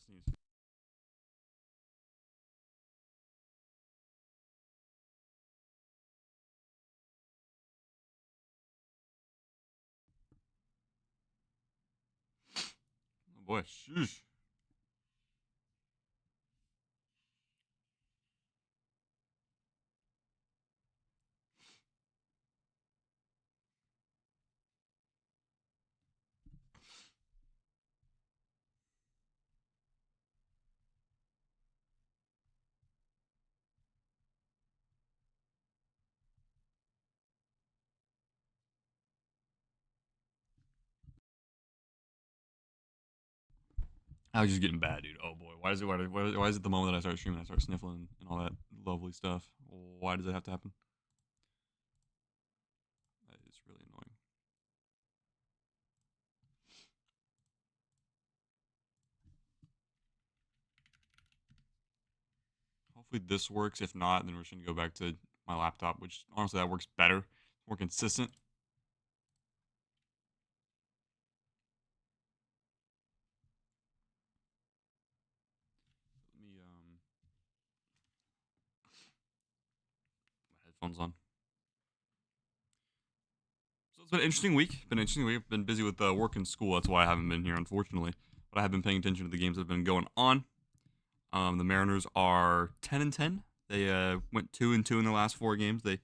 sneeze. Oh boy, sheesh. I was just getting bad, dude. Oh boy, why is it the moment that I start streaming, I start sniffling and all that lovely stuff? Why does it have to happen? That is really annoying. Hopefully this works. If not, then we're just gonna go back to my laptop, which honestly that works better, more consistent. Let me my headphones on. So it's been an interesting week. I've been busy with work and school. That's why I haven't been here, unfortunately. But I have been paying attention to the games that have been going on. The Mariners are 10-10. They went 2-2 in the last 4 games. They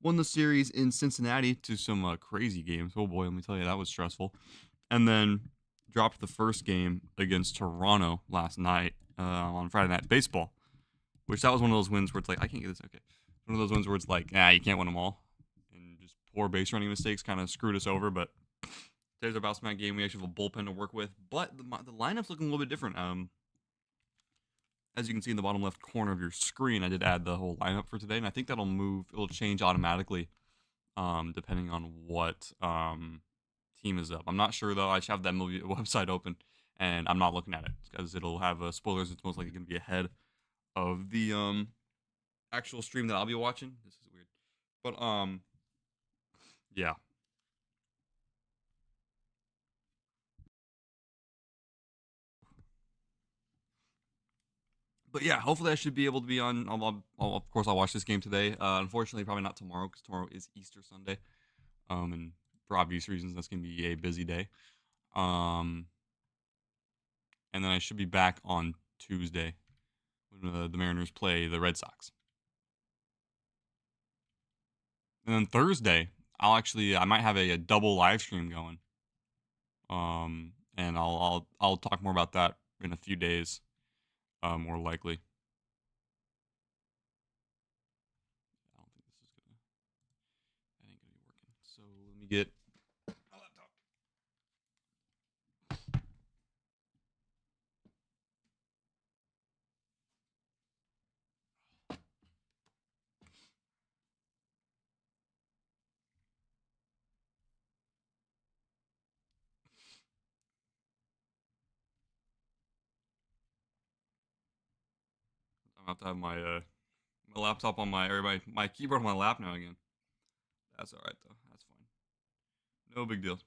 won the series in Cincinnati to some crazy games. Oh boy, let me tell you, that was stressful. And then dropped the first game against Toronto last night on Friday Night Baseball, which that was one of those wins where it's like, I can't get this. Okay. One of those wins where it's like, you can't win them all. And just poor base running mistakes kind of screwed us over. But today's our bounce back game. We actually have a bullpen to work with. But the lineup's looking a little bit different. As you can see in the bottom left corner of your screen, I did add the whole lineup for today. And I think it'll change automatically depending on what team is up. I'm not sure, though. I just have that movie website open. And I'm not looking at it because it'll have spoilers. It's most likely going to be ahead of the actual stream that I'll be watching. This is weird, but yeah. But yeah, hopefully I should be able to be on. Of course, I'll watch this game today. Unfortunately, probably not tomorrow because tomorrow is Easter Sunday. And for obvious reasons, that's gonna be a busy day. Um, and then I should be back on Tuesday when the Mariners play the Red Sox. And then Thursday, I might have a double live stream going. And I'll talk more about that in a few days, more likely. I don't think this is gonna. That ain't gonna be working. So let me get my laptop. I'm about to have my laptop on my keyboard on my lap now again. That's all right though. That's fine. No big deal.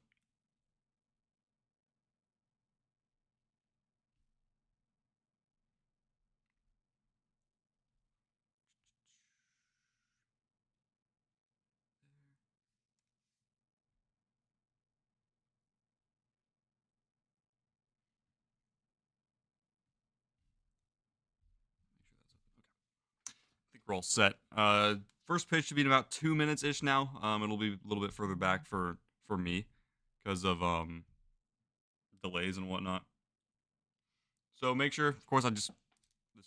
I think we're all set. First pitch should be in about 2 minutes ish now. It'll be a little bit further back for me because of delays and whatnot. So make sure, of course, this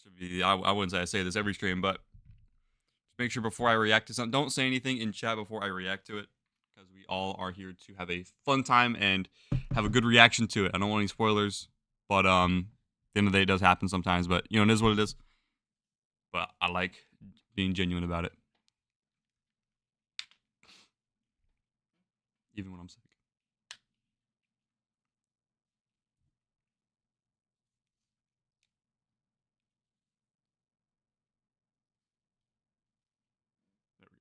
should be. I wouldn't say I say this every stream, but just make sure before I react to something, don't say anything in chat before I react to it because we all are here to have a fun time and have a good reaction to it. I don't want any spoilers, but at the end of the day, it does happen sometimes. But it is what it is. But I like being genuine about it, even when I'm sick. There we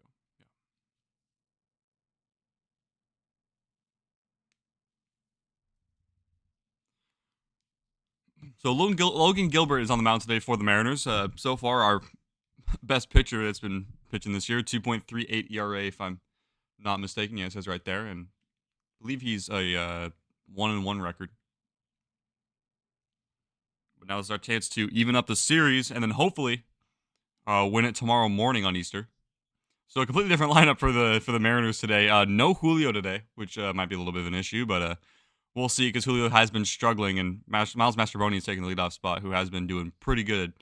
go. So Logan Gilbert is on the mound today for the Mariners. So far, our best pitcher that's been pitching this year, 2.38 ERA, if I'm not mistaken. Yeah, it says right there, and I believe he's a 1-1 record. But now it's our chance to even up the series and then hopefully win it tomorrow morning on Easter. So a completely different lineup for the Mariners today. No Julio today, which might be a little bit of an issue, but we'll see because Julio has been struggling, and Miles Mastrobuoni is taking the leadoff spot, who has been doing pretty good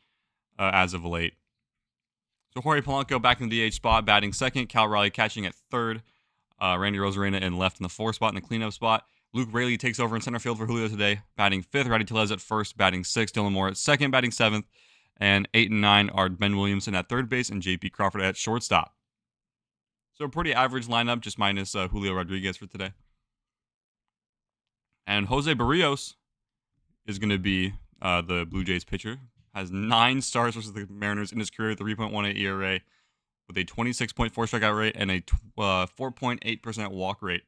as of late. So Jorge Polanco back in the DH spot, batting second. Cal Raleigh catching at third. Randy Rosarena in left in the 4 spot in the cleanup spot. Luke Raley takes over in center field for Julio today, batting fifth. Rowdy Tellez at first, batting sixth. Dylan Moore at second, batting seventh. And 8 and 9 are Ben Williamson at third base and J.P. Crawford at shortstop. So a pretty average lineup, just minus Julio Rodriguez for today. And Jose Barrios is going to be the Blue Jays pitcher. Has 9 starts versus the Mariners in his career, 3.18 ERA, with a 26.4 strikeout rate and a 4.8% walk rate.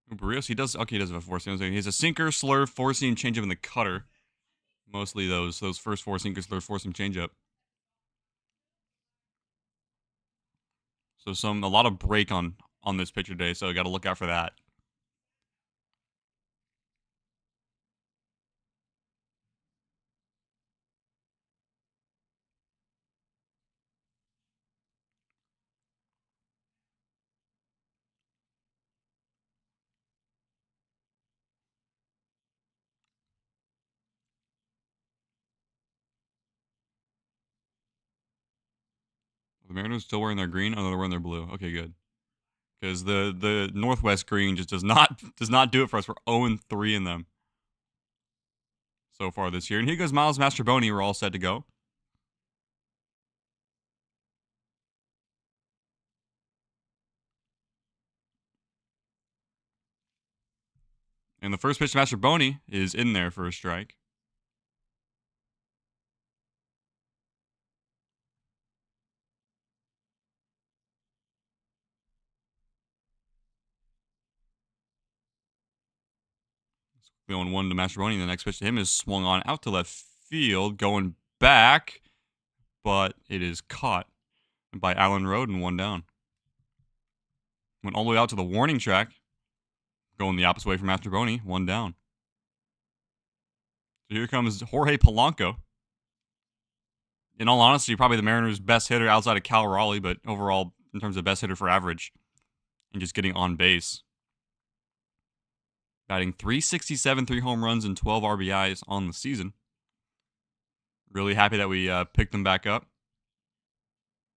Barrios, he does have a four-seam. He has a sinker, slurve, four-seam, changeup, and the cutter. Mostly those first 4 sinker, slurve, four-seam, changeup. So a lot of break on this pitcher today, so got to look out for that. The Mariners still wearing their green? Oh, no, they're wearing their blue. Okay, good. Because the Northwest green just does not do it for us. We're 0-3 in them so far this year. And here goes Miles Mastrobuoni. We're all set to go. And the first pitch to Mastrobuoni is in there for a strike. The 0-1 to Mastrobuoni. The next pitch to him is swung on out to left field, going back, but it is caught by Allen Road and 1 down. Went all the way out to the warning track, going the opposite way from Mastrobuoni, 1 down. So here comes Jorge Polanco. In all honesty, probably the Mariners' best hitter outside of Cal Raleigh, but overall, in terms of best hitter for average and just getting on base. Batting .367, 3 home runs, and 12 RBIs on the season. Really happy that we picked him back up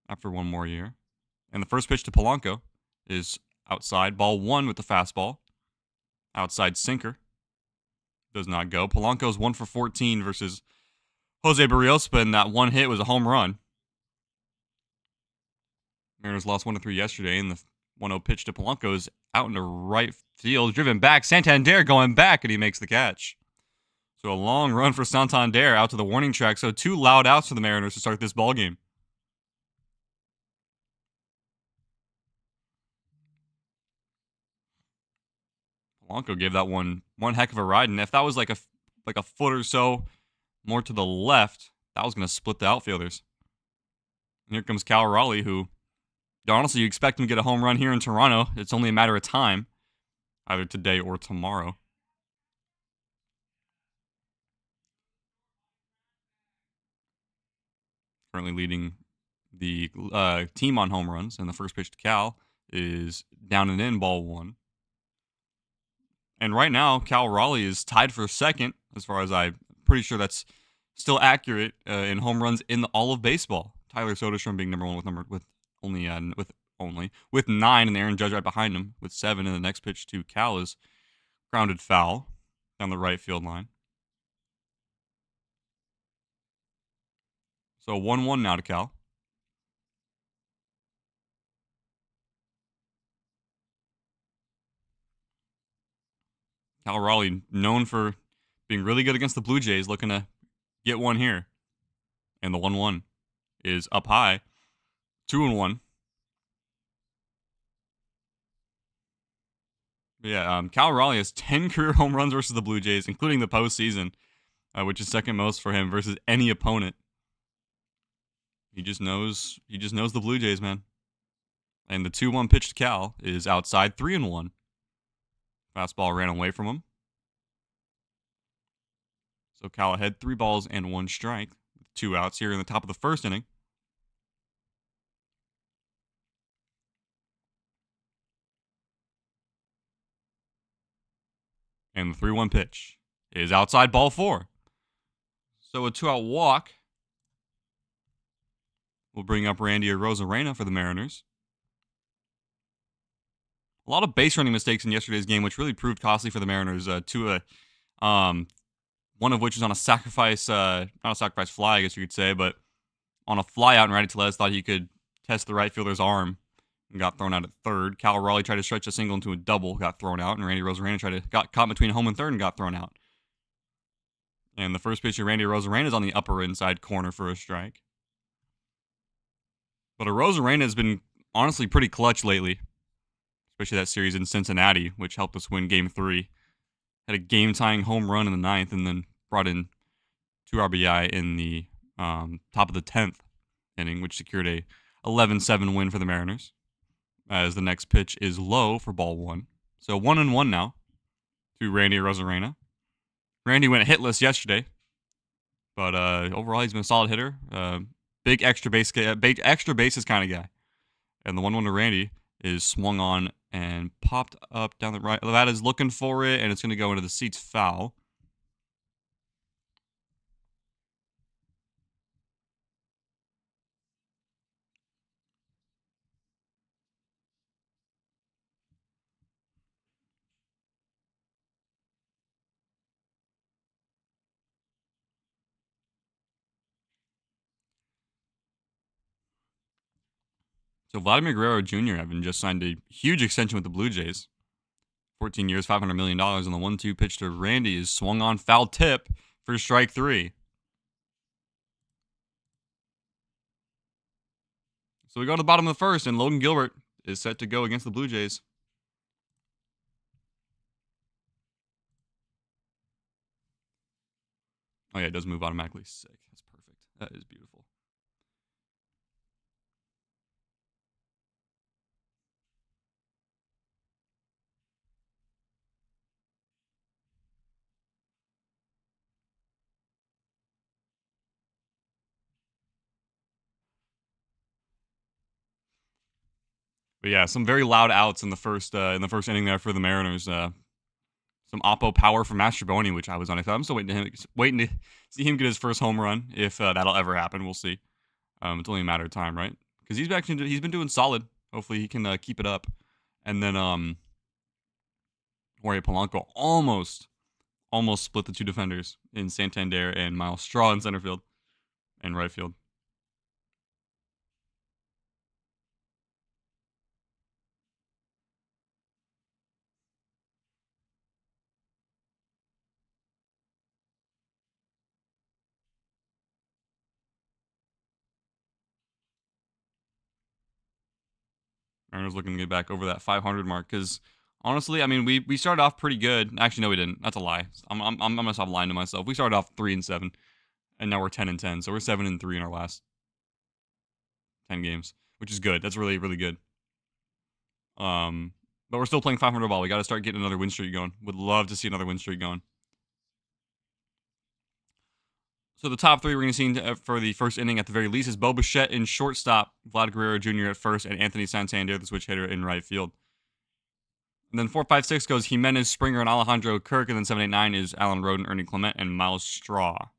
after 1 more year. And the first pitch to Polanco is outside. Ball 1 with the fastball. Outside sinker. Does not go. Polanco's 1 for 14 versus Jose Barrios, but that 1 hit was a home run. Mariners lost 1-3 yesterday, and the 1-0 pitch to Polanco is out into right field, driven back. Santander going back, and he makes the catch. So a long run for Santander out to the warning track. So 2 loud outs for the Mariners to start this ball game. Polanco gave that one heck of a ride, and if that was like a foot or so more to the left, that was going to split the outfielders. And here comes Cal Raleigh, who, honestly, you expect him to get a home run here in Toronto. It's only a matter of time, either today or tomorrow. Currently leading the team on home runs, and the first pitch to Cal is down and in, ball 1. And right now, Cal Raleigh is tied for second, as far as I'm pretty sure that's still accurate in home runs in all of baseball. Tyler Soderstrom being number 1 with 9, and Aaron Judge right behind him with 7. And the next pitch to Cal is grounded foul down the right field line. So 1-1 now to Cal. Cal Raleigh, known for being really good against the Blue Jays, looking to get one here. And the 1-1 is up high. 2-1. Yeah, Cal Raleigh has 10 career home runs versus the Blue Jays, including the postseason, which is second most for him versus any opponent. He just knows the Blue Jays, man. And the 2-1 pitch to Cal is outside, 3-1. Fastball ran away from him. So Cal ahead, 3 balls and 1 strike, with 2 outs here in the top of the first inning. And the 3-1 pitch is outside, ball 4. So a 2-out walk will bring up Randy Arozarena for the Mariners. A lot of base running mistakes in yesterday's game, which really proved costly for the Mariners. One of which was on a sacrifice, not a sacrifice fly, I guess you could say, but on a fly out, and Randy Tellez thought he could test the right fielder's arm and got thrown out at third. Cal Raleigh tried to stretch a single into a double, got thrown out, and Randy Arozarena got caught between home and third and got thrown out. And the first pitcher, Randy Arozarena, is on the upper inside corner for a strike. But Arozarena has been honestly pretty clutch lately, especially that series in Cincinnati, which helped us win Game 3. Had a game-tying home run in the 9th, and then brought in 2 RBI in the top of the 10th inning, which secured a 11-7 win for the Mariners. As the next pitch is low for ball 1. So 1-1 now to Randy Arozarena. Randy went hitless yesterday, but overall he's been a solid hitter. Big extra bases kind of guy. And the 1-1 to Randy is swung on and popped up down the right. Levada's looking for it, and it's going to go into the seats foul. So Vladimir Guerrero Jr. having just signed a huge extension with the Blue Jays. 14 years, $500 million, and the 1-2 pitch to Randy is swung on, foul tip for strike 3. So we go to the bottom of the first, and Logan Gilbert is set to go against the Blue Jays. Oh yeah, it does move automatically. Sick. That's perfect. That is beautiful. But yeah, some very loud outs in the first inning there for the Mariners. Some oppo power from Mastroboni, which I was unexpected. I'm still waiting to see him get his first home run. If that'll ever happen, we'll see. It's only a matter of time, right? Because he's been doing solid. Hopefully he can keep it up. And then Jorge Polanco almost split the 2 defenders in Santander and Miles Straw in center field and right field. Mariners looking to get back over that 500 mark because honestly, I mean, we started off pretty good. Actually, no, we didn't. That's a lie. I'm gonna stop lying to myself. We started off 3-7, and now we're 10-10. So we're 7-3 in our last 10 games, which is good. That's really really good. But we're still playing 500 ball. We got to start getting another win streak going. Would love to see another win streak going. So the top 3 we're going to see for the first inning at the very least is Bo Bichette in shortstop, Vlad Guerrero Jr. at first, and Anthony Santander, the switch hitter, in right field. And then 4, 5, 6 goes Jimenez, Springer, and Alejandro Kirk, and then 7, 8, 9 is Alan Roden, Ernie Clement, and Miles Straw.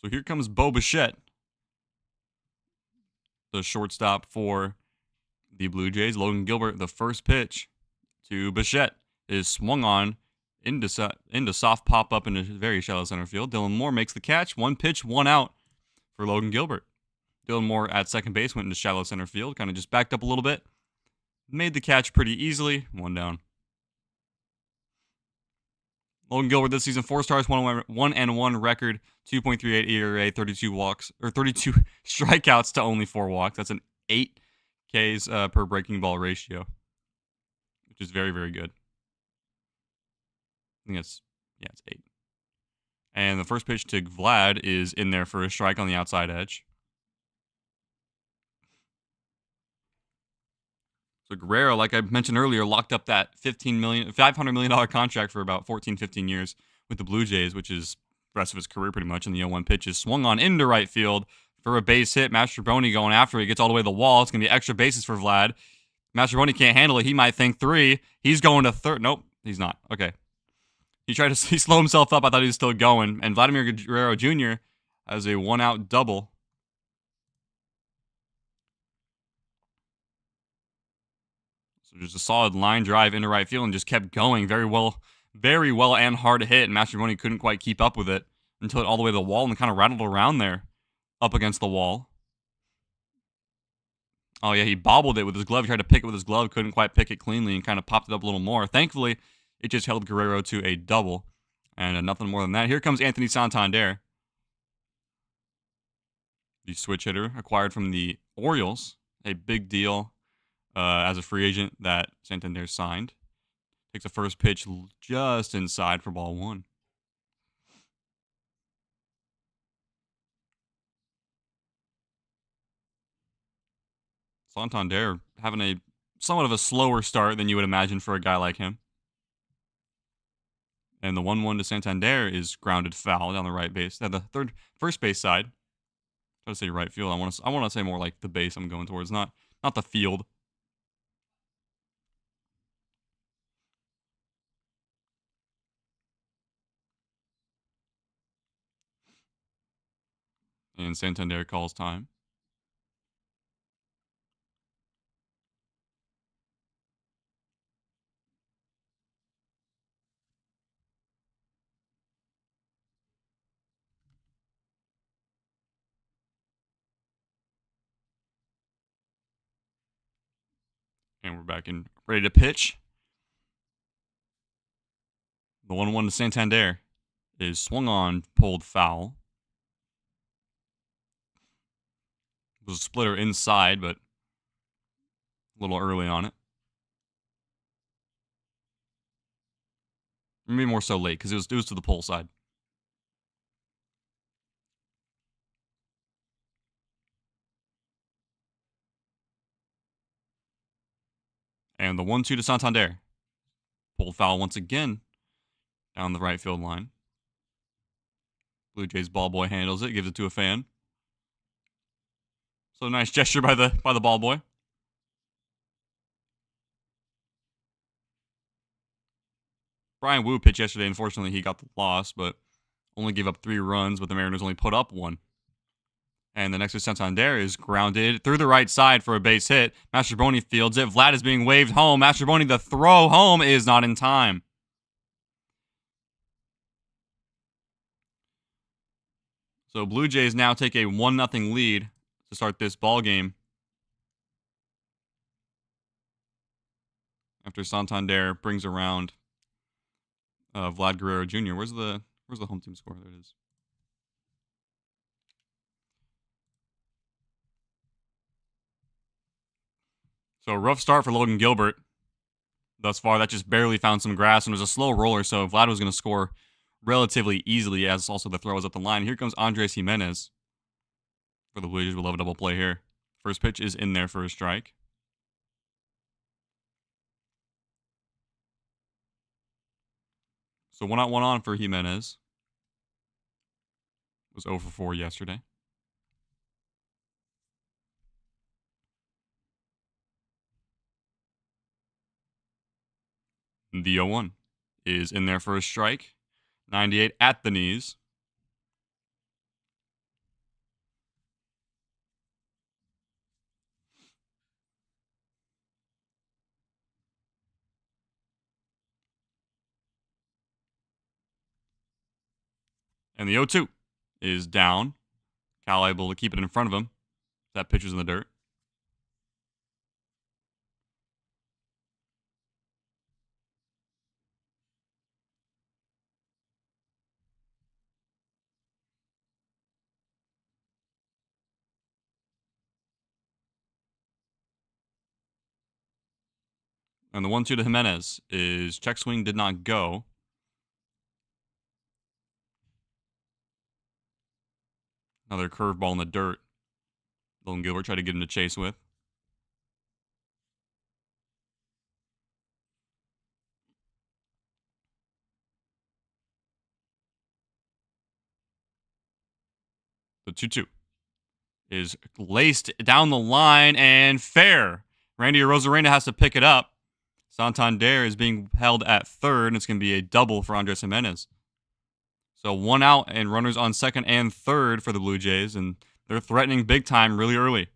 So here comes Bo Bichette, the shortstop for the Blue Jays. Logan Gilbert, the first pitch to Bichette is swung on into soft pop-up in a very shallow center field. Dylan Moore makes the catch. 1 pitch, 1 out for Logan Gilbert. Dylan Moore at second base went into shallow center field, kind of just backed up a little bit. Made the catch pretty easily. 1 down. Logan Gilbert this season, 4 stars, 1-1 record, 2.38 ERA, 32 walks, or 32 strikeouts to only 4 walks. That's an 8 Ks per breaking ball ratio, which is very, very good. I think it's 8. And the first pitch to Vlad is in there for a strike on the outside edge. So Guerrero, like I mentioned earlier, locked up that $500 million contract for about 14, 15 years with the Blue Jays, which is the rest of his career pretty much. And the 0-1 pitch is swung on into right field for a base hit. Mastrobuoni going after it. He gets all the way to the wall. It's going to be extra bases for Vlad. Mastrobuoni can't handle it. He might think 3. He's going to third. Nope, he's not. Okay. He slow himself up. I thought he was still going. And Vladimir Guerrero Jr. has a 1-out double. So just a solid line drive into right field and just kept going very well and hard to hit. And Mastrobuoni couldn't quite keep up with it until it all the way to the wall and kind of rattled around there up against the wall. Oh, yeah, he bobbled it with his glove. He tried to pick it with his glove, couldn't quite pick it cleanly, and kind of popped it up a little more. Thankfully, it just held Guerrero to a double, and nothing more than that. Here comes Anthony Santander, the switch hitter acquired from the Orioles. A big deal as a free agent that Santander signed. Takes the first pitch just inside for ball 1. Santander having a somewhat of a slower start than you would imagine for a guy like him. And the 1-1 to Santander is grounded foul down the right base. At the first base side. I try to say right field. I want to say more like the base I'm going towards, not the field. And Santander calls time. And we're back in ready to pitch. The 1-1 to Santander is swung on, pulled foul. It was a splitter inside, but a little early on it. Maybe more so late because it was to the pull side. And the 1-2 to Santander. Pulled foul once again down the right field line. Blue Jays ball boy handles it, gives it to a fan. So nice gesture by the ball boy. Brian Wu pitched yesterday. Unfortunately, he got the loss, but only gave up 3 runs, but the Mariners only put up 1. And the next to Santander is grounded through the right side for a base hit. Mastrobuoni fields it. Vlad is being waved home. Mastrobuoni, the throw home is not in time. So Blue Jays now take a 1-0 lead to start this ball game. After Santander brings around Vlad Guerrero Jr. Where's the home team score? There it is. So rough start for Logan Gilbert. Thus far, that just barely found some grass and was a slow roller, so Vlad was going to score relatively easily, as also the throw was up the line. Here comes Andres Jimenez for the Blue Jays. We'll love a double play here. First pitch is in there for a strike. So 1 out, 1 on for Jimenez. Was 0 for 4 yesterday. The 0-1 is in there for a strike. 98 at the knees. And the 0-2 is down. Cal able to keep it in front of him. That pitcher's in the dirt. And the 1-2 to Jimenez is check swing, did not go. Another curveball in the dirt. Logan Gilbert tried to get him to chase with. The 2-2 is laced down the line and fair. Randy Arozarena has to pick it up. Santander is being held at third, and it's going to be a double for Andres Jimenez. So 1 out and runners on second and third for the Blue Jays, and they're threatening big time really early.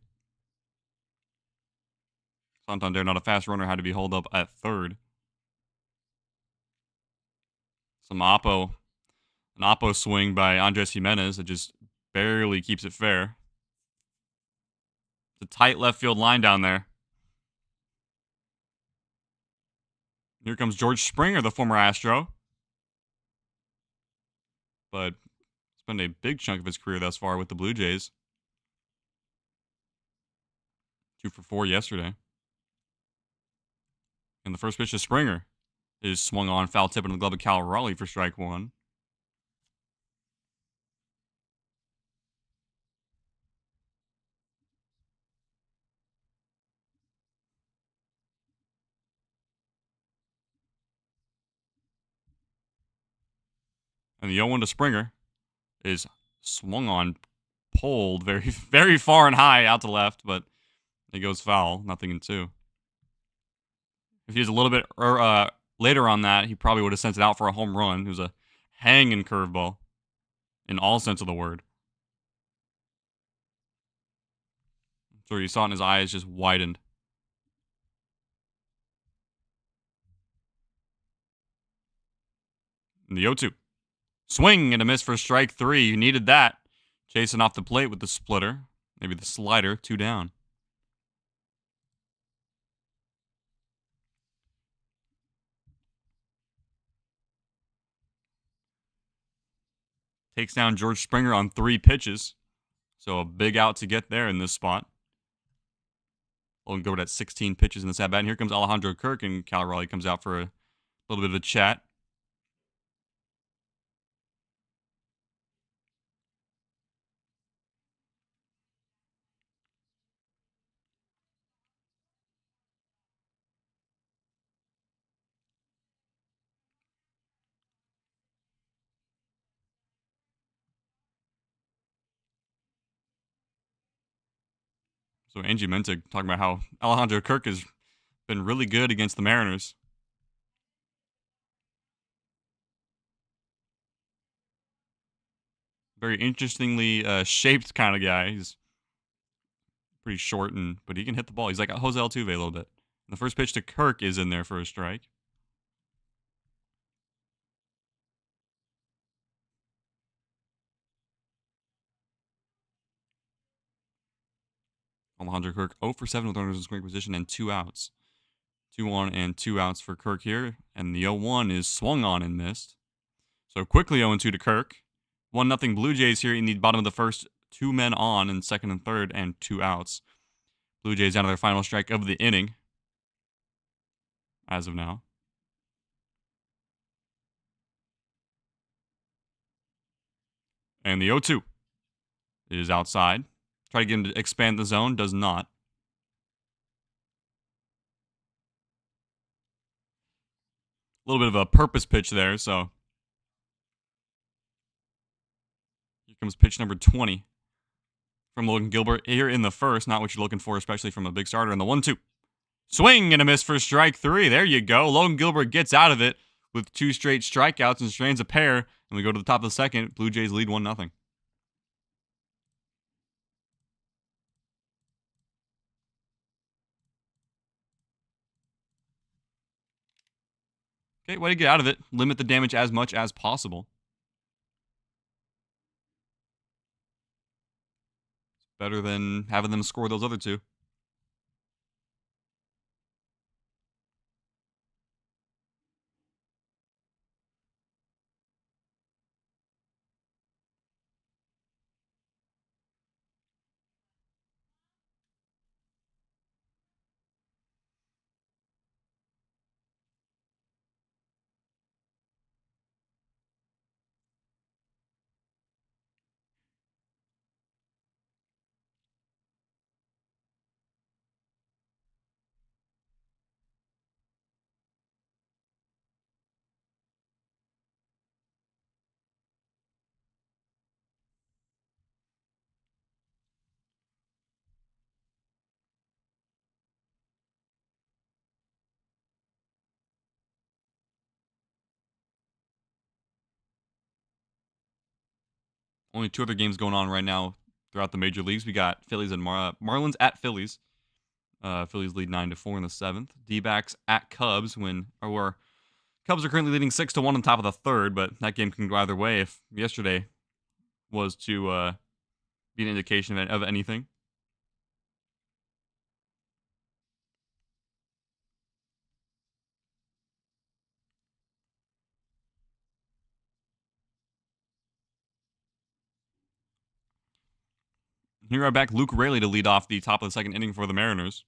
Santander, not a fast runner, had to be held up at third. An oppo swing by Andres Jimenez that just barely keeps it fair. It's a tight left field line down there. Here comes George Springer, the former Astro. But spent a big chunk of his career thus far with the Blue Jays. 2 for 4 yesterday. And the first pitch to Springer is swung on, foul tip in the glove of Cal Raleigh for strike 1. And the 0-1 to Springer is swung on, pulled very, very far and high out to left, but it goes foul, 0-2. If he was a little bit later on that, he probably would have sent it out for a home run. It was a hanging curveball in all sense of the word. So you saw it in his eyes just widened. And the 0-2. Swing and a miss for strike 3. You needed that. Chasing off the plate with the splitter. Maybe the slider, 2 down. Takes down George Springer on 3 pitches. So a big out to get there in this spot. We'll go at 16 pitches in this at bat. And here comes Alejandro Kirk, and Cal Raleigh comes out for a little bit of a chat. So Angie Mentig talking about how Alejandro Kirk has been really good against the Mariners. Very interestingly shaped kind of guy. He's pretty short, but he can hit the ball. He's like a Jose Altuve a little bit. And the first pitch to Kirk is in there for a strike. Alejandro Kirk 0 for 7 with runners in scoring position and 2 outs. 2-1 and 2 outs for Kirk here. And the 0-1 is swung on and missed. So quickly 0-2 to Kirk. 1-0 Blue Jays here in the bottom of the first. 2 men on in second and third and 2 outs. Blue Jays down to their final strike of the inning as of now. And the 0-2 is outside. Try to get him to expand the zone. Does not. A little bit of a purpose pitch there, so. Here comes pitch number 20 from Logan Gilbert here in the first. Not what you're looking for, especially from a big starter. And the 1-2. Swing and a miss for strike 3. There you go. Logan Gilbert gets out of it with 2 straight strikeouts and strains a pair. And we go to the top of the second. Blue Jays lead 1-0. Okay, way to get out of it. Limit the damage as much as possible. Better than having them score those other two. Only two other games going on right now throughout the major leagues. We got Phillies and Marlins at Phillies. Phillies lead 9-4 in the seventh. D-backs at Cubs where Cubs are currently leading 6-1 on top of the third, but that game can go either way. If yesterday was to be an indication of anything. Here I back Luke Raley to lead off the top of the second inning for the Mariners.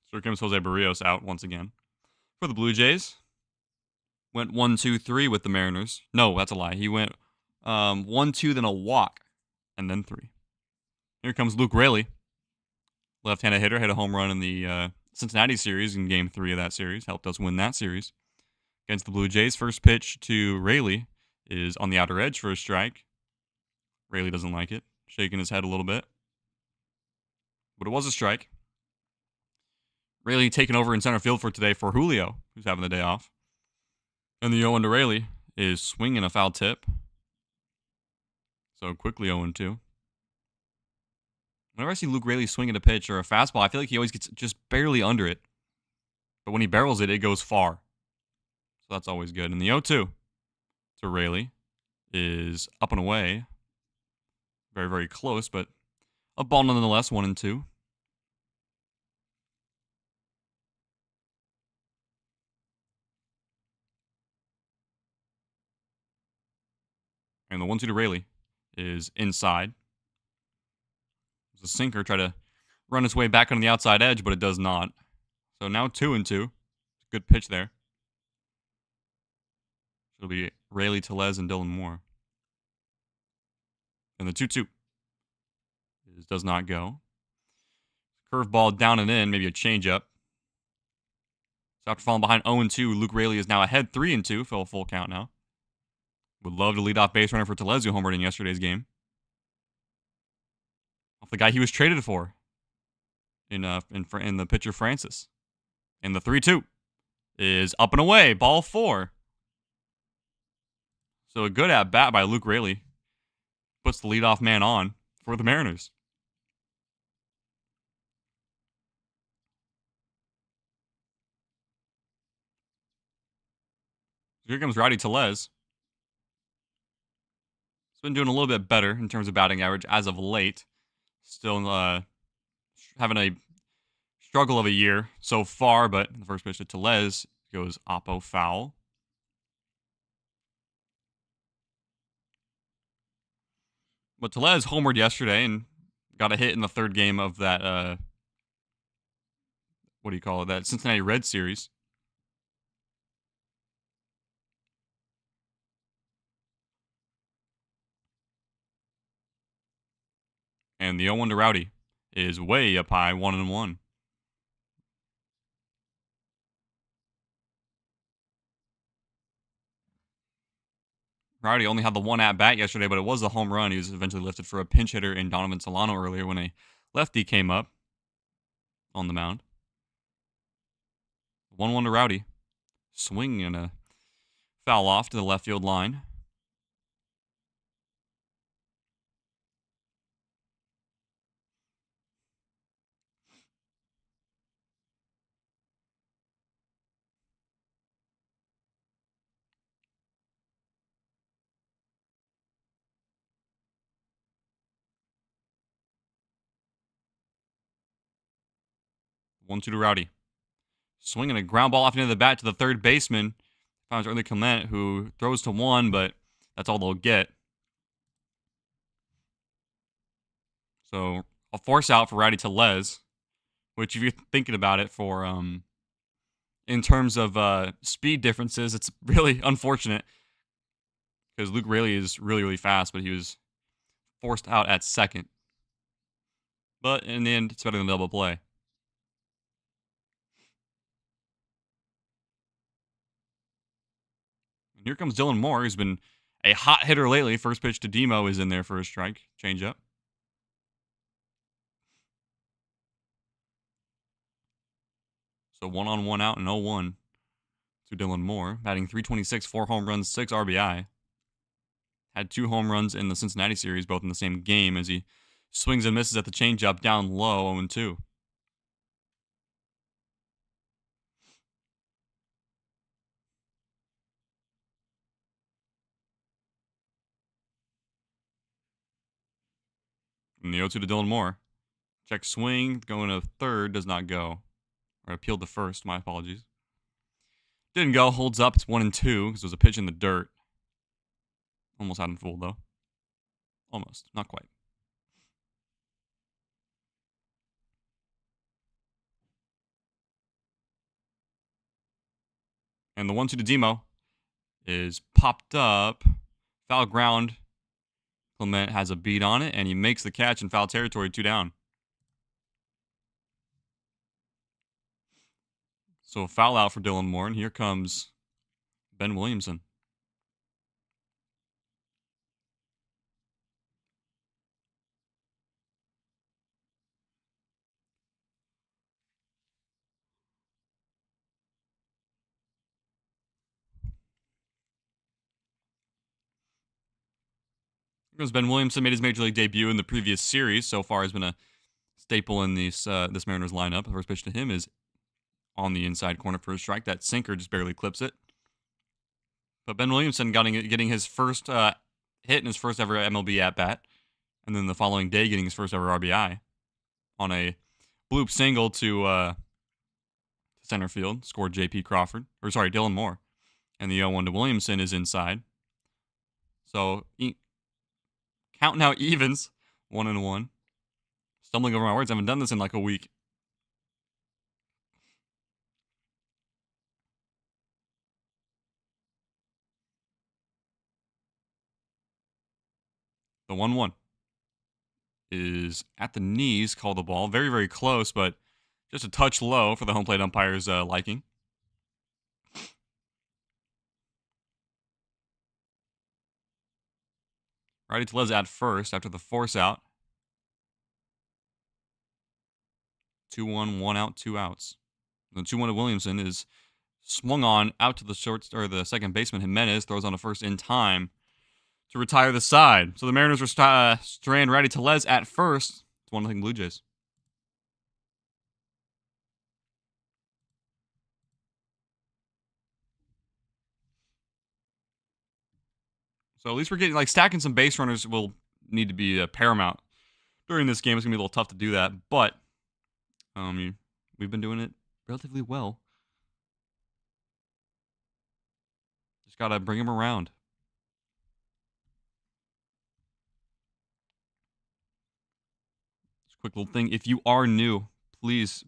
So here comes Jose Barrios out once again. For the Blue Jays, went 1-2-3 with the Mariners. No, that's a lie. He went 1-2, then a walk, and then 3. Here comes Luke Raley. Left-handed hitter, hit a home run in the Cincinnati series in Game 3 of that series. Helped us win that series. Against the Blue Jays, first pitch to Raley is on the outer edge for a strike. Raley doesn't like it, shaking his head a little bit. But it was a strike. Raley taking over in center field for today for Julio, who's having the day off. And the 0-1 to Raley is swinging a foul tip. So quickly 0-2. Whenever I see Luke Raley swinging a pitch or a fastball, I feel like he always gets just barely under it. But when he barrels it, it goes far. So that's always good. And the 0-2 to Raley is up and away. Very, very close, but a ball nonetheless, 1-2. And the 1-2 to Raley is inside. The sinker try to run its way back on the outside edge, but it does not. So now 2-2. Good pitch there. It'll be Raley, Tellez, and Dylan Moore. And the 2-2 does not go. Curveball down and in, maybe a changeup. So after falling behind 0-2, Luke Raley is now ahead 3-2, full count now. Would love to lead off base runner for Tellez, who homered in yesterday's game. Off the guy he was traded for in the pitcher Francis. And the 3-2 is up and away, ball 4. So a good at bat by Luke Raley puts the leadoff man on for the Mariners. Here comes Rowdy Tellez. He's been doing a little bit better in terms of batting average as of late. Still having a struggle of a year so far, but the first pitch to Tellez goes oppo foul. But Tellez homered yesterday and got a hit in the third game of that, that Cincinnati Reds series. And the 0-1 to Rowdy is way up high, 1-1. Rowdy only had the one at-bat yesterday, but it was a home run. He was eventually lifted for a pinch hitter in Donovan Solano earlier when a lefty came up on the mound. 1-1 to Rowdy. Swing and a foul off to the left field line. 1-2 to Rowdy. Swinging a ground ball off into the bat to the third baseman. Finds early Clement, who throws to 1, but that's all they'll get. So a force out for Rowdy Tellez, which if you're thinking about it for in terms of speed differences, it's really unfortunate because Luke Raley is really, really fast, but he was forced out at second. But in the end, it's better than double play. And here comes Dylan Moore, who's been a hot hitter lately. First pitch to Demo is in there for a strike. Change up. So 1-on-1 out and 0-1 to Dylan Moore. Batting .326, 4 home runs, 6 RBI. Had 2 home runs in the Cincinnati series, both in the same game, as he swings and misses at the changeup down low, 0-2. And the 0-2 to Dylan Moore. Check swing, going to third, does not go. Or appealed to first, my apologies. Didn't go, holds up, it's 1-2, because it was a pitch in the dirt. Almost had him fooled, though. Almost, not quite. And the 1-2 to Demo is popped up. Foul ground. Clement has a beat on it, and he makes the catch in foul territory, 2 down. So a foul out for Dylan Moore, and here comes Ben Williamson. Because Ben Williamson made his major league debut in the previous series, so far has been a staple in this Mariners lineup. The first pitch to him is on the inside corner for a strike. That sinker just barely clips it. But Ben Williamson getting his first hit in his first ever MLB at bat, and then the following day getting his first ever RBI on a bloop single to center field. Scored Dylan Moore, and the 0-1 to Williamson is inside. So count now evens, 1-1. Stumbling over my words. I haven't done this in like a week. The 1-1 is at the knees, call the ball. Very, very close, but just a touch low for the home plate umpire's liking. Rowdy Tellez at first after the force out. 2-1, 1 out, 2 outs. The 2-1 to Williamson is swung on out to the second baseman. Jimenez throws on a first in time to retire the side. So the Mariners were strand Rowdy Tellez at first. It's 1-0 Blue Jays. So at least we're getting, stacking some base runners will need to be paramount during this game. It's going to be a little tough to do that, but we've been doing it relatively well. Just got to bring them around. Just a quick little thing. If you are new, please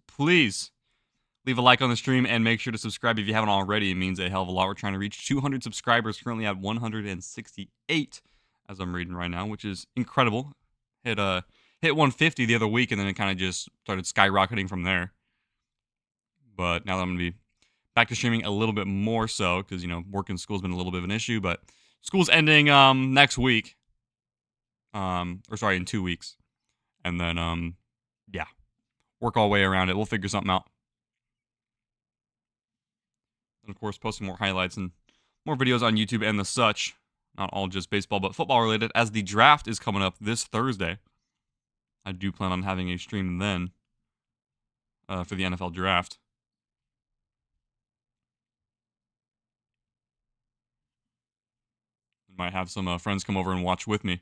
leave a like on the stream and make sure to subscribe if you haven't already. It means a hell of a lot. We're trying to reach 200 subscribers, currently at 168 as I'm reading right now, which is incredible. Hit 150 the other week, and then it kind of just started skyrocketing from there. But now that I'm going to be back to streaming a little bit more so, because, work in school has been a little bit of an issue, but school's ending next week. In 2 weeks. And then, work all the way around it. We'll figure something out. And, of course, posting more highlights and more videos on YouTube and the such. Not all just baseball, but football related, as the draft is coming up this Thursday. I do plan on having a stream then for the NFL draft. Might have some friends come over and watch with me.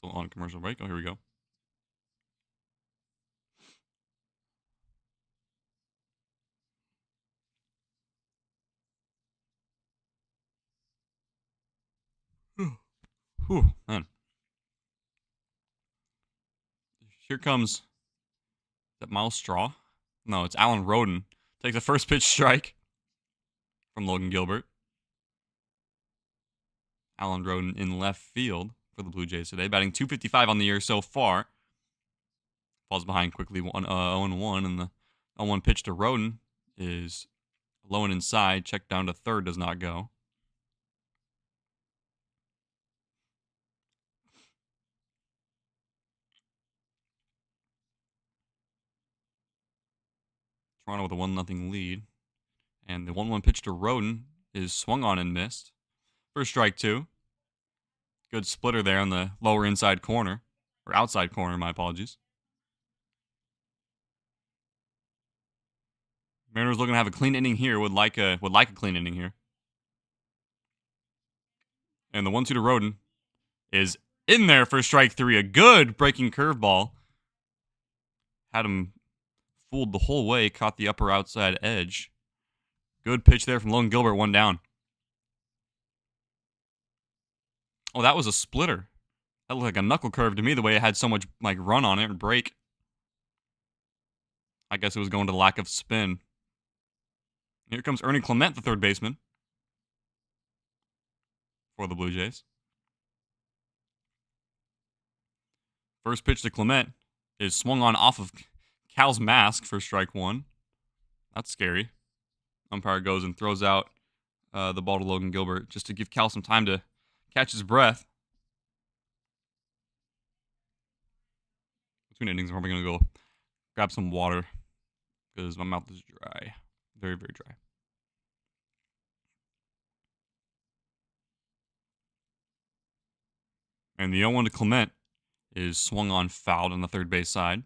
Still on commercial break. Oh, here we go. Whew, man. Here comes that Miles Straw. No, it's Alan Roden. Takes the first pitch strike from Logan Gilbert. Alan Roden in left field for the Blue Jays today, batting .255 on the year so far. Falls behind quickly 0-1, and the 0-1 pitch to Roden is low and inside. Check down to third, does not go. Toronto with a 1-0 lead. And the 1-1 pitch to Roden is swung on and missed. For strike two. Good splitter there on the lower inside corner. Or outside corner, my apologies. Mariners looking to have a clean inning here. Would like a clean inning here. And the 1-2 to Roden is in there for strike three. A good breaking curveball. Had him fooled the whole way. Caught the upper outside edge. Good pitch there from Logan Gilbert. 1 down. Oh, that was a splitter. That looked like a knuckle curve to me, the way it had so much run on it and break. I guess it was going to the lack of spin. Here comes Ernie Clement, the third baseman for the Blue Jays. First pitch to Clement is swung on off of Cal's mask for strike one. That's scary. Umpire goes and throws out the ball to Logan Gilbert just to give Cal some time to catch his breath. Between innings, I'm probably going to go grab some water because my mouth is dry. Very, very dry. And the 0-1 to Clement is swung on, fouled on the third base side.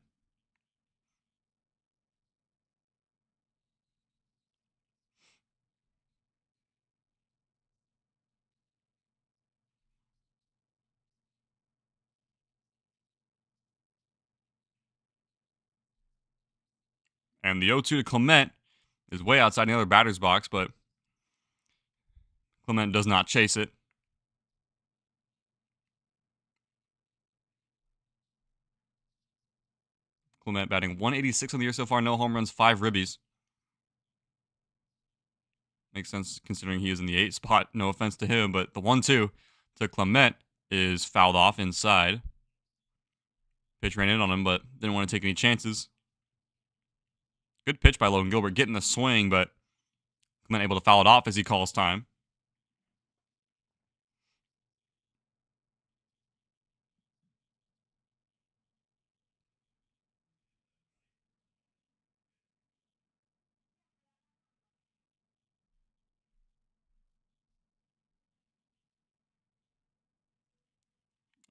And the 0-2 to Clement is way outside the other batter's box, but Clement does not chase it. Clement batting .186 on the year so far, no home runs, 5 ribbies. Makes sense considering he is in the 8 spot. No offense to him, but the 1-2 to Clement is fouled off inside. Pitch ran in on him, but didn't want to take any chances. Good pitch by Logan Gilbert, getting the swing, but Clement able to foul it off as he calls time.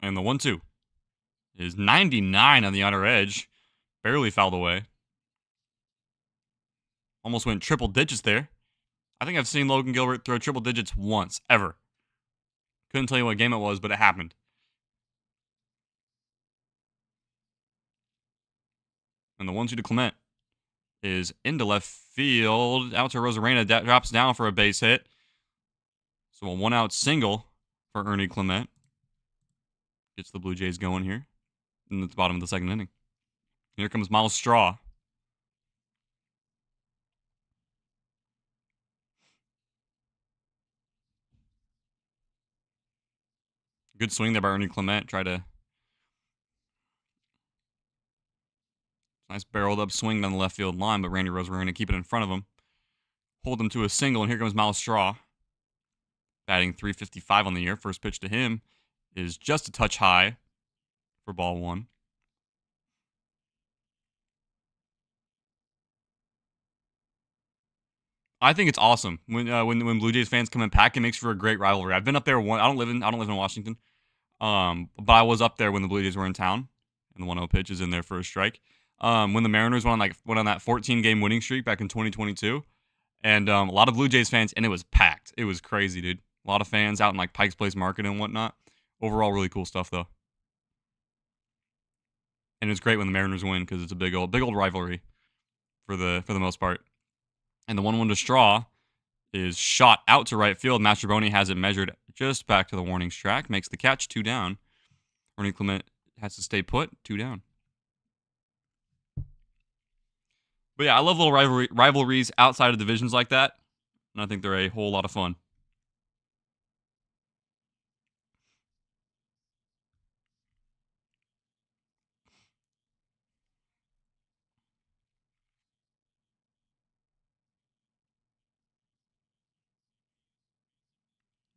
And the 1-2 is 99 on the outer edge. Barely fouled away. Almost went triple digits there. I think I've seen Logan Gilbert throw triple digits once, ever. Couldn't tell you what game it was, but it happened. And the 1-2 to Clement is into left field. Out to Rosarena. Drops down for a base hit. So a 1-out single for Ernie Clement. Gets the Blue Jays going here in the bottom of the second inning. Here comes Miles Straw. Good swing there by Ernie Clement. Nice barreled up swing down the left field line, but Randy Rosarena keep it in front of him. Hold him to a single, and here comes Miles Straw. Batting .355 on the year. First pitch to him is just a touch high for ball one. I think it's awesome when Blue Jays fans come and pack. It makes for a great rivalry. I've been up there. I don't live in Washington, but I was up there when the Blue Jays were in town, and the 1-0 pitch is in there for a strike. When the Mariners went on that 14-game winning streak back in 2022, and a lot of Blue Jays fans, and it was packed. It was crazy, dude. A lot of fans out in Pike's Place Market and whatnot. Overall, really cool stuff though. and it's great when the Mariners win because it's a big old rivalry for the most part. And the 1-1 to Straw is shot out to right field. Mastroboni has it measured just back to the warnings track, makes the catch, 2 down. Ernie Clement has to stay put, 2 down. But yeah, I love little rivalries outside of divisions like that, and I think they're a whole lot of fun.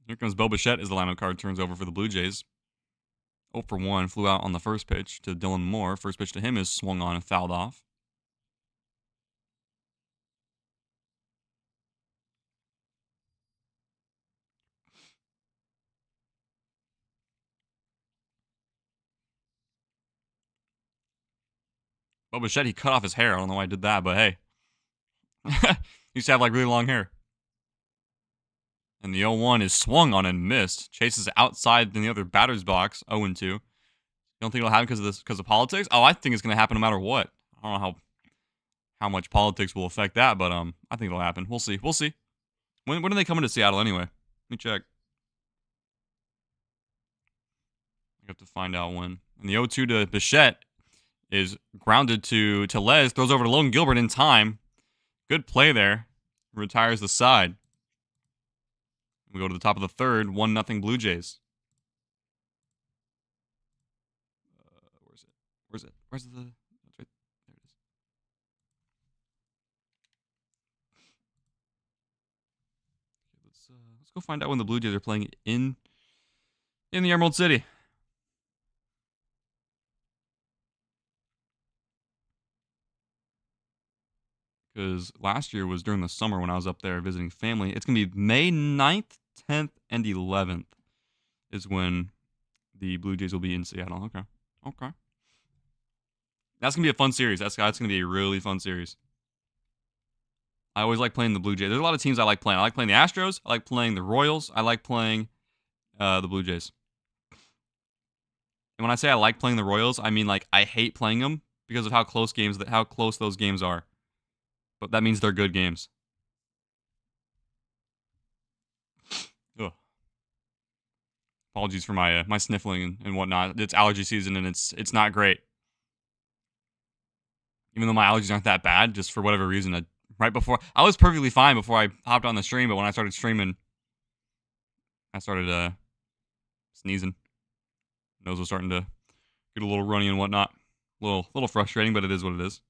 Here comes Bo Bichette as the lineup card turns over for the Blue Jays. 0 for 1, flew out on the first pitch to Dylan Moore. First pitch to him is swung on and fouled off. Bo Bichette, he cut off his hair. I don't know why I did that, but hey. He used to have like really long hair. And the 0-1 is swung on and missed. Chases outside in the other batter's box, 0-2. You don't think it'll happen because of politics? Oh, I think it's going to happen no matter what. I don't know how much politics will affect that, but I think it'll happen. We'll see. We'll see. When are they coming to Seattle anyway? Let me check. I have to find out when. And the 0-2 to Bichette is grounded to Les. Throws over to Logan Gilbert in time. Good play there. Retires the side. We go to the top of the third. 1-0 Blue Jays. Where's it? Where's the? That's right. There it is. Okay, let's go find out when the Blue Jays are playing in the Emerald City. Because last year was during the summer when I was up there visiting family. It's going to be May 9th, 10th, and 11th is when the Blue Jays will be in Seattle. Okay. That's going to be a fun series. That's going to be a really fun series. I always like playing the Blue Jays. There's a lot of teams I like playing. I like playing the Astros. I like playing the Royals. I like playing the Blue Jays. And when I say I like playing the Royals, I mean like I hate playing them because of how close those games are. But that means they're good games. Ugh. Apologies for my my sniffling and whatnot. It's allergy season and it's not great. Even though my allergies aren't that bad, just for whatever reason, right before I was perfectly fine before I hopped on the stream, but when I started streaming, I started sneezing. Nose was starting to get a little runny and whatnot. A little frustrating, but it is what it is.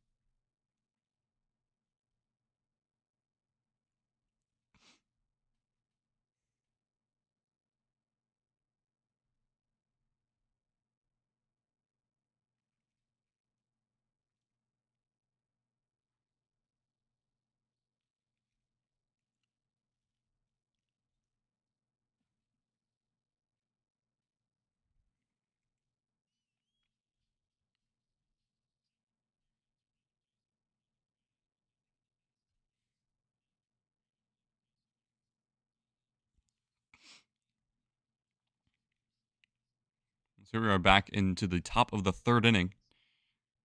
So here we are back into the top of the third inning.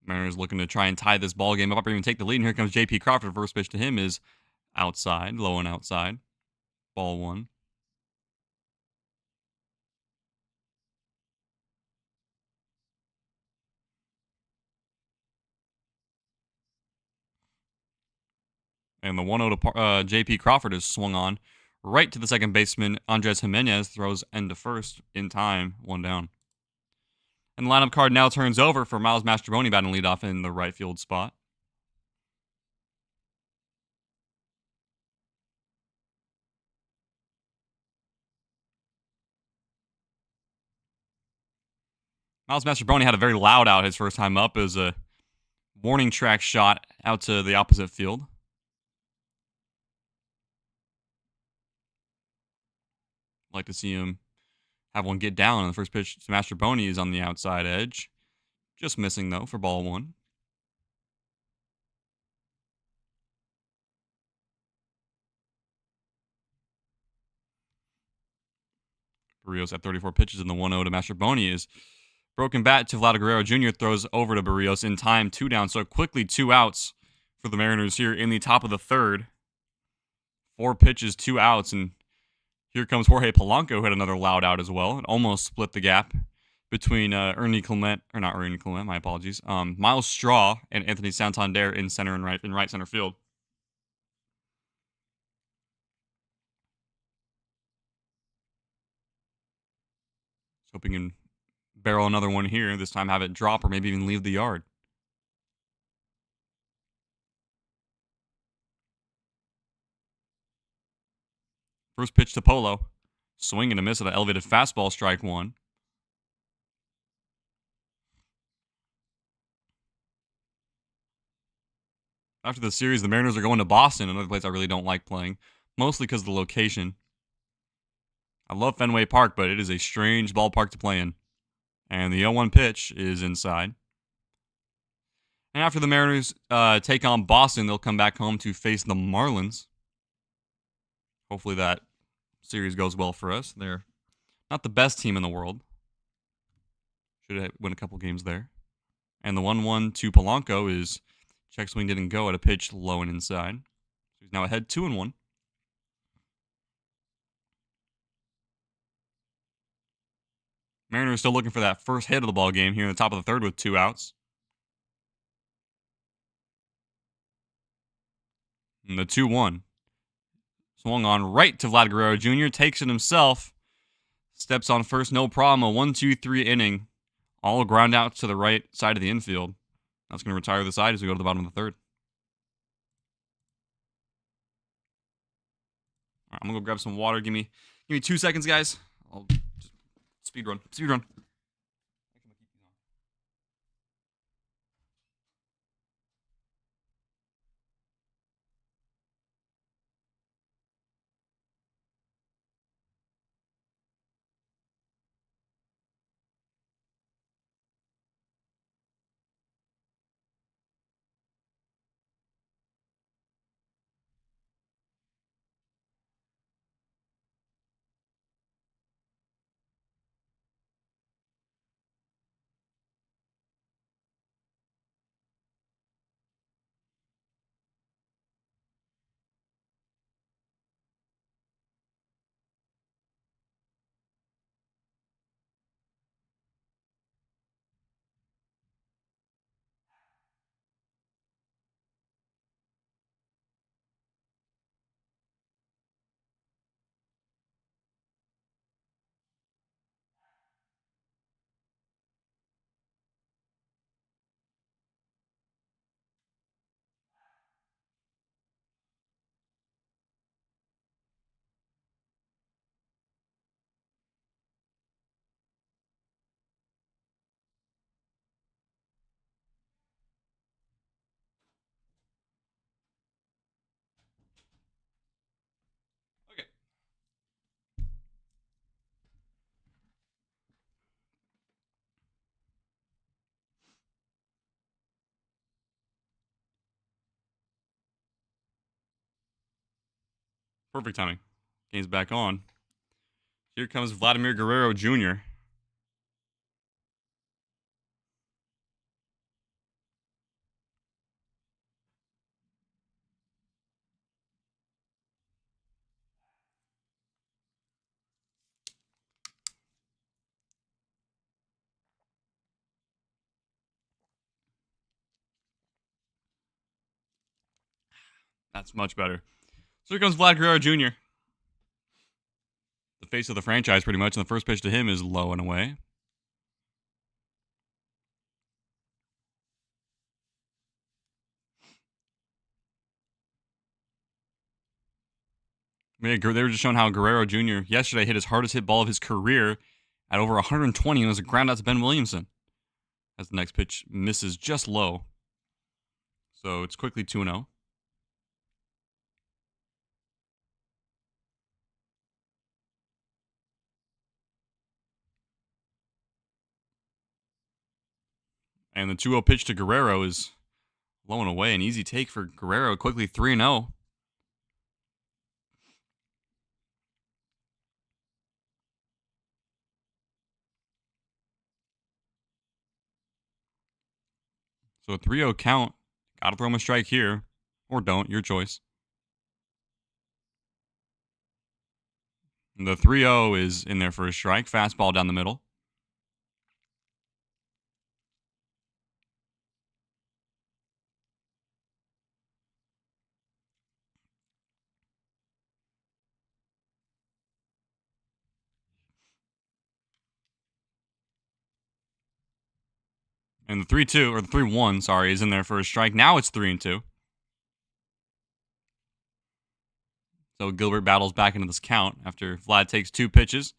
Mariners looking to try and tie this ball game up or even take the lead. And here comes J.P. Crawford. First pitch to him is outside, low and outside. Ball 1. And the 1-0 to J.P. Crawford is swung on right to the second baseman. Andres Jimenez throws end to first in time, 1 down. And the lineup card now turns over for Miles Mastrobuoni batting leadoff in the right field spot. Miles Mastrobuoni had a very loud out his first time up. It was a warning track shot out to the opposite field. Like to see him have one get down on the first pitch to Mastrobuoni is on the outside edge. Just missing, though, for ball 1. Barrios at 34 pitches, and the 1-0 to Mastrobuoni is Broken bat to Vlad Guerrero Jr. throws over to Barrios in time, 2 down. So quickly 2 outs for the Mariners here in the top of the third. 4 pitches, 2 outs, and here comes Jorge Polanco, who had another loud out as well. It almost split the gap between not Ernie Clement, my apologies. Miles Straw and Anthony Santander in center and right center field. Hoping he can barrel another one here. This time have it drop or maybe even leave the yard. First pitch to Polo. Swing and a miss at an elevated fastball, strike 1. After the series, the Mariners are going to Boston, another place I really don't like playing, mostly because of the location. I love Fenway Park, but it is a strange ballpark to play in. And the 0-1 pitch is inside. And after the Mariners take on Boston, they'll come back home to face the Marlins. Hopefully that series goes well for us. They're not the best team in the world. Should win a couple games there. And the 1-1 to Polanco is check swing didn't go at a pitch low and inside. So he's now ahead 2-1. Mariners still looking for that first hit of the ball game here in the top of the third with 2 outs. And the 2-1. Swung on right to Vlad Guerrero Jr. Takes it himself. Steps on first, no problem. A 1-2-3 inning. All ground out to the right side of the infield. That's going to retire the side as we go to the bottom of the third. All right, I'm going to go grab some water. Give me 2 seconds, guys. I'll just speed run. Okay. Perfect timing. Game's back on. Here comes Vladimir Guerrero Jr. That's much better. So here comes Vlad Guerrero Jr. The face of the franchise, pretty much. And the first pitch to him is low and away. They were just showing how Guerrero Jr. yesterday hit his hardest hit ball of his career at over 120, and it was a ground out to Ben Williamson. As the next pitch misses just low. So it's quickly 2-0. And the 2-0 pitch to Guerrero is low and away. An easy take for Guerrero. Quickly 3-0. So a 3-0 count. Gotta throw him a strike here. Or don't, your choice. And the 3-0 is in there for a strike. Fastball down the middle. And the 3-2, or the 3-1, sorry, is in there for a strike. Now it's 3-2. So Gilbert battles back into this count after Vlad takes 2 pitches.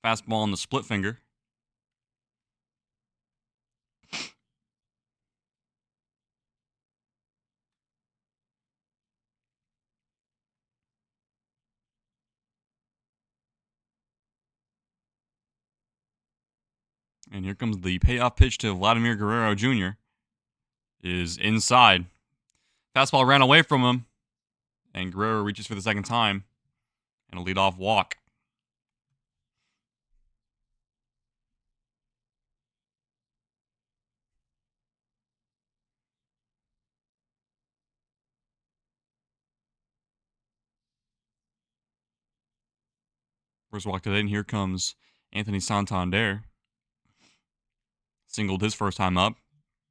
Fastball on the split finger. And here comes the payoff pitch to Vladimir Guerrero Jr. Is inside. Fastball ran away from him. And Guerrero reaches for the second time. And a leadoff walk. First walk today, and here comes Anthony Santander. Singled his first time up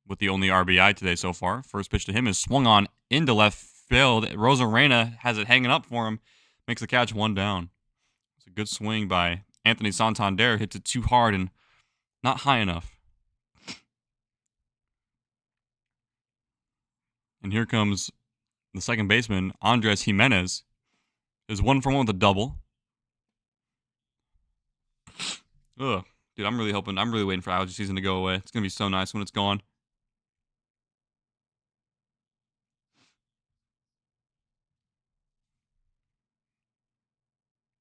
with the only RBI today so far. First pitch to him is swung on into left field. Rosarena has it hanging up for him. Makes the catch, 1 down. It's a good swing by Anthony Santander. Hits it too hard and not high enough. And here comes the second baseman, Andres Jimenez. Is 1 for 1 with a double. Ugh. Dude, I'm really waiting for allergy season to go away. It's going to be so nice when it's gone.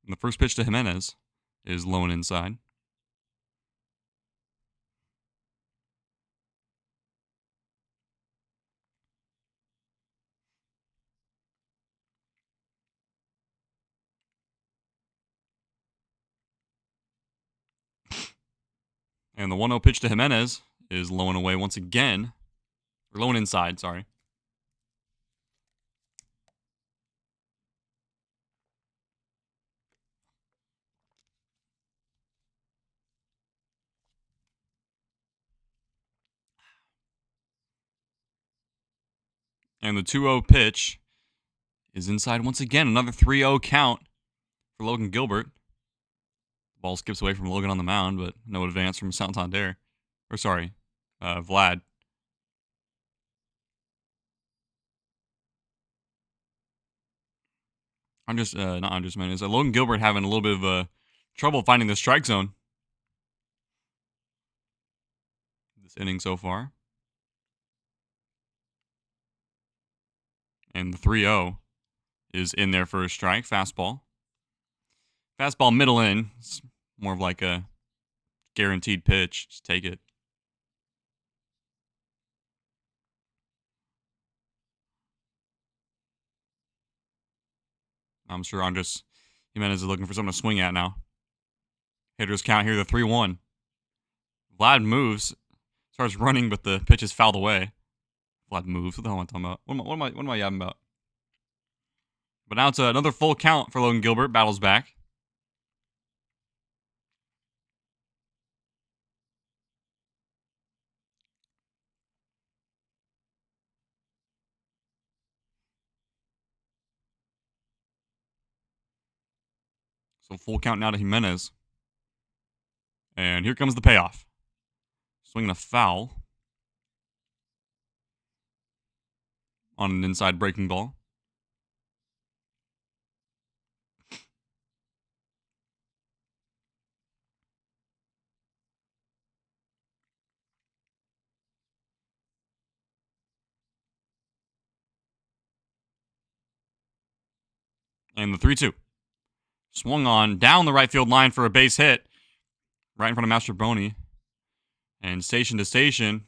And the first pitch to Jimenez is low and inside. And the 1-0 pitch to Jimenez is low and away once again. Or low and inside, sorry. And the 2-0 pitch is inside once again. Another 3-0 count for Logan Gilbert. The ball skips away from Logan on the mound, but no advance from Santander. Or sorry, Vlad. Not Andres Jimenez. Logan Gilbert having a little bit of trouble finding the strike zone this inning so far. And the 3-0 is in there for a strike. Fastball. Fastball middle in. It's more of like a guaranteed pitch. Just take it. I'm sure Andres Jimenez is looking for something to swing at now. Hitters count here, the 3-1. Vlad moves, starts running, but the pitch is fouled away. Vlad moves. What the hell am I talking about? What am I yapping about? But now it's another full count for Logan Gilbert. Battles back. So full count now to Jimenez. And here comes the payoff. Swinging a foul on an inside breaking ball. And the 3-2. Swung on down the right field line for a base hit. Right in front of Master Boney. And station to station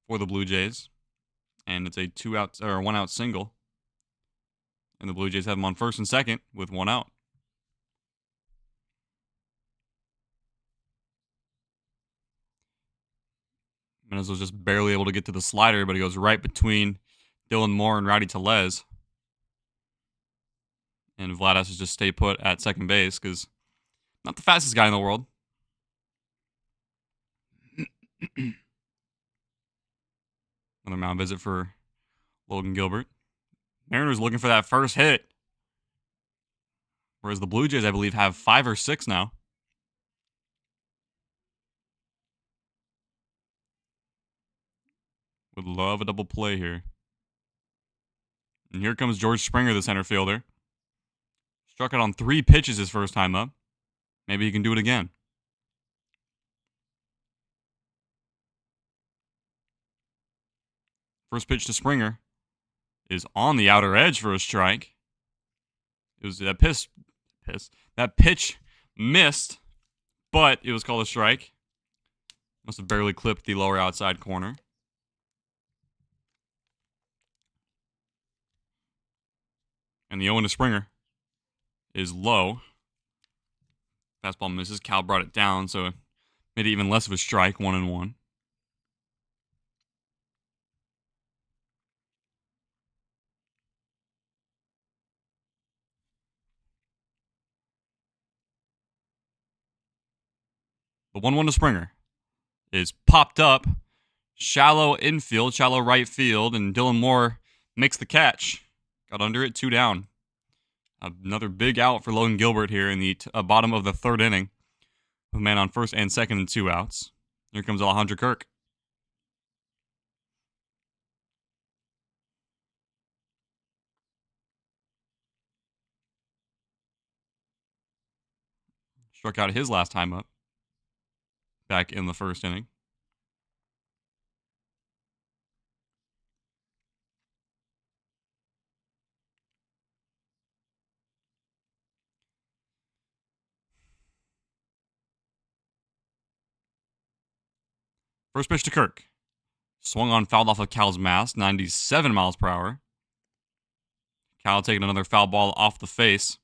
for the Blue Jays. And it's a 1-out single. And the Blue Jays have him on first and second with 1 out. Menez was just barely able to get to the slider, but he goes right between Dylan Moore and Rowdy Tellez. And Vlad has to just stay put at second base because not the fastest guy in the world. Another mound visit for Logan Gilbert. Mariners looking for that first hit. Whereas the Blue Jays, I believe, have 5 or 6 now. Would love a double play here. And here comes George Springer, the center fielder. Struck out on 3 pitches his first time up. Maybe he can do it again. First pitch to Springer is on the outer edge for a strike. It was that that pitch missed, but it was called a strike. Must have barely clipped the lower outside corner. And the 0 to Springer is low. Fastball misses. Cal brought it down, so it made it even less of a strike, 1-1. The 1-1 to Springer is popped up. Shallow infield, shallow right field, and Dylan Moore makes the catch. Got under it, 2 down. Another big out for Logan Gilbert here in the bottom of the 3rd inning. A man on first and second and 2 outs. Here comes Alejandro Kirk. Struck out his last time up. Back in the 1st inning. First pitch to Kirk. Swung on, fouled off of Cal's mask, 97 miles per hour. Cal taking another foul ball off the face.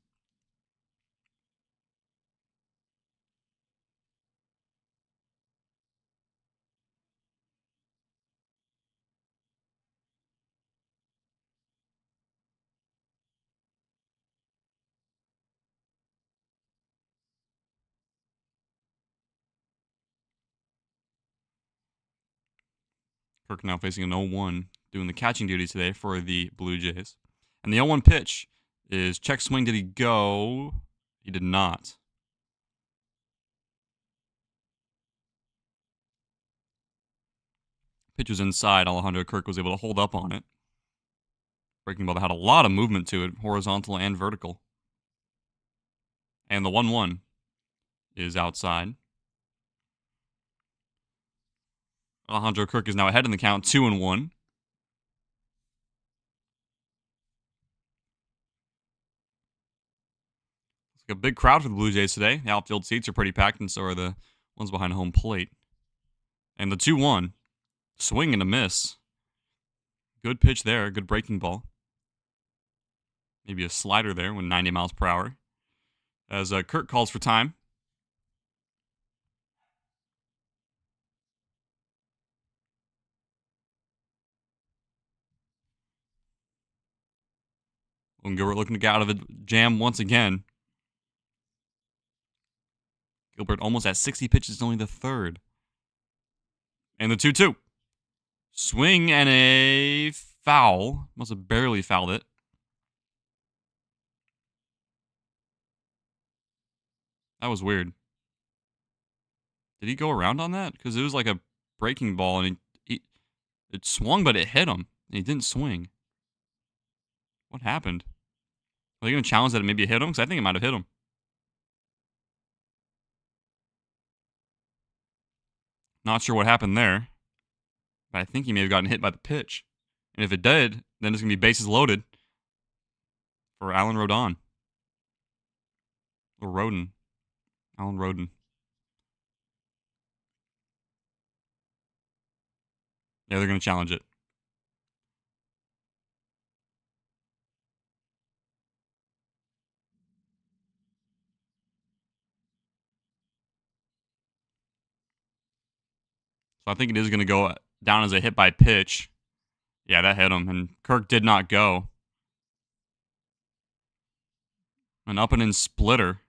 Kirk now facing an 0-1, doing the catching duty today for the Blue Jays. And the 0-1 pitch is check swing. Did he go? He did not. Pitch was inside. Alejandro Kirk was able to hold up on it. Breaking ball that had a lot of movement to it, horizontal and vertical. And the 1-1 is outside. Alejandro Kirk is now ahead in the count, 2-1. It's like a big crowd for the Blue Jays today. The outfield seats are pretty packed, and so are the ones behind home plate. And the 2-1, swing and a miss. Good pitch there, good breaking ball. Maybe a slider there when 90 miles per hour. As Kirk calls for time. And Gilbert looking to get out of a jam once again. Gilbert almost at 60 pitches, only the 3rd. And the 2-2. Swing and a foul. Must have barely fouled it. That was weird. Did he go around on that? Because it was like a breaking ball, and it swung, but it hit him, and he didn't swing. What happened? Are they going to challenge that it maybe hit him? Because I think it might have hit him. Not sure what happened there, but I think he may have gotten hit by the pitch. And if it did, then it's going to be bases loaded for Alan Rodon. Or Roden. Alan Roden. Yeah, they're going to challenge it. So I think it is going to go down as a hit by pitch. Yeah, that hit him, and Kirk did not go. An up and in splitter.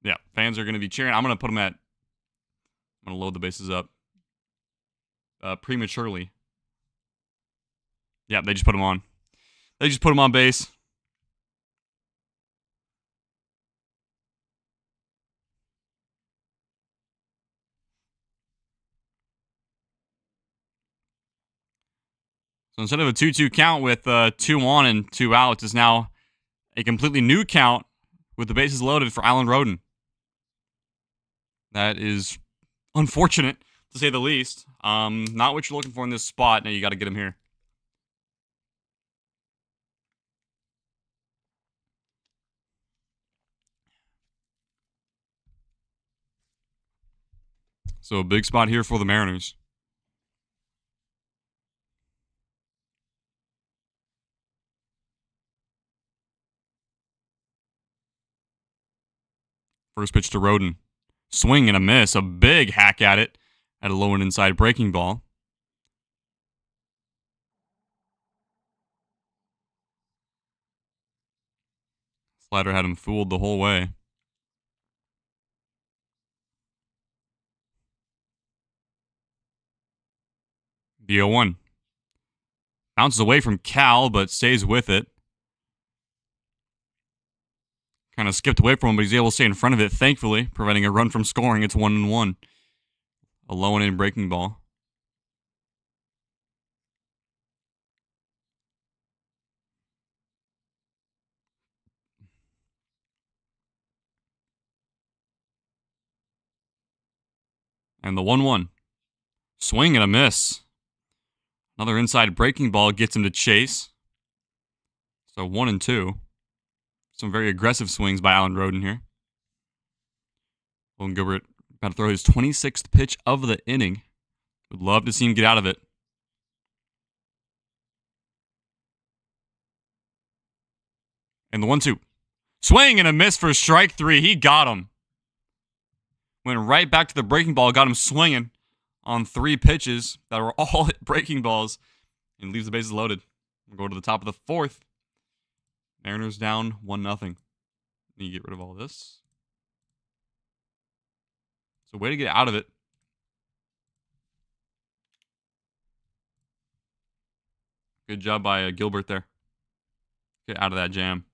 Yeah, fans are going to be cheering. I'm going to put them at. I'm going to load the bases up prematurely. Yeah, they just put him on. They just put him on base. So instead of a 2-2 count with 2 on and 2 outs, it's now a completely new count with the bases loaded for Alan Roden. That is unfortunate, to say the least. Not what you're looking for in this spot. Now you got to get him here. So a big spot here for the Mariners. First pitch to Roden. Swing and a miss. A big hack at it. At a low and inside breaking ball. Slider had him fooled the whole way. The 0-1. Bounces away from Cal, but stays with it. Kind of skipped away from him, but he's able to stay in front of it, thankfully, preventing a run from scoring. It's 1-1. A low and in breaking ball. And the 1-1. Swing and a miss. Another inside breaking ball gets him to chase. So 1-2. Some very aggressive swings by Alan Roden here. Logan Gilbert about to throw his 26th pitch of the inning. Would love to see him get out of it. And the 1-2. Swing and a miss for strike 3. He got him. Went right back to the breaking ball. Got him swinging on 3 pitches that were all breaking balls. And leaves the bases loaded. We'll go to the top of the 4th. Mariners down 1-0. You get rid of all this. So way to get out of it. Good job by Gilbert there. Get out of that jam.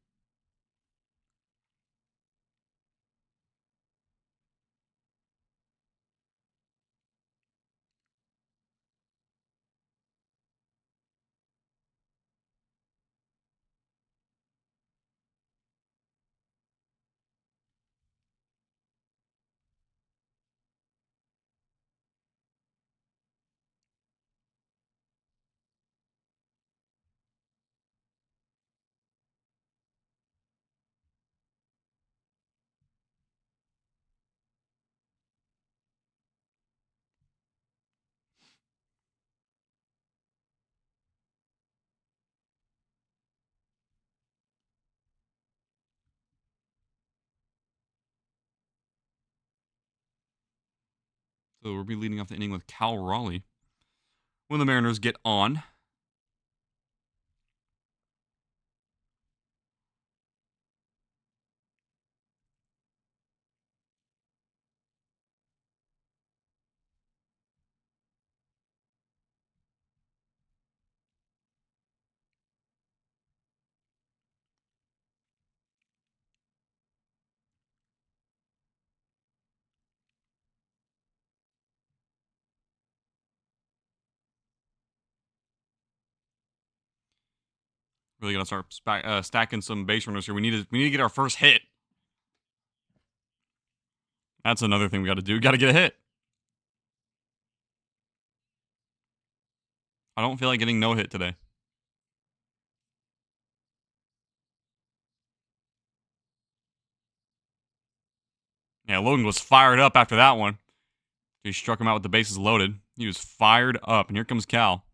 So we'll be leading off the inning with Cal Raleigh. When the Mariners get on. Really got to start stacking some base runners here. We need to get our first hit. That's another thing we got to do. Got to get a hit. I don't feel like getting no hit today. Yeah, Logan was fired up after that one. He struck him out with the bases loaded. He was fired up, and here comes Cal.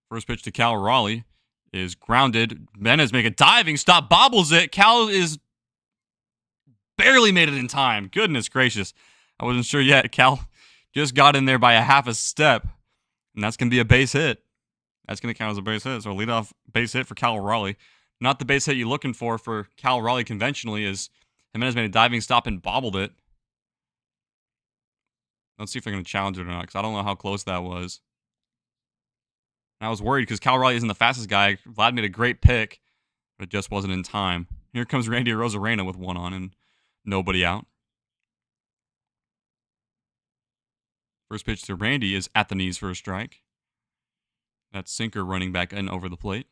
First pitch to Cal Raleigh is grounded. Menez make a diving stop, bobbles it. Cal is barely made it in time. Goodness gracious. I wasn't sure yet. Cal just got in there by a half a step, and that's going to be a base hit. That's going to count as a base hit. So a leadoff base hit for Cal Raleigh. Not the base hit you're looking for Cal Raleigh conventionally, is Jimenez made a diving stop and bobbled it. Let's see if they're going to challenge it or not, because I don't know how close that was. And I was worried because Cal Raleigh isn't the fastest guy. Vlad made a great pick, but it just wasn't in time. Here comes Randy Rosarena with one on and nobody out. First pitch to Randy is at the knees for a strike. That sinker running back in over the plate.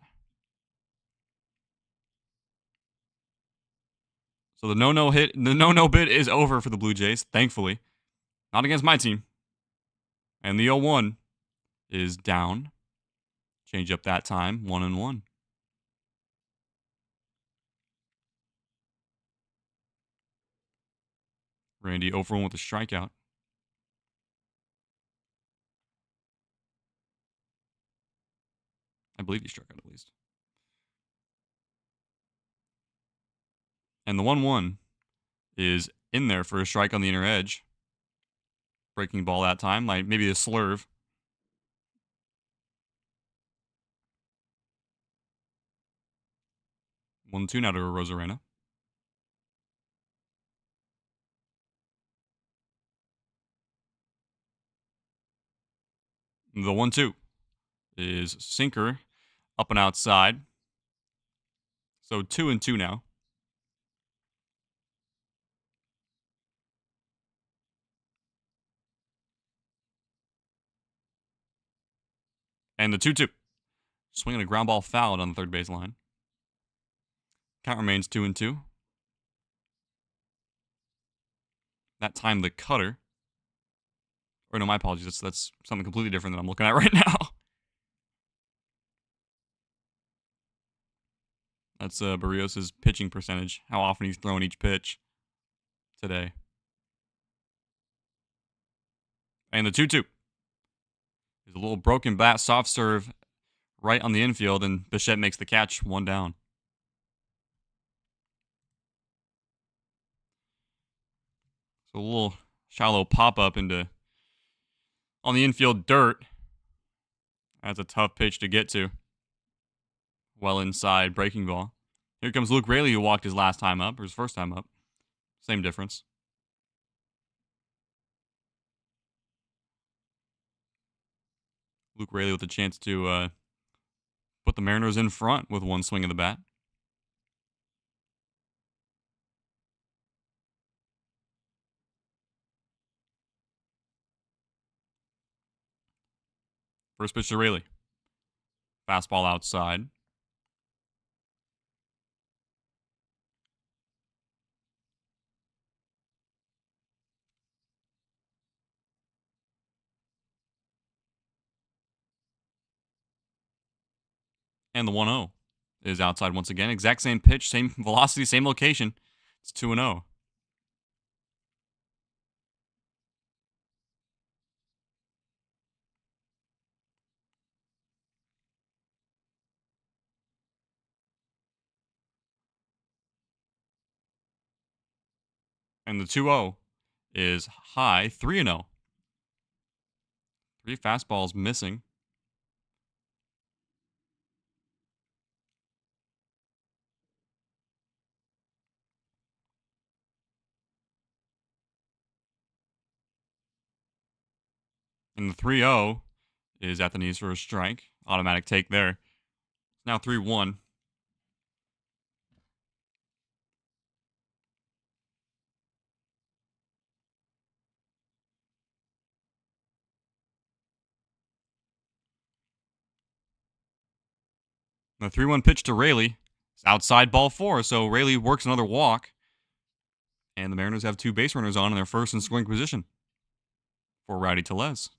So the no-no bid is over for the Blue Jays, thankfully. Not against my team. And the 0-1 is down. Change up that time, 1-1. Randy 0-1 with a strikeout. I believe he struck out at least. And the 1-1 is in there for a strike on the inner edge. Breaking ball that time, like maybe a slurve. 1-2 now to Rosarena. The 1-2 is sinker up and outside. So 2-2 now. And the 2-2. Swinging a ground ball fouled on the third base line. Count remains 2-2. That time the cutter. Or no, my apologies. That's something completely different than I'm looking at right now. That's Barrios' pitching percentage. How often he's throwing each pitch today. And the 2-2 is a little broken bat soft serve right on the infield, and Bichette makes the catch, one down. So a little shallow pop-up into on the infield dirt. That's a tough pitch to get to. Well inside, breaking ball. Here comes Luke Raley, who walked his last time up, or his first time up. Same difference. Luke Raley with a chance to put the Mariners in front with one swing of the bat. First pitch to Raley. Fastball outside. And the 1-0 is outside once again. Exact same pitch, same velocity, same location. It's 2-0. And the 2-0 is high, 3-0. 3 fastballs missing. And the 3-0 is at the knees for a strike. Automatic take there. Now 3-1. The 3-1 pitch to Raley. It's outside ball 4, so Raley works another walk. And the Mariners have 2 base runners on in their first in scoring position for Rowdy Tellez.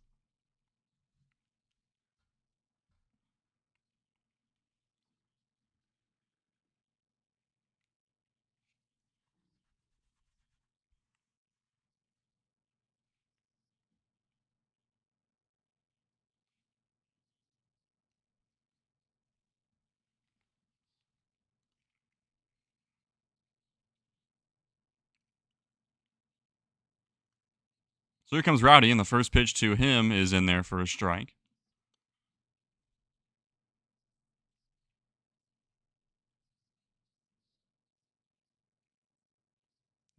So here comes Rowdy, and the first pitch to him is in there for a strike.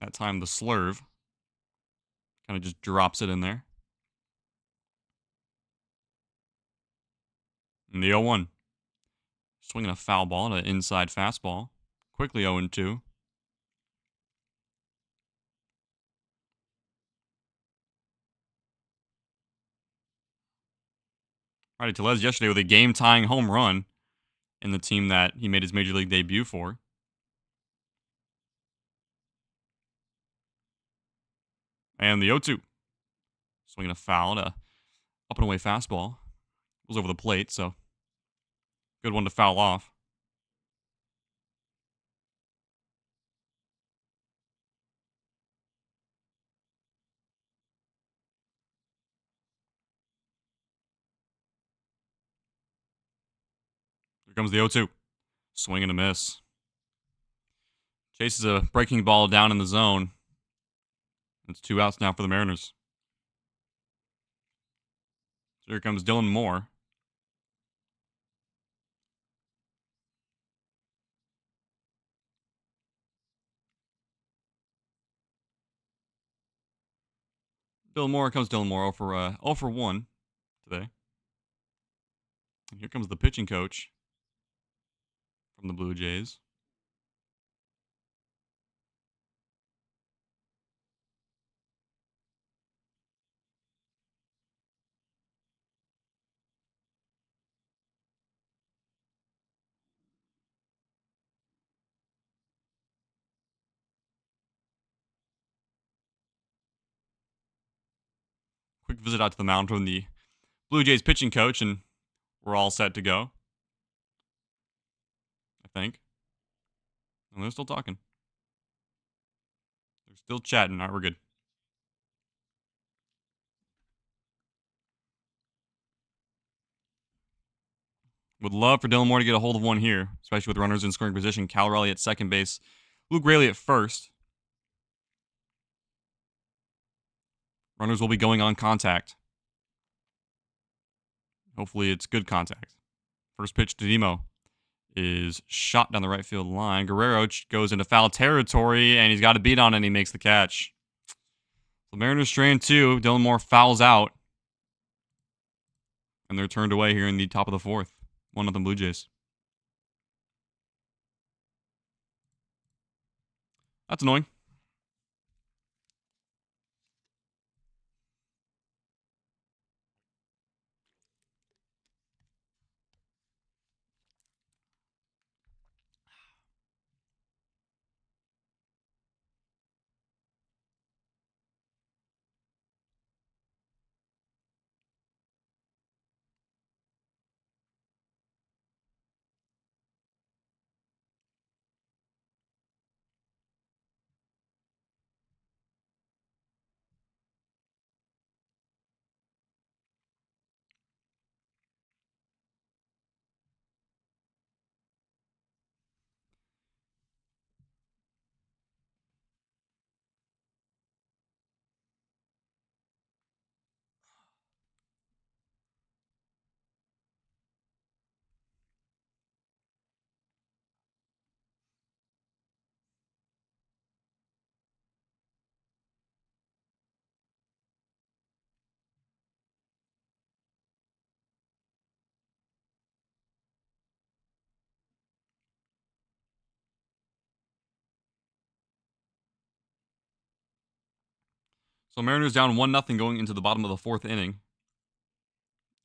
That time the slurve kind of just drops it in there. And the 0-1. Swinging a foul ball and an inside fastball. Quickly 0-2. Rowdy Tellez yesterday with a game-tying home run in the team that he made his Major League debut for. And the 0-2. Swinging a foul to up and away fastball. It was over the plate, so good one to foul off. Here comes the 0-2. Swing and a miss. Chases a breaking ball down in the zone. It's 2 outs now for the Mariners. So here comes Dylan Moore. Dylan Moore 0 for 1 today. And here comes the pitching coach from the Blue Jays. Quick visit out to the mound from the Blue Jays pitching coach, and we're all set to go. I think. And they're still talking. They're still chatting. All right, we're good. Would love for Dylan Moore to get a hold of one here, especially with runners in scoring position. Cal Raleigh at second base. Luke Raley at first. Runners will be going on contact. Hopefully it's good contact. First pitch to Demo is shot down the right field line. Guerrero goes into foul territory, and he's got a beat on it, and he makes the catch. The Mariners strand 2. Dylan Moore fouls out. And they're turned away here in the top of the 4th. 1-0 Blue Jays. That's annoying. So Mariners down 1-0 going into the bottom of the 4th inning.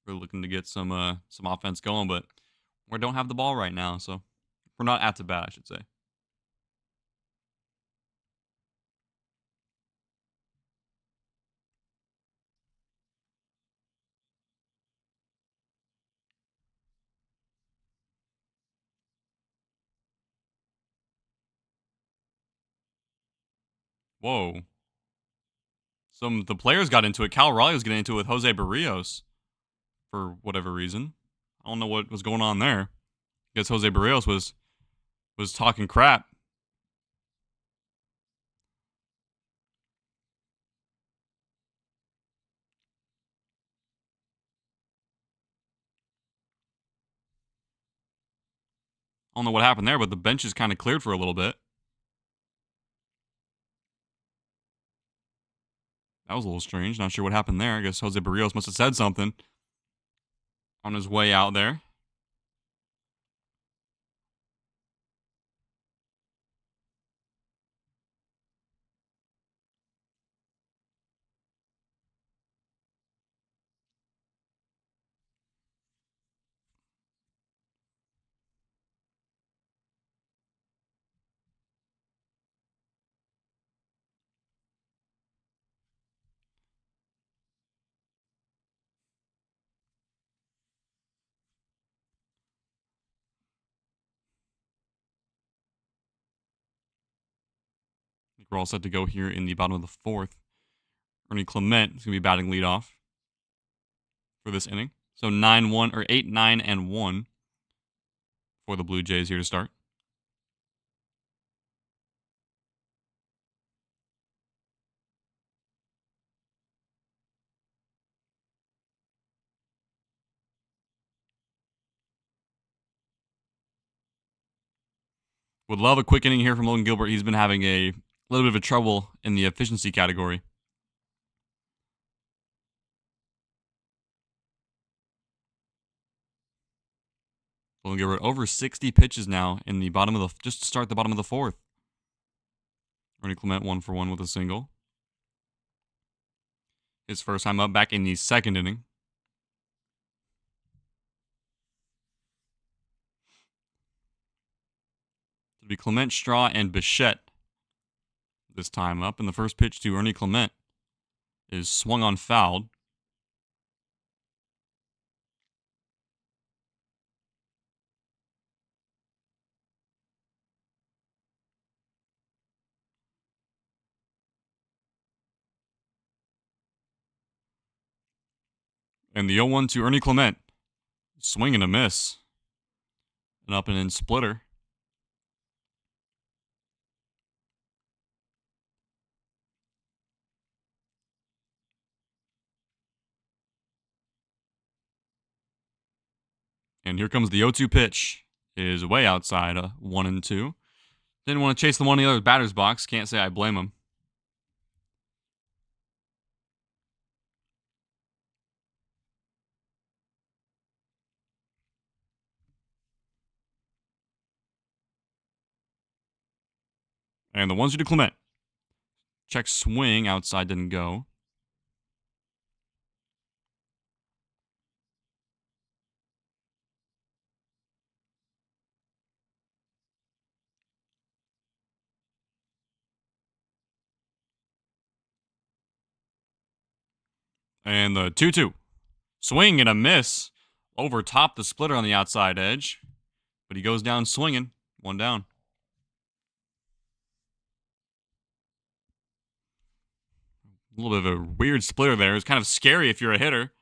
We're looking to get some offense going, but we don't have the ball right now, so we're not at the bat, I should say. Whoa. The players got into it. Cal Raleigh was getting into it with Jose Barrios for whatever reason. I don't know what was going on there. I guess Jose Barrios was talking crap. I don't know what happened there, but the bench is kind of cleared for a little bit. That was a little strange. Not sure what happened there. I guess Jose Barrios must have said something on his way out there. I think we're all set to go here in the bottom of the fourth. Ernie Clement is going to be batting leadoff for this inning. So 9-1 or 8-9-1 for the Blue Jays here to start. Would love a quick inning here from Logan Gilbert. He's been having a little bit of a trouble in the efficiency category. Logan Gilbert over 60 pitches now in the bottom of the just to start the bottom of the fourth. Ernie Clement 1-for-1 with a single. His first time up back in the second inning. It'll be Clement, Straw, and Bichette this time up. And the first pitch to Ernie Clement is swung on fouled. And the 0-1 to Ernie Clement. Swing and a miss. An up and in splitter. And here comes the 0-2 pitch. Is way outside 1-2. Didn't want to chase the one in the other batter's box. Can't say I blame him. And the 1-2 to Clement. Check swing. Outside didn't go. And the 2-2. Swing and a miss. Over top the splitter on the outside edge. But he goes down swinging. One down. A little bit of a weird splitter there. It's kind of scary if you're a hitter.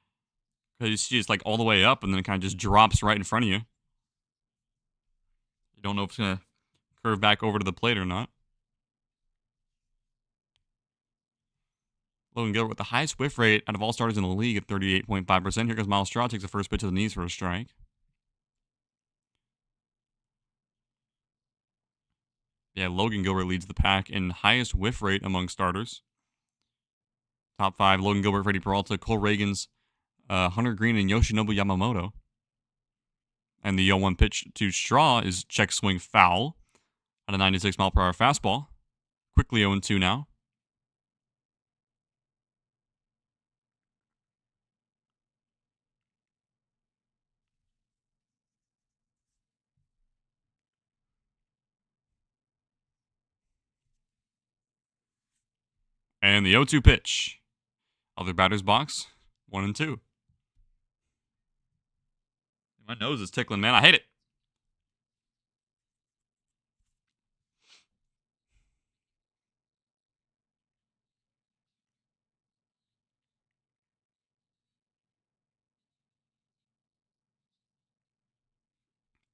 Because you see it's like all the way up and then it kind of just drops right in front of you. You don't know if it's going to curve back over to the plate or not. Logan Gilbert with the highest whiff rate out of all starters in the league at 38.5%. Here comes Miles Straw. Takes the first pitch to the knees for a strike. Yeah, Logan Gilbert leads the pack in highest whiff rate among starters. Top 5, Logan Gilbert, Freddie Peralta, Cole Reagans, Hunter Green, and Yoshinobu Yamamoto. And the 0-1 pitch to Straw is check swing foul on a 96-mile-per-hour fastball. Quickly 0-2 now. And the 0-2 pitch. Other batter's box, 1-2. My nose is tickling, man. I hate it.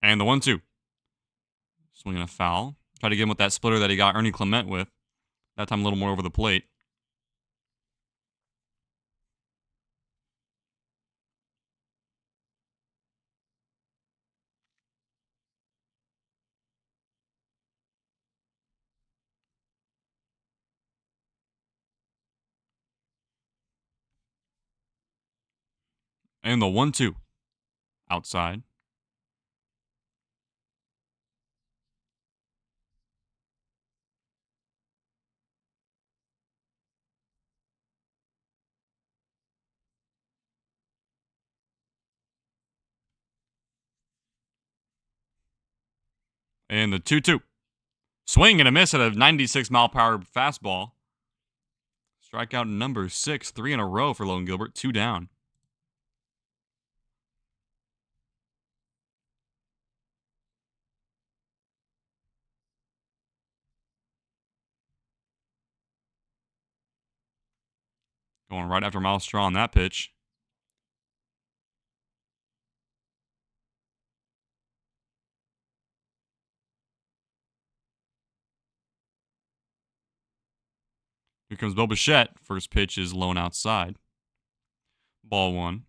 And the 1-2. Swinging a foul. Try to get him with that splitter that he got Ernie Clement with. That time a little more over the plate. And the 1-2 outside. And the 2-2. Swing and a miss at a 96-mile-per-hour fastball. Strikeout number 6, 3 in a row for Logan Gilbert, 2 down. Going right after Miles Straw on that pitch. Here comes Bo Bichette. First pitch is low and outside. Ball 1.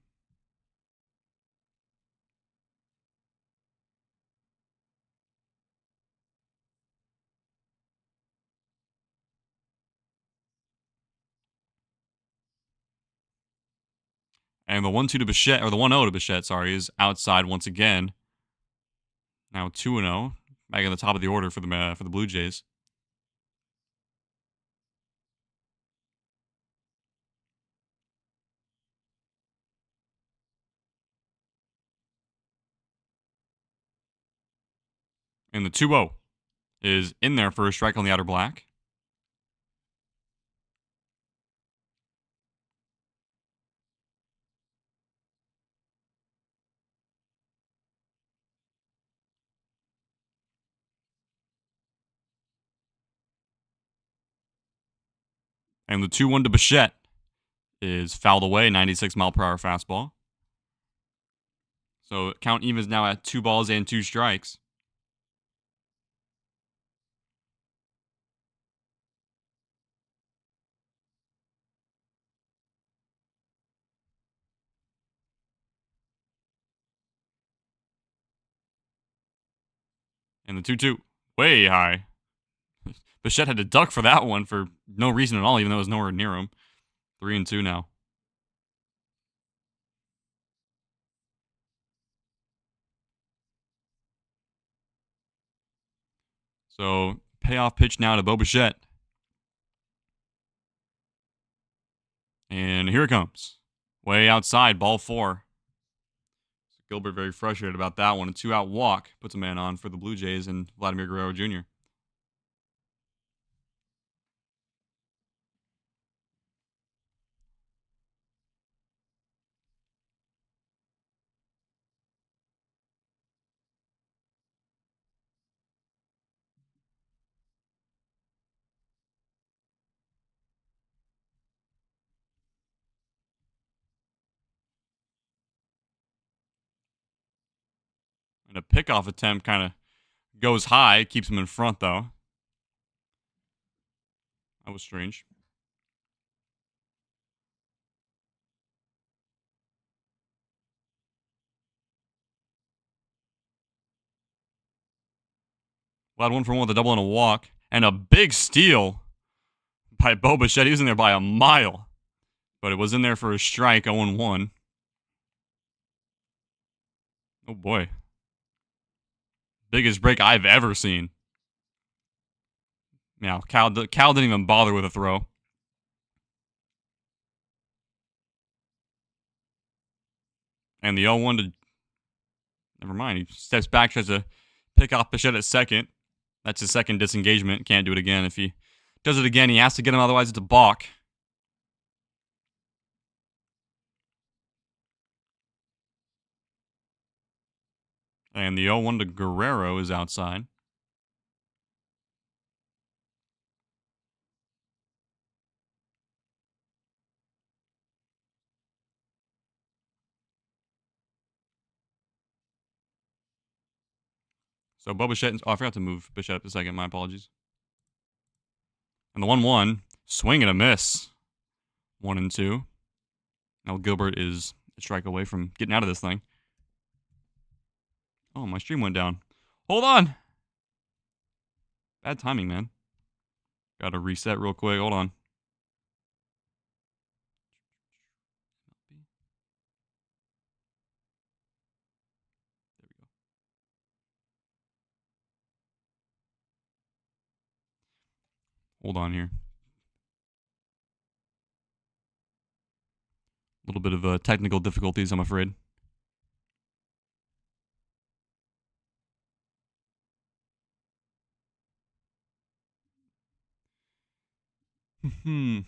And the 1-2 to Bichette, or the 1-0 to Bichette, sorry, is outside once again. Now 2-0. Back at the top of the order for the Blue Jays. And the 2-0 is in there for a strike on the outer black. And the 2-1 to Bichette is fouled away, 96-mile-per-hour fastball. So count evens now at 2 balls and 2 strikes. And the 2-2, way high. Bichette had to duck for that one for no reason at all, even though it was nowhere near him. 3-2 now. So payoff pitch now to Bo Bichette. And here it comes. Way outside, ball 4. So Gilbert very frustrated about that one. A 2-out walk puts a man on for the Blue Jays and Vladimir Guerrero Jr. And a pickoff attempt kind of goes high, keeps him in front though. That was strange. Glad 1-for-1 with a double and a walk. And a big steal by Bo Bichette. He was in there by a mile. But it was in there for a strike, 0-1. Oh boy. Biggest break I've ever seen. Now, Cal didn't even bother with a throw. And the 0-1 to... Never mind. He steps back, tries to pick off Bichette at second. That's his second disengagement. Can't do it again. If he does it again, he has to get him, otherwise it's a balk. And the 0-1 to Guerrero is outside. So Bo Bichette... Oh, I forgot to move Bichette up a second. My apologies. And the 1-1, swing and a miss. 1-2. Now Gilbert is a strike away from getting out of this thing. Oh, my stream went down. Hold on. Bad timing, man. Got to reset real quick. Hold on. Hold on here. A little bit of technical difficulties, I'm afraid. Hmm.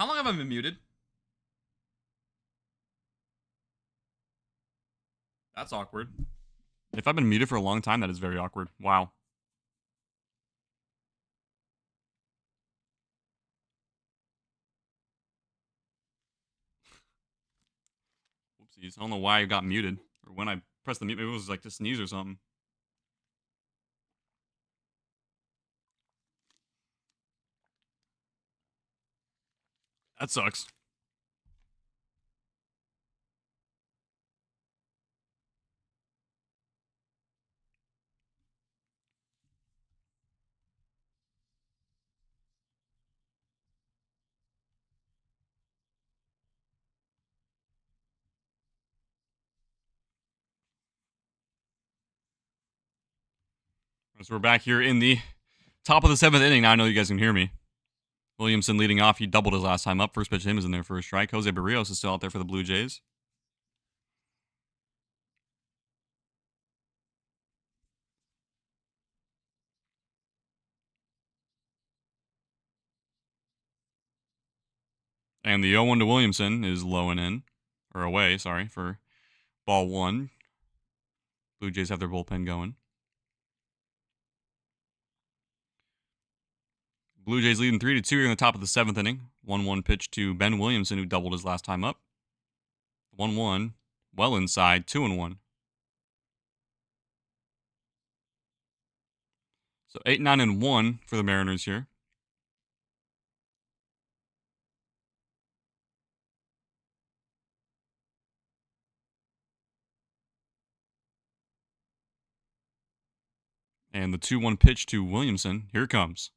How long have I been muted? That's awkward. If I've been muted for a long time, that is very awkward. Wow. Whoopsies. I don't know why I got muted. Or when I pressed the mute, maybe it was like to sneeze or something. That sucks. So we're back here in the top of the 7th inning. Now I know you guys can hear me. Williamson leading off. He doubled his last time up. First pitch to him is in there for a strike. Jose Barrios is still out there for the Blue Jays. And the 0-1 to Williamson is low and in. Or away, sorry, for ball 1. Blue Jays have their bullpen going. Blue Jays leading 3-2 here in the top of the 7th inning. 1-1 pitch to Ben Williamson, who doubled his last time up. 1-1, well inside, 2-1. So 8-9-1 for the Mariners here. And the 2-1 pitch to Williamson. Here it comes.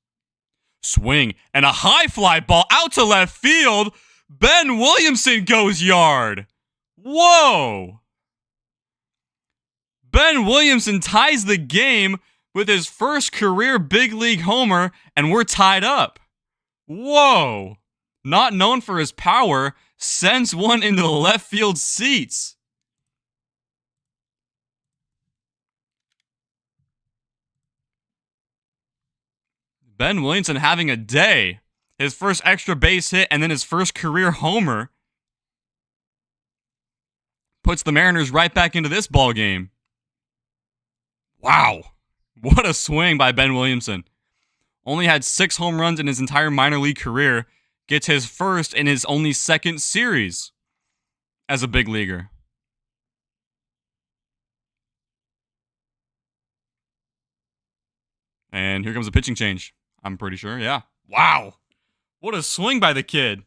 Swing and a high fly ball out to left field. Ben Williamson goes yard. Whoa! Ben Williamson ties the game with his first career big league homer, and we're tied up. Whoa! Not known for his power, sends one into the left field seats. Ben Williamson having a day. His first extra base hit and then his first career homer puts the Mariners right back into this ball game. Wow. What a swing by Ben Williamson. Only had 6 home runs in his entire minor league career. Gets his first in his only second series as a big leaguer. And here comes a pitching change. I'm pretty sure, yeah. Wow. What a swing by the kid.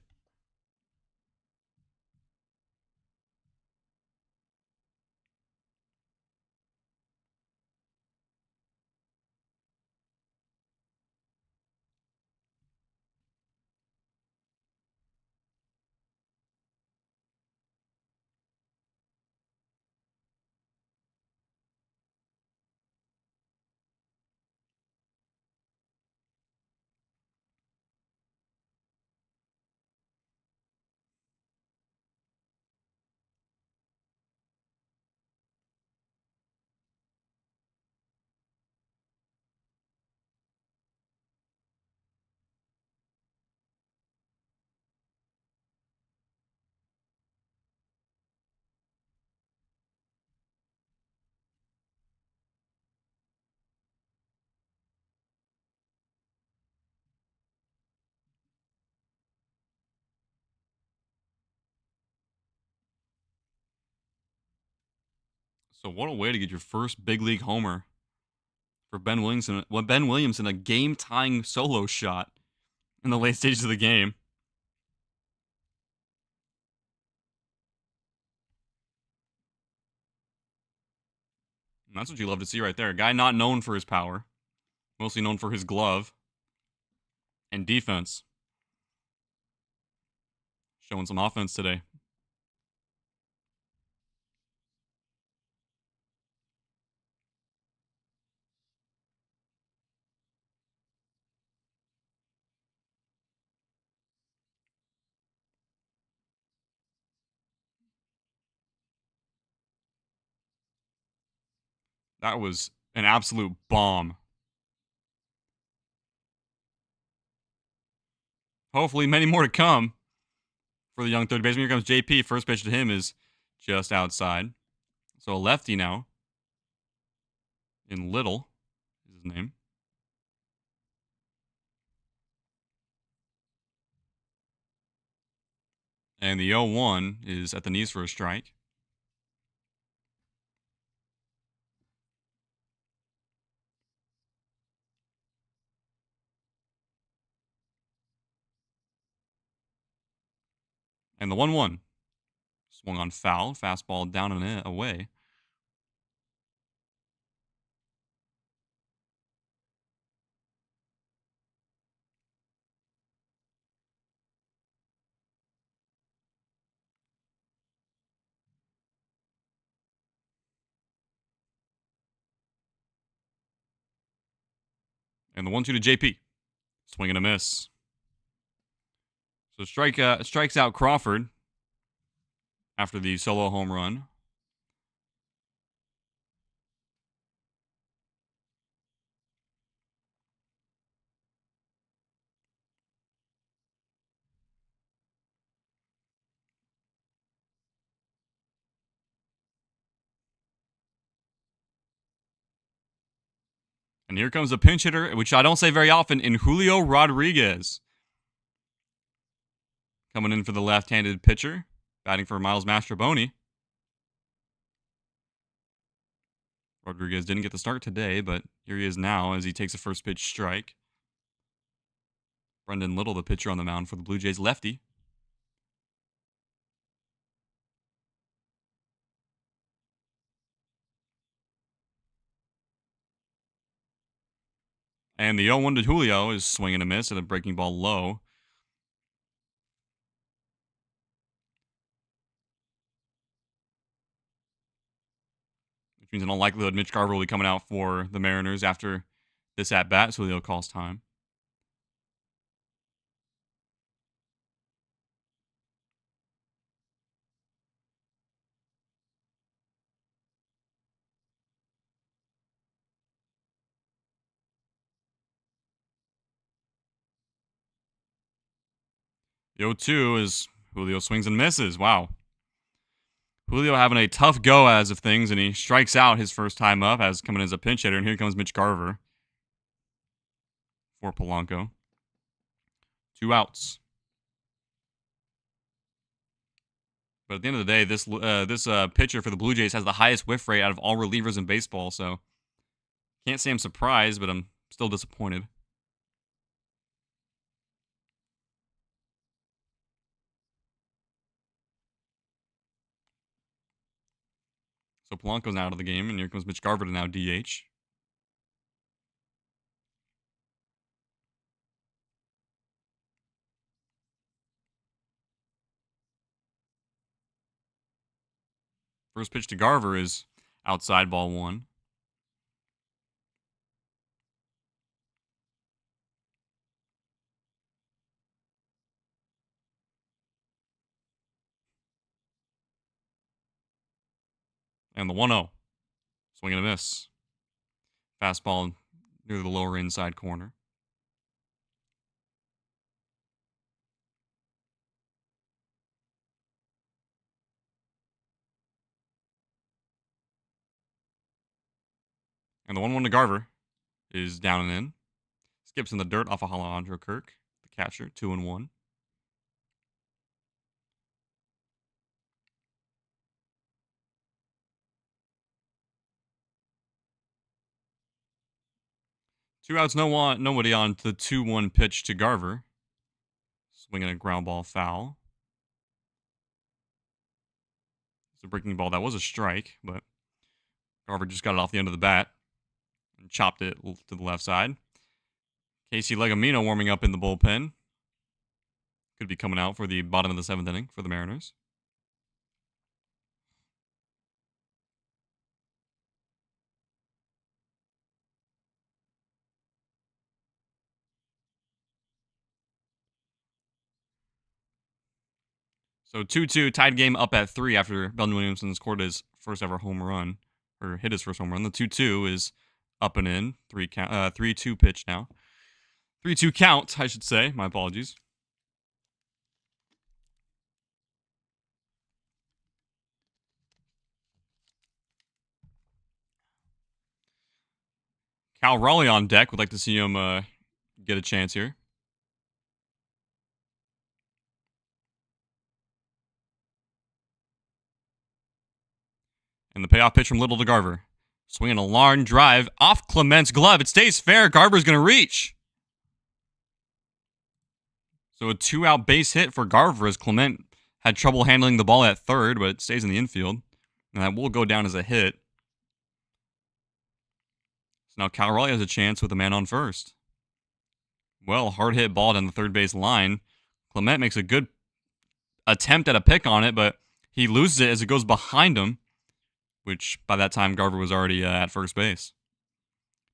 So what a way to get your first big league homer for Ben Williamson. Well, Ben Williamson, a game-tying solo shot in the late stages of the game. And that's what you love to see right there. A guy not known for his power, mostly known for his glove and defense. Showing some offense today. That was an absolute bomb. Hopefully many more to come. for the young third baseman. Here comes JP. First pitch to him is just outside. So a lefty now. In Little is his name. And the 0-1 is at the knees for a strike. And the 1-1 swung on foul. Fastball down and away. And the 1-2 to JP. Swing and a miss. So strikes out Crawford after the solo home run. And here comes a pinch hitter, which I don't say very often, in Julio Rodriguez. Coming in for the left-handed pitcher, batting for Miles Mastrobuoni. Rodriguez didn't get the start today, but here he is now as he takes a first pitch strike. Brendan Little, the pitcher on the mound for the Blue Jays, lefty. And the 0-1 to Julio is swinging a miss at a breaking ball low. Which means in all likelihood, Mitch Garver will be coming out for the Mariners after this at-bat, so Julio calls time. The 0-2 is Julio swings and misses. Wow. Julio having a tough go as of things, and he strikes out his first time up as coming as a pinch hitter, and here comes Mitch Garver for Polanco. 2 outs. But at the end of the day, this pitcher for the Blue Jays has the highest whiff rate out of all relievers in baseball, so can't say I'm surprised, but I'm still disappointed. So Polanco's now out of the game, and here comes Mitch Garver to now DH. First pitch to Garver is outside, ball 1. And the 1-0. Swing and a miss. Fastball near the lower inside corner. And the 1-1 to Garver is down and in. Skips in the dirt off of Alejandro Kirk, the catcher, 2-1. Two outs, nobody on the 2-1 pitch to Garver. Swinging a ground ball foul. It's a breaking ball. That was a strike, but Garver just got it off the end of the bat and chopped it to the left side. Casey Legumino warming up in the bullpen. Could be coming out for the bottom of the 7th inning for the Mariners. So 2-2, tied game up at 3 after Belton Williamson scored his first ever home run, or hit his first home run. The 2-2 is up and in, 3-2 pitch now. 3-2 count, I should say. My apologies. Cal Raleigh on deck. Would like to see him get a chance here. And the payoff pitch from Little to Garver. Swinging a long drive off Clement's glove. It stays fair. Garver's going to reach. So a 2-out base hit for Garver as Clement had trouble handling the ball at third, but it stays in the infield. And that will go down as a hit. So now Cal Raleigh has a chance with a man on first. Well, hard hit ball down the third base line. Clement makes a good attempt at a pick on it, but he loses it as it goes behind him, which by that time Garver was already at first base.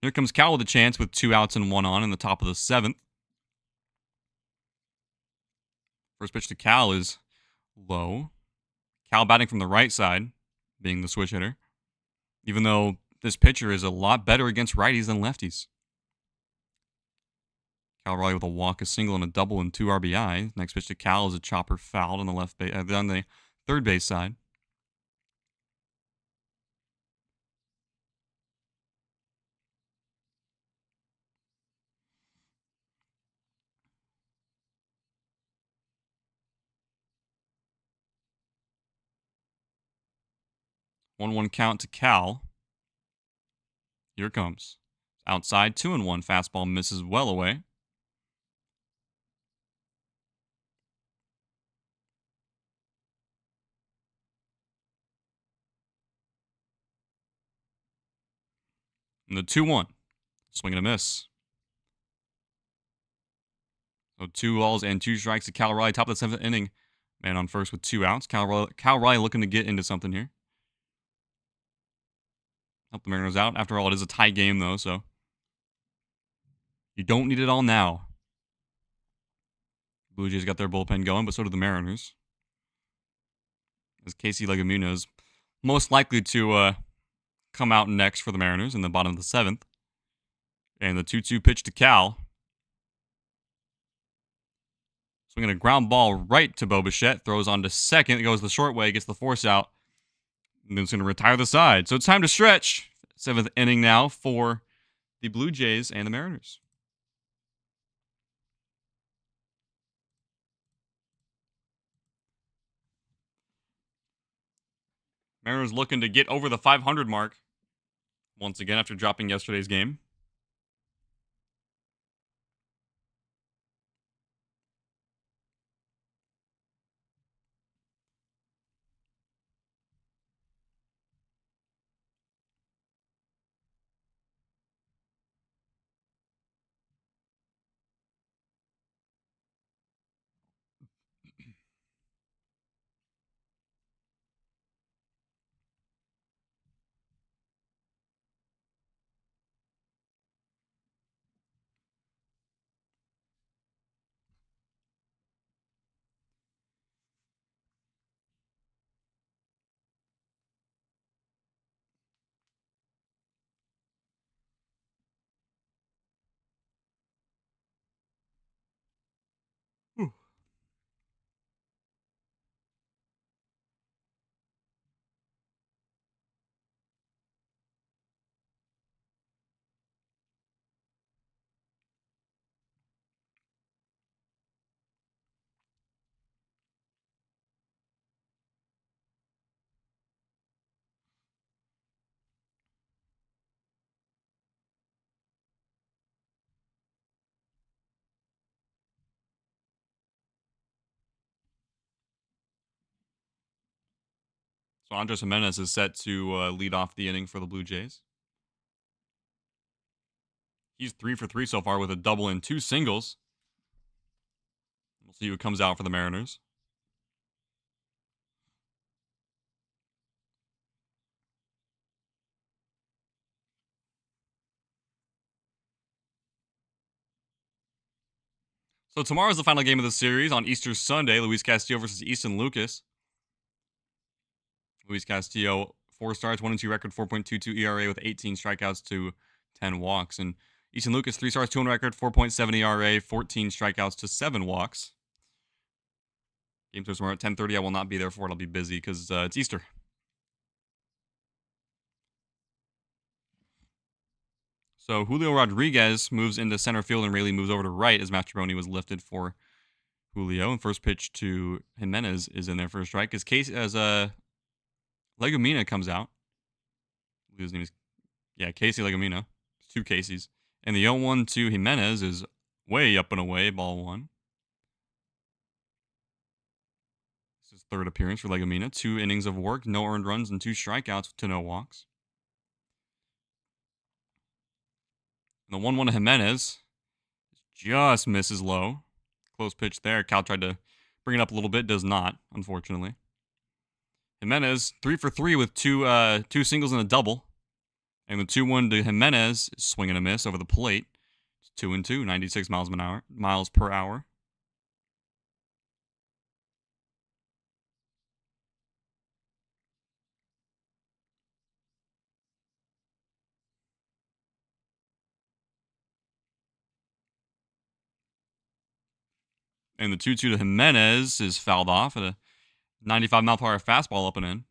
Here comes Cal with a chance with 2 outs and 1 on in the top of the 7th. First pitch to Cal is low. Cal batting from the right side, being the switch hitter, even though this pitcher is a lot better against righties than lefties. Cal Raleigh with a walk, a single, and a double, and 2 RBI. Next pitch to Cal is a chopper fouled on the on the third base side. One count to Cal. Here it comes. Outside, 2-1. Fastball misses well away. And the 2-1. Swing and a miss. So 2 balls and 2 strikes to Cal Raleigh. Top of the 7th inning. Man on first with 2 outs. Cal Raleigh looking to get into something here. Help the Mariners out. After all, it is a tie game, though, so you don't need it all now. Blue Jays got their bullpen going, but so do the Mariners. As Casey Legamino is most likely to come out next for the Mariners in the bottom of the 7th. And the 2-2 pitch to Cal. Swinging a ground ball right to Bo Bichette. Throws on to second. It goes the short way. Gets the force out. And then it's going to retire the side. So it's time to stretch. 7th inning now for the Blue Jays and the Mariners. Mariners looking to get over the 500 mark once again after dropping yesterday's game. Whew. So Andres Jimenez is set to lead off the inning for the Blue Jays. He's 3 for 3 so far with a double and 2 singles. We'll see who comes out for the Mariners. So tomorrow's the final game of the series on Easter Sunday. Luis Castillo versus Easton Lucas. Luis Castillo, 4 starts, 1-2 record, 4.22 ERA with 18 strikeouts to 10 walks. And Easton Lucas, 3 starts, 2-1 record, 4.7 ERA, 14 strikeouts to 7 walks. Game starts tomorrow at 10:30. I will not be there for it. I'll be busy because it's Easter. So Julio Rodriguez moves into center field and Rayleigh moves over to right as Mastrobuoni was lifted for Julio. And first pitch to Jimenez is in there for a strike as Legumina comes out. His name is Casey Legumina. Two Caseys. And the 0-1 to Jimenez is way up and away, ball one. This is third appearance for Legumina. 2 innings of work, no earned runs, and 2 strikeouts to no walks. And the 1-1 to Jimenez just misses low. Close pitch there. Cal tried to bring it up a little bit, does not, unfortunately. Jimenez 3 for 3 with two singles and a double. And the 2-1 to Jimenez is swing and a miss over the plate. It's 2-2, 96 miles per hour. And the 2-2 to Jimenez is fouled off at a 95 mile per hour fastball up and in.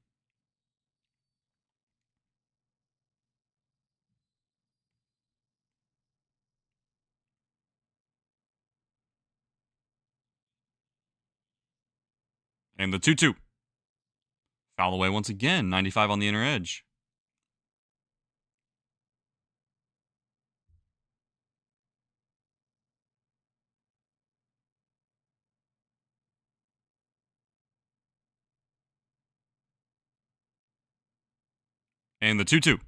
And the 2-2. Foul away once again, 95 on the inner edge. And the 2-2.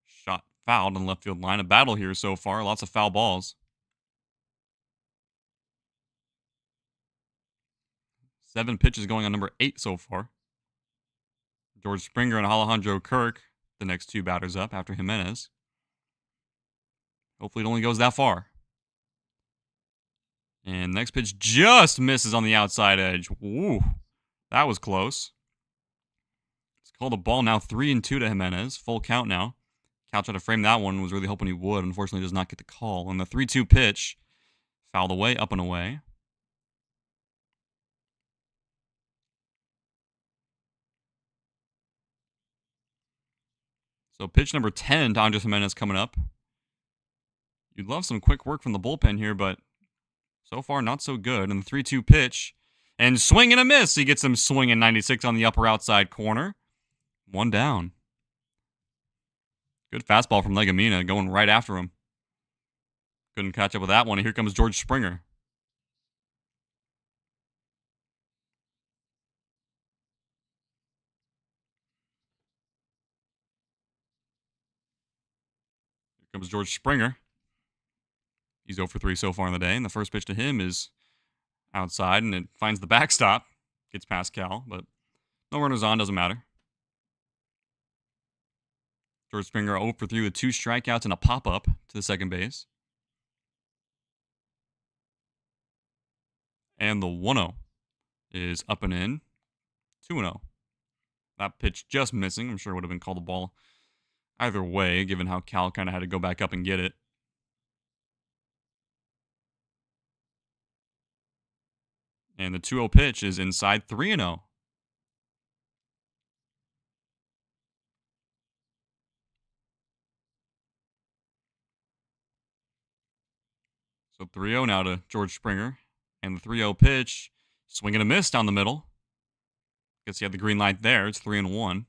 Shot fouled on left field line. A battle here so far. Lots of foul balls. 7 pitches going on number 8 so far. George Springer and Alejandro Kirk, the next 2 batters up after Jimenez. Hopefully it only goes that far. And next pitch just misses on the outside edge. Ooh, that was close. It's called a ball now, 3-2 to Jimenez. Full count now. Cal tried to frame that one, was really hoping he would. Unfortunately, does not get the call. And the 3-2 pitch, fouled away, up and away. So pitch number 10 to Andres Jimenez coming up. You'd love some quick work from the bullpen here, but so far not so good. And the 3-2 pitch, and swing and a miss. He gets him swinging 96 on the upper outside corner. 1 down. Good fastball from Legumina, going right after him. Couldn't catch up with that one. And here comes George Springer. Here comes George Springer. He's 0 for 3 so far in the day. And the first pitch to him is outside, and it finds the backstop. Gets past Cal, but no runners on, doesn't matter. George Springer 0 for 3 with 2 strikeouts and a pop-up to the second base. And the 1-0 is up and in. 2-0. That pitch just missing. I'm sure it would have been called a ball either way, given how Cal kind of had to go back up and get it. And the 2-0 pitch is inside, 3-0. So 3-0 now to George Springer. And the 3-0 pitch, swing and a miss down the middle. Guess he had the green light there. It's 3-1.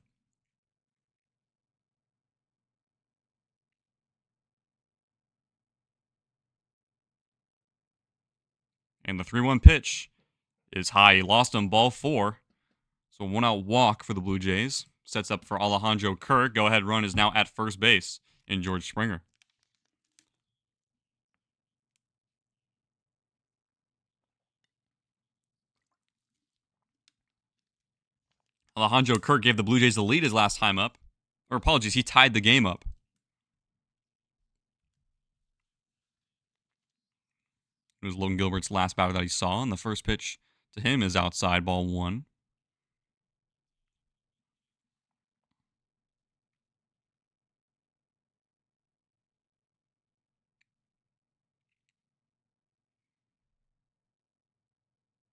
And the 3-1 pitch is high. He lost him, ball 4. So 1-out walk for the Blue Jays. Sets up for Alejandro Kirk. Go-ahead run is now at first base in George Springer. Alejandro Kirk gave the Blue Jays the lead his last time up. Or apologies, he tied the game up. It was Logan Gilbert's last batter that he saw, and the first pitch to him is outside, ball 1.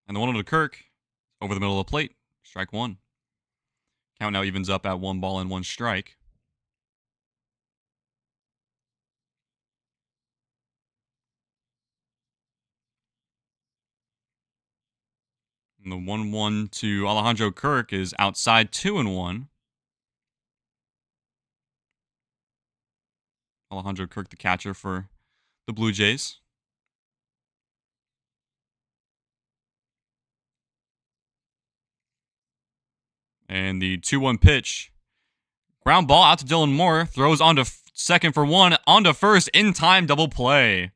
And the 1-0 to Kirk, over the middle of the plate, strike 1. Count now evens up at 1 ball and 1 strike. And the 1-1 to Alejandro Kirk is outside 2-1. Alejandro Kirk, the catcher for the Blue Jays. And the 2-1 pitch. Ground ball out to Dylan Moore. Throws onto second for one. Onto first. In time double play.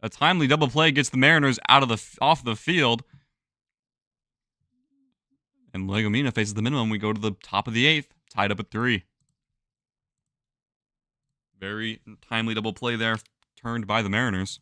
A timely double play gets the Mariners off the field. And Legomena faces the minimum. We go to the top of the 8th. Tied up at 3. Very timely double play there. Turned by the Mariners.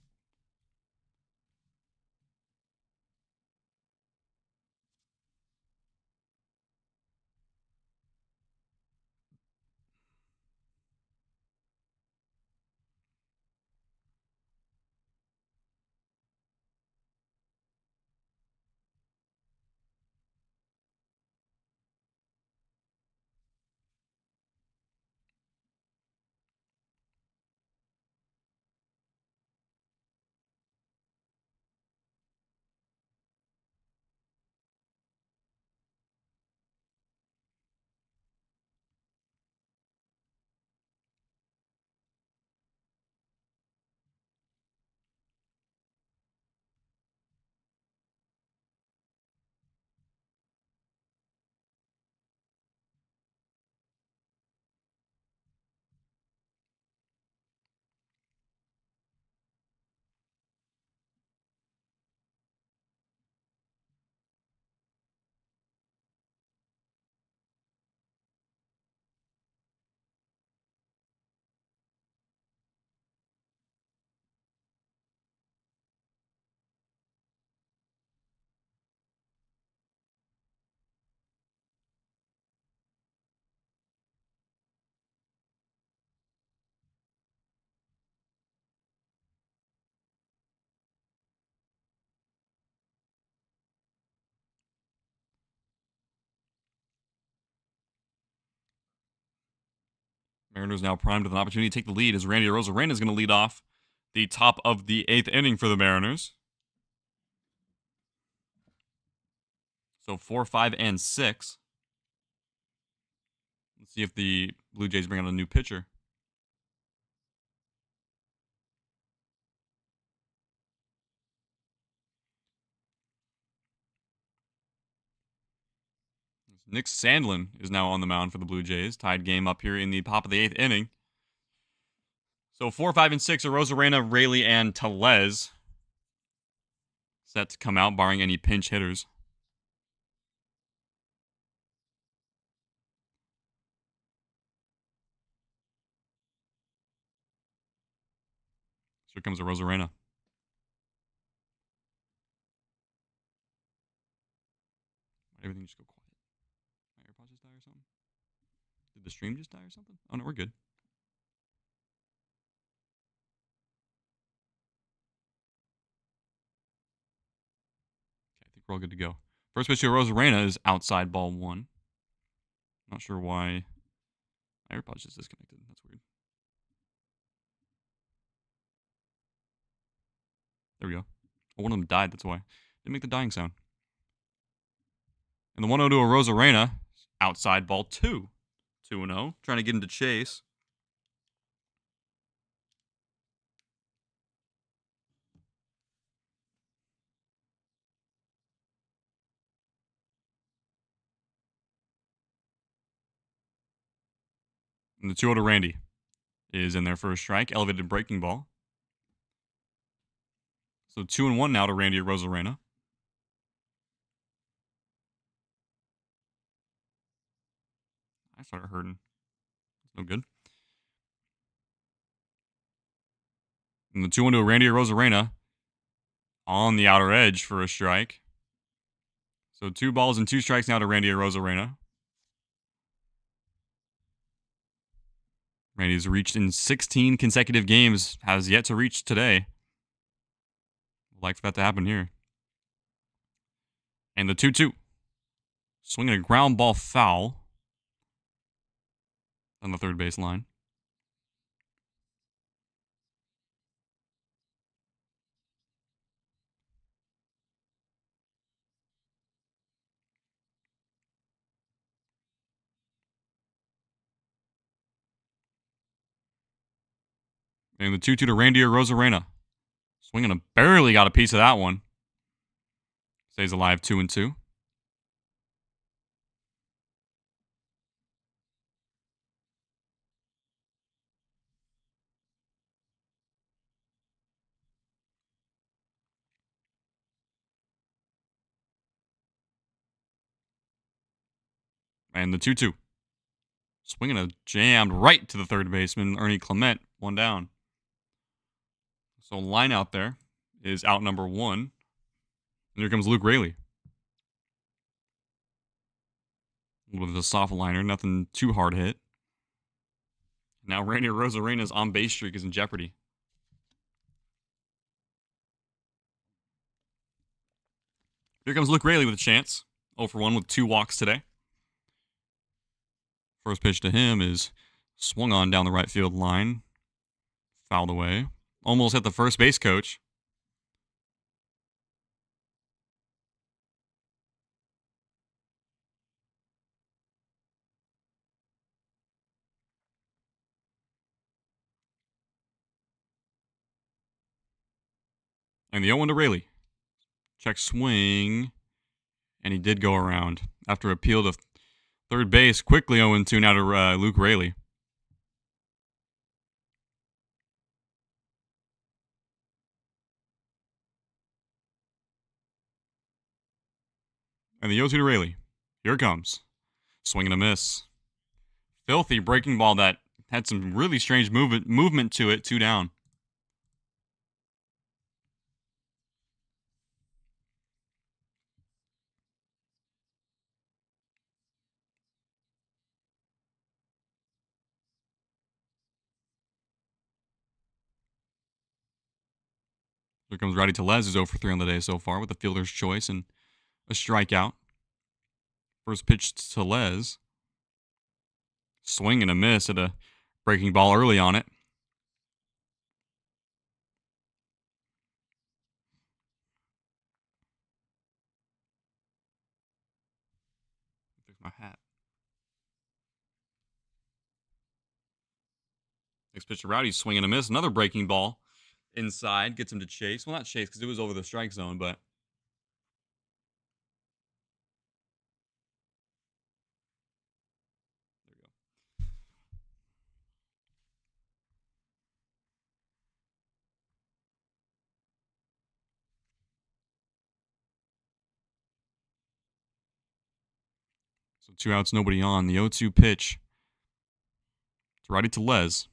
Mariners now primed with an opportunity to take the lead as Randy Arozarena is going to lead off the top of the 8th inning for the Mariners. So 4, 5, and 6. Let's see if the Blue Jays bring out a new pitcher. Nick Sandlin is now on the mound for the Blue Jays. Tied game up here in the top of the 8th inning. So 4, 5, and 6 are Arozarena, Raley, and Tellez. Set to come out, barring any pinch hitters. Here comes Arozarena. Everything just go quiet. My AirPods just die or something? Did the stream just die or something? Oh no, we're good. Okay, I think we're all good to go. First pitch to Arozarena is outside ball 1. Not sure why my AirPods just disconnected. That's weird. There we go. Oh, one of them died, that's why. Didn't make the dying sound. And the 1-0 to Arozarena, outside ball 2. 2-0, trying to get into chase. And the 2-0 to Randy is in there for a strike. Elevated breaking ball. So 2-1 now to Randy Arozarena. I started hurting. It's no good. And the 2-1 to Randy Arozarena on the outer edge for a strike. So 2 balls and 2 strikes now to Randy Arozarena. Randy's reached in 16 consecutive games, has yet to reach today. I'd like for that to happen here. And the 2-2. Swinging a ground ball foul on the third base line. And the 2-2 to Randy Rosarena. Swinging a barely got a piece of that one. Stays alive 2-2. And the 2-2. Swinging a jammed right to the third baseman, Ernie Clement, one down. So line out there is out number one. And here comes Luke Raley. With a soft liner, nothing too hard hit. Now Randy Rosarena's on base streak is in jeopardy. Here comes Luke Raley with a chance. 0 for 1 with 2 walks today. First pitch to him is swung on down the right field line. Fouled away. Almost hit the first base coach. And the 0-1 to Raley. Check swing. And he did go around. After appeal to third base, quickly 0-2 now to Luke Raley. And the 0-2 to Raley. Here it comes. Swing and a miss. Filthy breaking ball that had some really strange movement to it. 2 down. Here comes Rowdy Tellez, who's 0 for 3 on the day so far with a fielder's choice and a strikeout. First pitch to Tellez. Swing and a miss at a breaking ball early on it. Fix my hat. Next pitch to Rowdy, swing and a miss. Another breaking ball inside. Gets him to chase. Well, not chase because it was over the strike zone, but there we go. So 2 outs, nobody on. The 0-2 pitch. It's Rowdy Tellez.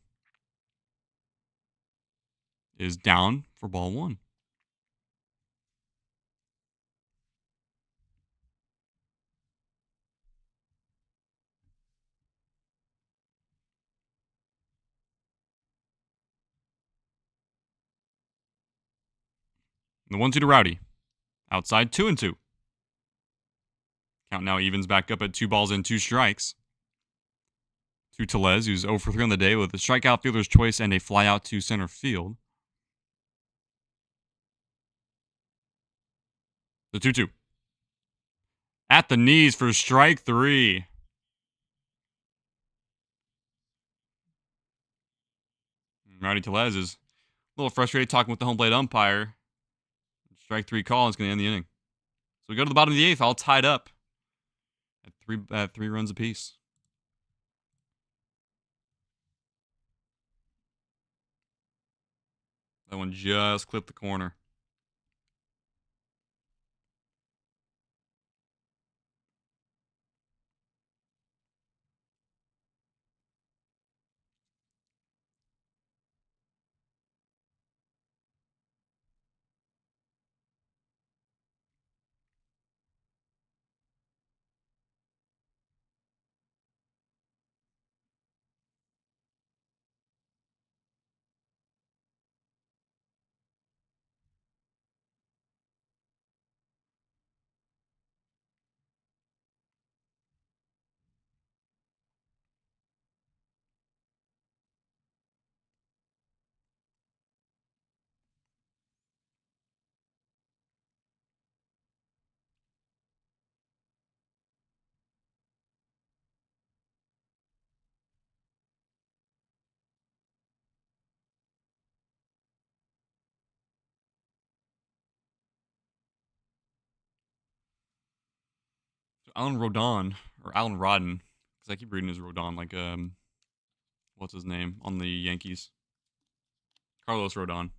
Is down for ball 1. And the 1-2 to Rowdy. Outside 2-2. Count now evens back up at 2 balls and 2 strikes. To Tellez, who's 0 for 3 on the day with a strikeout, fielder's choice, and a fly out to center field. The 2-2. At the knees for strike 3. Rowdy Tellez is a little frustrated talking with the home plate umpire. Strike 3 call is going to end the inning. So we go to the bottom of the 8th, all tied up at 3 runs apiece. That one just clipped the corner. Alan Rodon or Alan Rodden, because I keep reading his Rodon like what's his name on the Yankees? Carlos Rodon.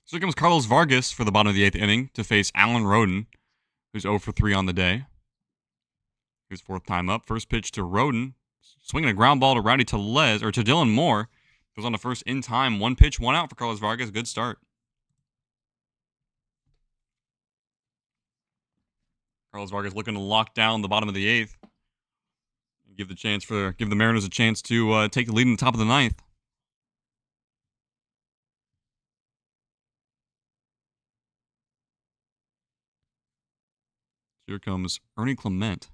So here comes Carlos Vargas for the bottom of the 8th inning to face Alan Rodden, who's 0 for 3 on the day. Here's 4th time up. First pitch to Rodden, swinging a ground ball to Rowdy Tellez, or to Dylan Moore. Goes on the first in time. 1 pitch, 1 out for Carlos Vargas. Good start. Carlos Vargas looking to lock down the bottom of the 8th. Give the Mariners a chance to take the lead in the top of the 9th. Here comes Ernie Clement.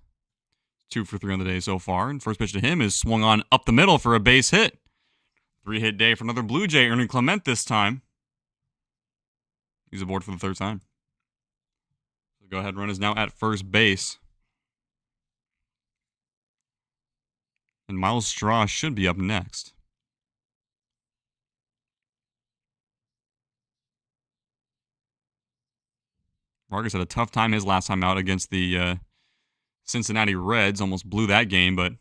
2 for 3 on the day so far. And first pitch to him is swung on up the middle for a base hit. 3-hit day for another Blue Jay, Ernie Clement this time. He's aboard for the 3rd time. The go-ahead run is now at first base. And Miles Straw should be up next. Vargas had a tough time his last time out against the Cincinnati Reds. Almost blew that game, but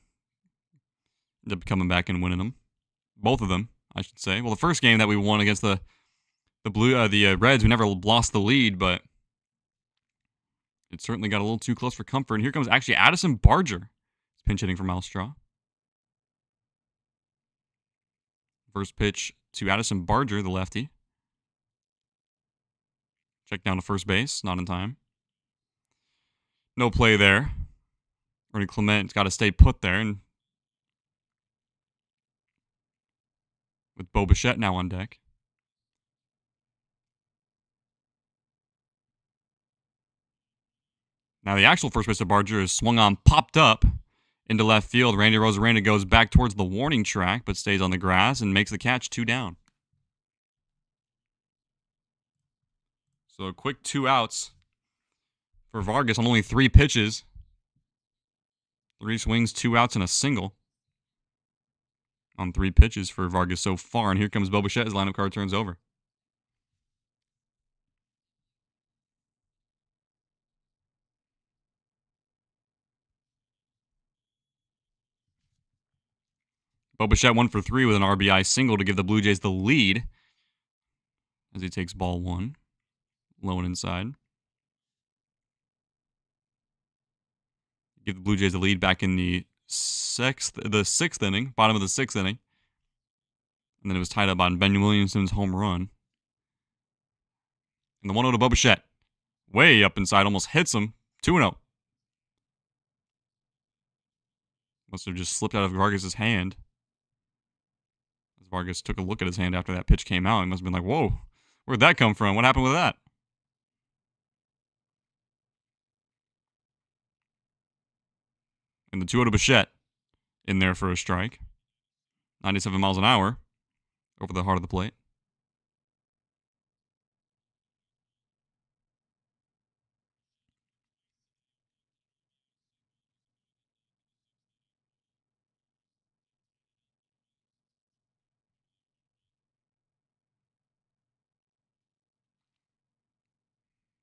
ended up coming back and winning them. Both of them, I should say. Well, the first game that we won against the Reds, we never lost the lead, but it certainly got a little too close for comfort. And here comes actually Addison Barger. Pinch hitting for Miles Straw. First pitch to Addison Barger, the lefty. Check down to first base, not in time. No play there. Ernie Clement's got to stay put there. And with Bo Bichette now on deck. Now the actual first pitch to Barger is swung on, popped up into left field. Randy Rosarena goes back towards the warning track, but stays on the grass and makes the catch. 2 down. So a quick 2 outs for Vargas on only 3 pitches. 3 swings, 2 outs, and a single on 3 pitches for Vargas so far. And here comes Bo Bichette. His lineup card turns over. Bo Bichette 1 for 3 with an RBI single to give the Blue Jays the lead as he takes ball 1, low and inside. Give the Blue Jays the lead back in the 6th inning, bottom of the 6th inning. And then it was tied up on Ben Williamson's home run. And the 1-0 to Bo Bichette. Way up inside, almost hits him. 2-0. Must have just slipped out of Vargas' hand. As Vargas took a look at his hand after that pitch came out, he must have been like, whoa, where'd that come from? What happened with that? And the 2-0 to Bichette in there for a strike. 97 miles an hour over the heart of the plate.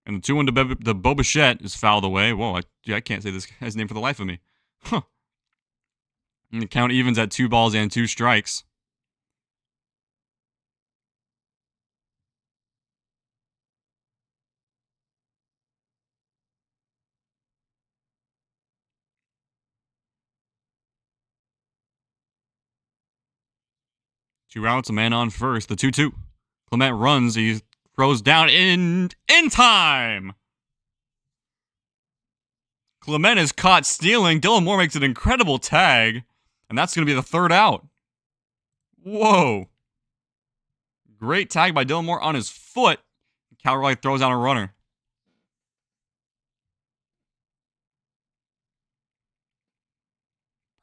And the 2-1 to Bo Bichette is fouled away. Whoa, I can't say this guy's name for the life of me. Huh. And the count evens at 2 balls and 2 strikes. Two outs, a man on first. The 2-2. Clement runs. He throws down in time. Clement is caught stealing. Dylan Moore makes an incredible tag. And that's going to be the third out. Whoa. Great tag by Dylan Moore on his foot. Cal Raleigh throws out a runner.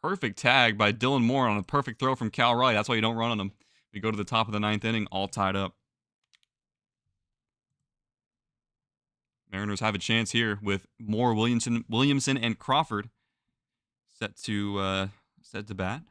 Perfect tag by Dylan Moore on a perfect throw from Cal Raleigh. That's why you don't run on him. We go to the top of the ninth inning, all tied up. Mariners have a chance here with Moore, Williamson, and Crawford set to bat.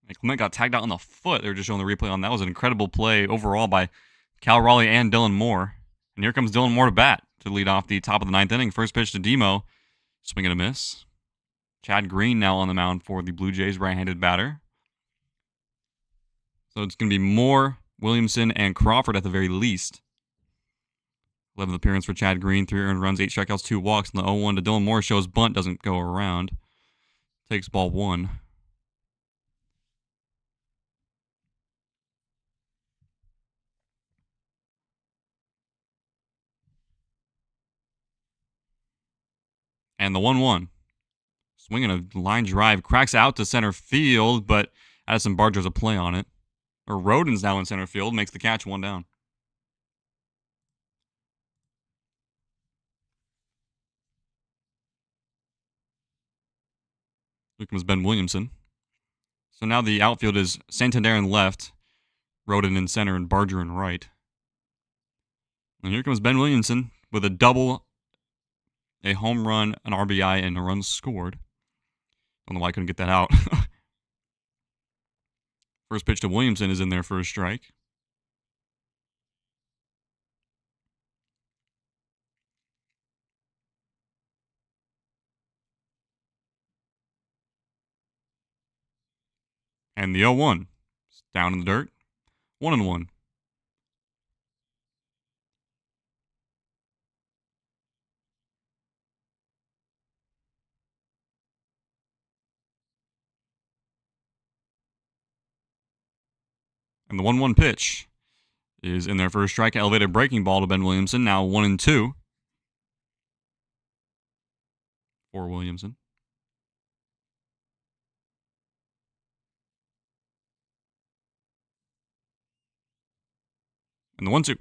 And Clement got tagged out on the foot. They were just showing the replay on that. Was an incredible play overall by Cal Raleigh and Dylan Moore. And here comes Dylan Moore to bat to lead off the top of the ninth inning. First pitch to Demo. Swing and a miss. Chad Green now on the mound for the Blue Jays, right-handed batter. So it's going to be Moore, Williamson, and Crawford at the very least. 11th appearance for Chad Green, 3 earned runs, 8 strikeouts, 2 walks. And the 0-1 to Dylan Moore shows bunt doesn't go around. Takes ball 1. And the 1-1. Swinging a line drive, cracks out to center field, but Addison Barger has a play on it. Or Rodin's now in center field, makes the catch, 1 down. Here comes Ben Williamson. So now the outfield is Santander in left, Rodin in center, and Barger in right. And here comes Ben Williamson with a double, a home run, an RBI, and a run scored. Don't know why I couldn't get that out. First pitch to Williamson is in there for a strike. And the 0-1. Down in the dirt. 1-1. And the 1-1 pitch is in there for a strike. Elevated breaking ball to Ben Williamson. Now 1-2 for Williamson. And the 1-2.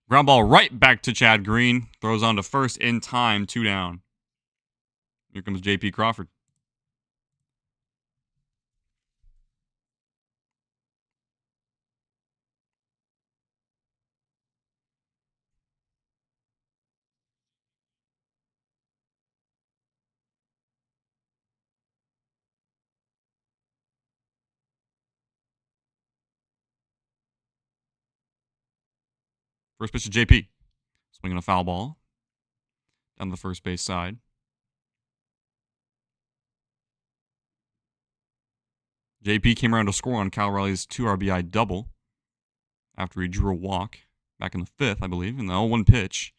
Ground ball right back to Chad Green. Throws on to first in time. 2 down. Here comes J.P. Crawford. First pitch to JP. Swinging a foul ball down the first base side. JP came around to score on Cal Raleigh's 2 RBI double after he drew a walk back in the 5th, I believe. And the 0-1 pitch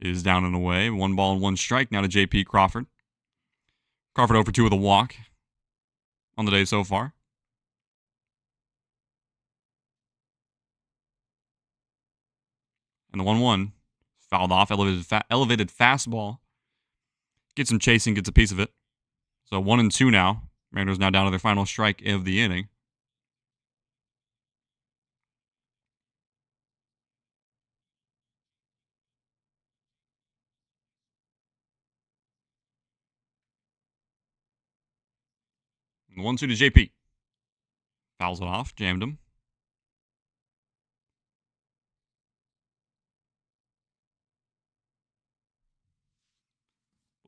is down and away. 1 ball and 1 strike now to JP Crawford. Crawford 0 for 2 with a walk on the day so far. And the 1-1 fouled off, elevated fastball. Gets him chasing, gets a piece of it. So 1-2 now. Mariners now down to their final strike of the inning. And the 1-2 to JP. Fouls it off, jammed him.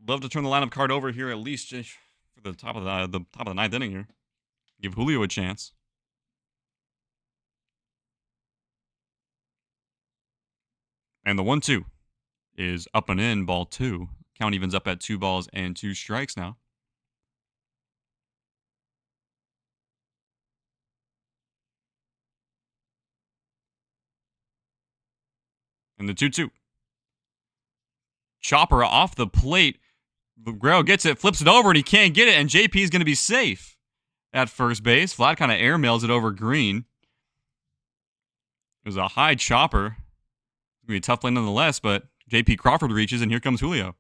Love to turn the lineup card over here at least for the top of the ninth inning here. Give Julio a chance. And the 1-2 is up and in, ball 2. Count evens up at 2 balls and 2 strikes now. And the 2-2. Chopper off the plate. Guerrero gets it, flips it over, and he can't get it, and JP is going to be safe at first base. Vlad kind of airmails it over Green. It was a high chopper. It's going to be a tough play nonetheless, but JP Crawford reaches, and here comes Julio.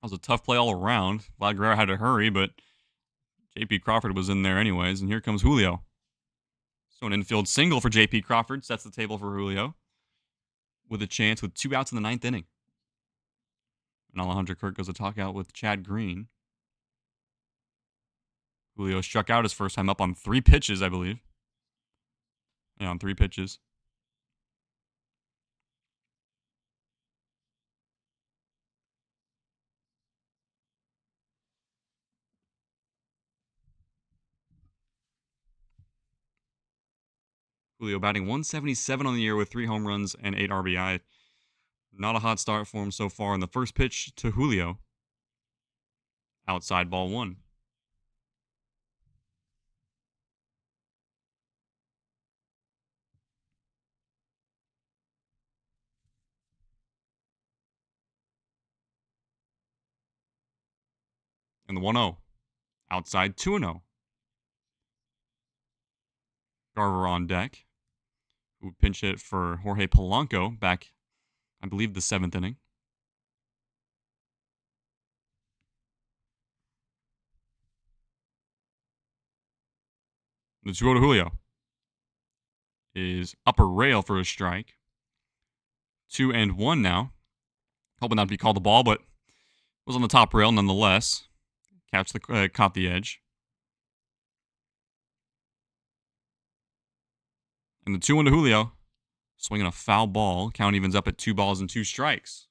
That was a tough play all around. Vlad Guerrero had to hurry, but JP Crawford was in there anyways, and here comes Julio. So an infield single for JP Crawford sets the table for Julio with a chance with 2 outs in the 9th inning. And Alejandro Kirk goes to talk out with Chad Green. Julio struck out his first time up on 3 pitches, I believe. Yeah, on 3 pitches. Julio batting 177 on the year with 3 home runs and 8 RBI. Not a hot start for him so far. And the first pitch to Julio. Outside ball 1. And the 1-0. Outside 2-0. Garver on deck, who pinch hit for Jorge Polanco back, I believe, the 7th inning. The 2-0 to Julio is upper rail for a strike. 2-1 now. Hoping not to be called the ball, but was on the top rail nonetheless. Caught the edge. And the 2-1 to Julio, swinging a foul ball. Count evens up at 2 balls and 2 strikes.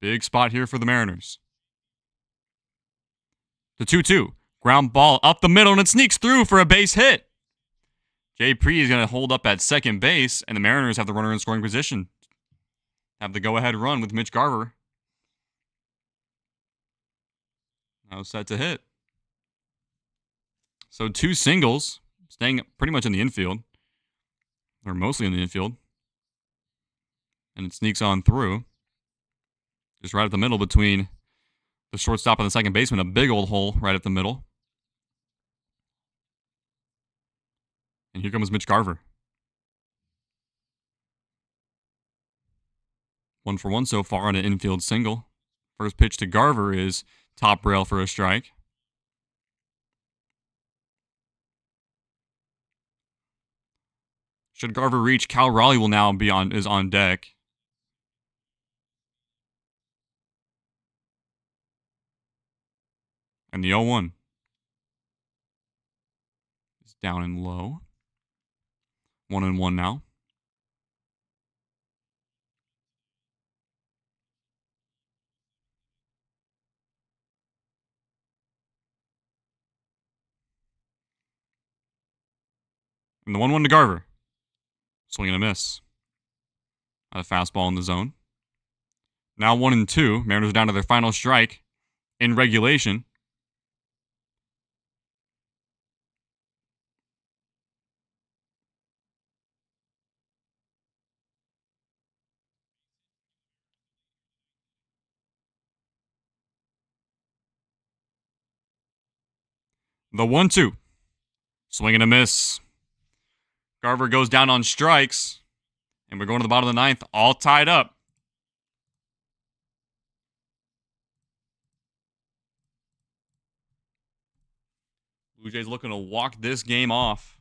Big spot here for the Mariners. The 2-2. Ground ball up the middle, and it sneaks through for a base hit. JP is going to hold up at second base, and the Mariners have the runner in scoring position. Have the go-ahead run with Mitch Garver. Now set to hit. So 2 singles, staying pretty much in the infield, or mostly in the infield. And it sneaks on through. Just right at the middle between the shortstop and the second baseman, a big old hole right at the middle. And here comes Mitch Garver. 1 for 1 so far on an infield single. First pitch to Garver is top rail for a strike. Should Garver reach, Cal Raleigh will now is on deck. And the 0-1 is down and low. 1-1 now. And the 1-1 to Garver. Swing and a miss. A fastball in the zone. Now 1-2. Mariners are down to their final strike in regulation. The 1-2. Swing and a miss. Garver goes down on strikes. And we're going to the bottom of the ninth, all tied up. Blue Jays looking to walk this game off.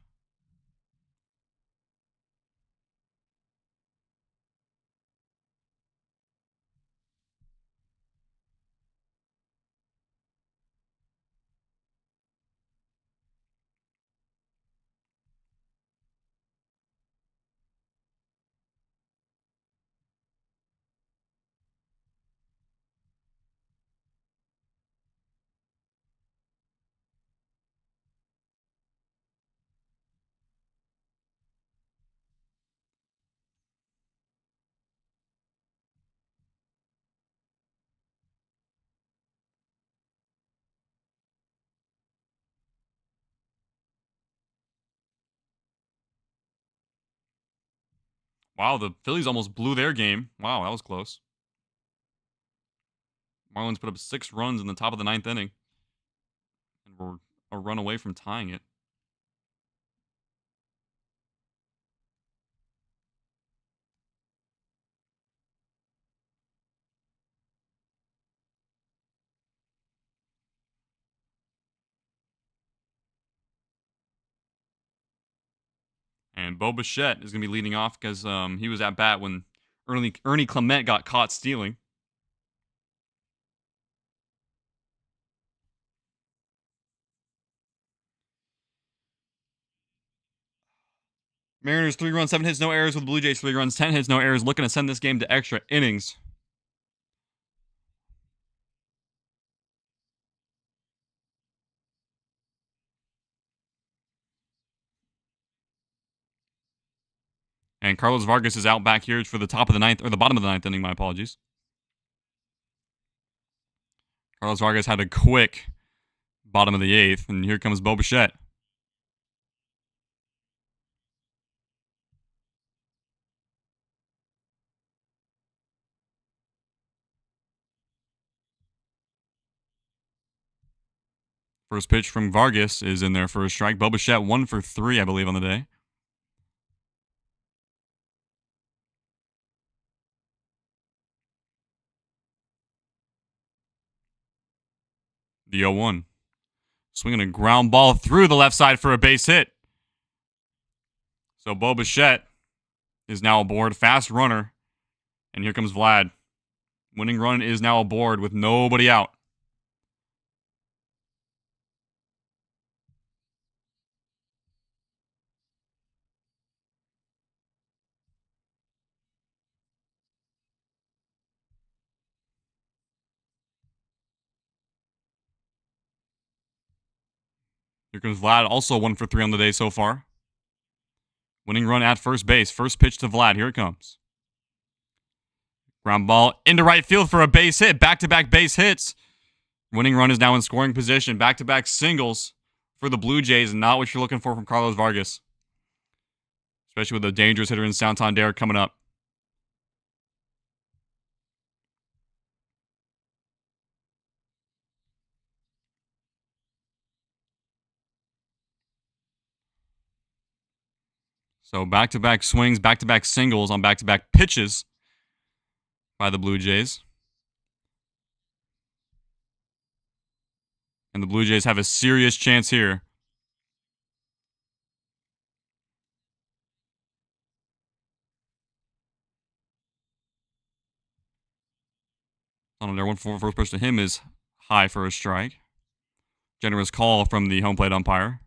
Wow, the Phillies almost blew their game. Wow, that was close. Marlins put up 6 runs in the top of the ninth inning. And we're a run away from tying it. And Bo Bichette is going to be leading off because he was at bat when Ernie Clement got caught stealing. Mariners 3 runs, 7 hits, no errors with Blue Jays 3 runs, 10 hits, no errors, looking to send this game to extra innings. And Carlos Vargas is out back here for the top of the ninth, or the bottom of the ninth inning, my apologies. Carlos Vargas had a quick bottom of the eighth, and here comes Bo Bichette. First pitch from Vargas is in there for a strike. Bo Bichette 1 for 3, I believe, on the day. The 0-1. Swinging a ground ball through the left side for a base hit. So Bo Bichette is now aboard. Fast runner. And here comes Vlad. Winning run is now aboard with nobody out. Here comes Vlad, also 1 for 3 on the day so far. Winning run at first base. First pitch to Vlad. Here it comes. Ground ball into right field for a base hit. Back-to-back base hits. Winning run is now in scoring position. Back-to-back singles for the Blue Jays. Not what you're looking for from Carlos Vargas. Especially with a dangerous hitter in Santander coming up. So back-to-back swings, back-to-back singles on back-to-back pitches by the Blue Jays. And the Blue Jays have a serious chance here. Santander 1 for first pitch to him is high for a strike. Generous call from the home plate umpire.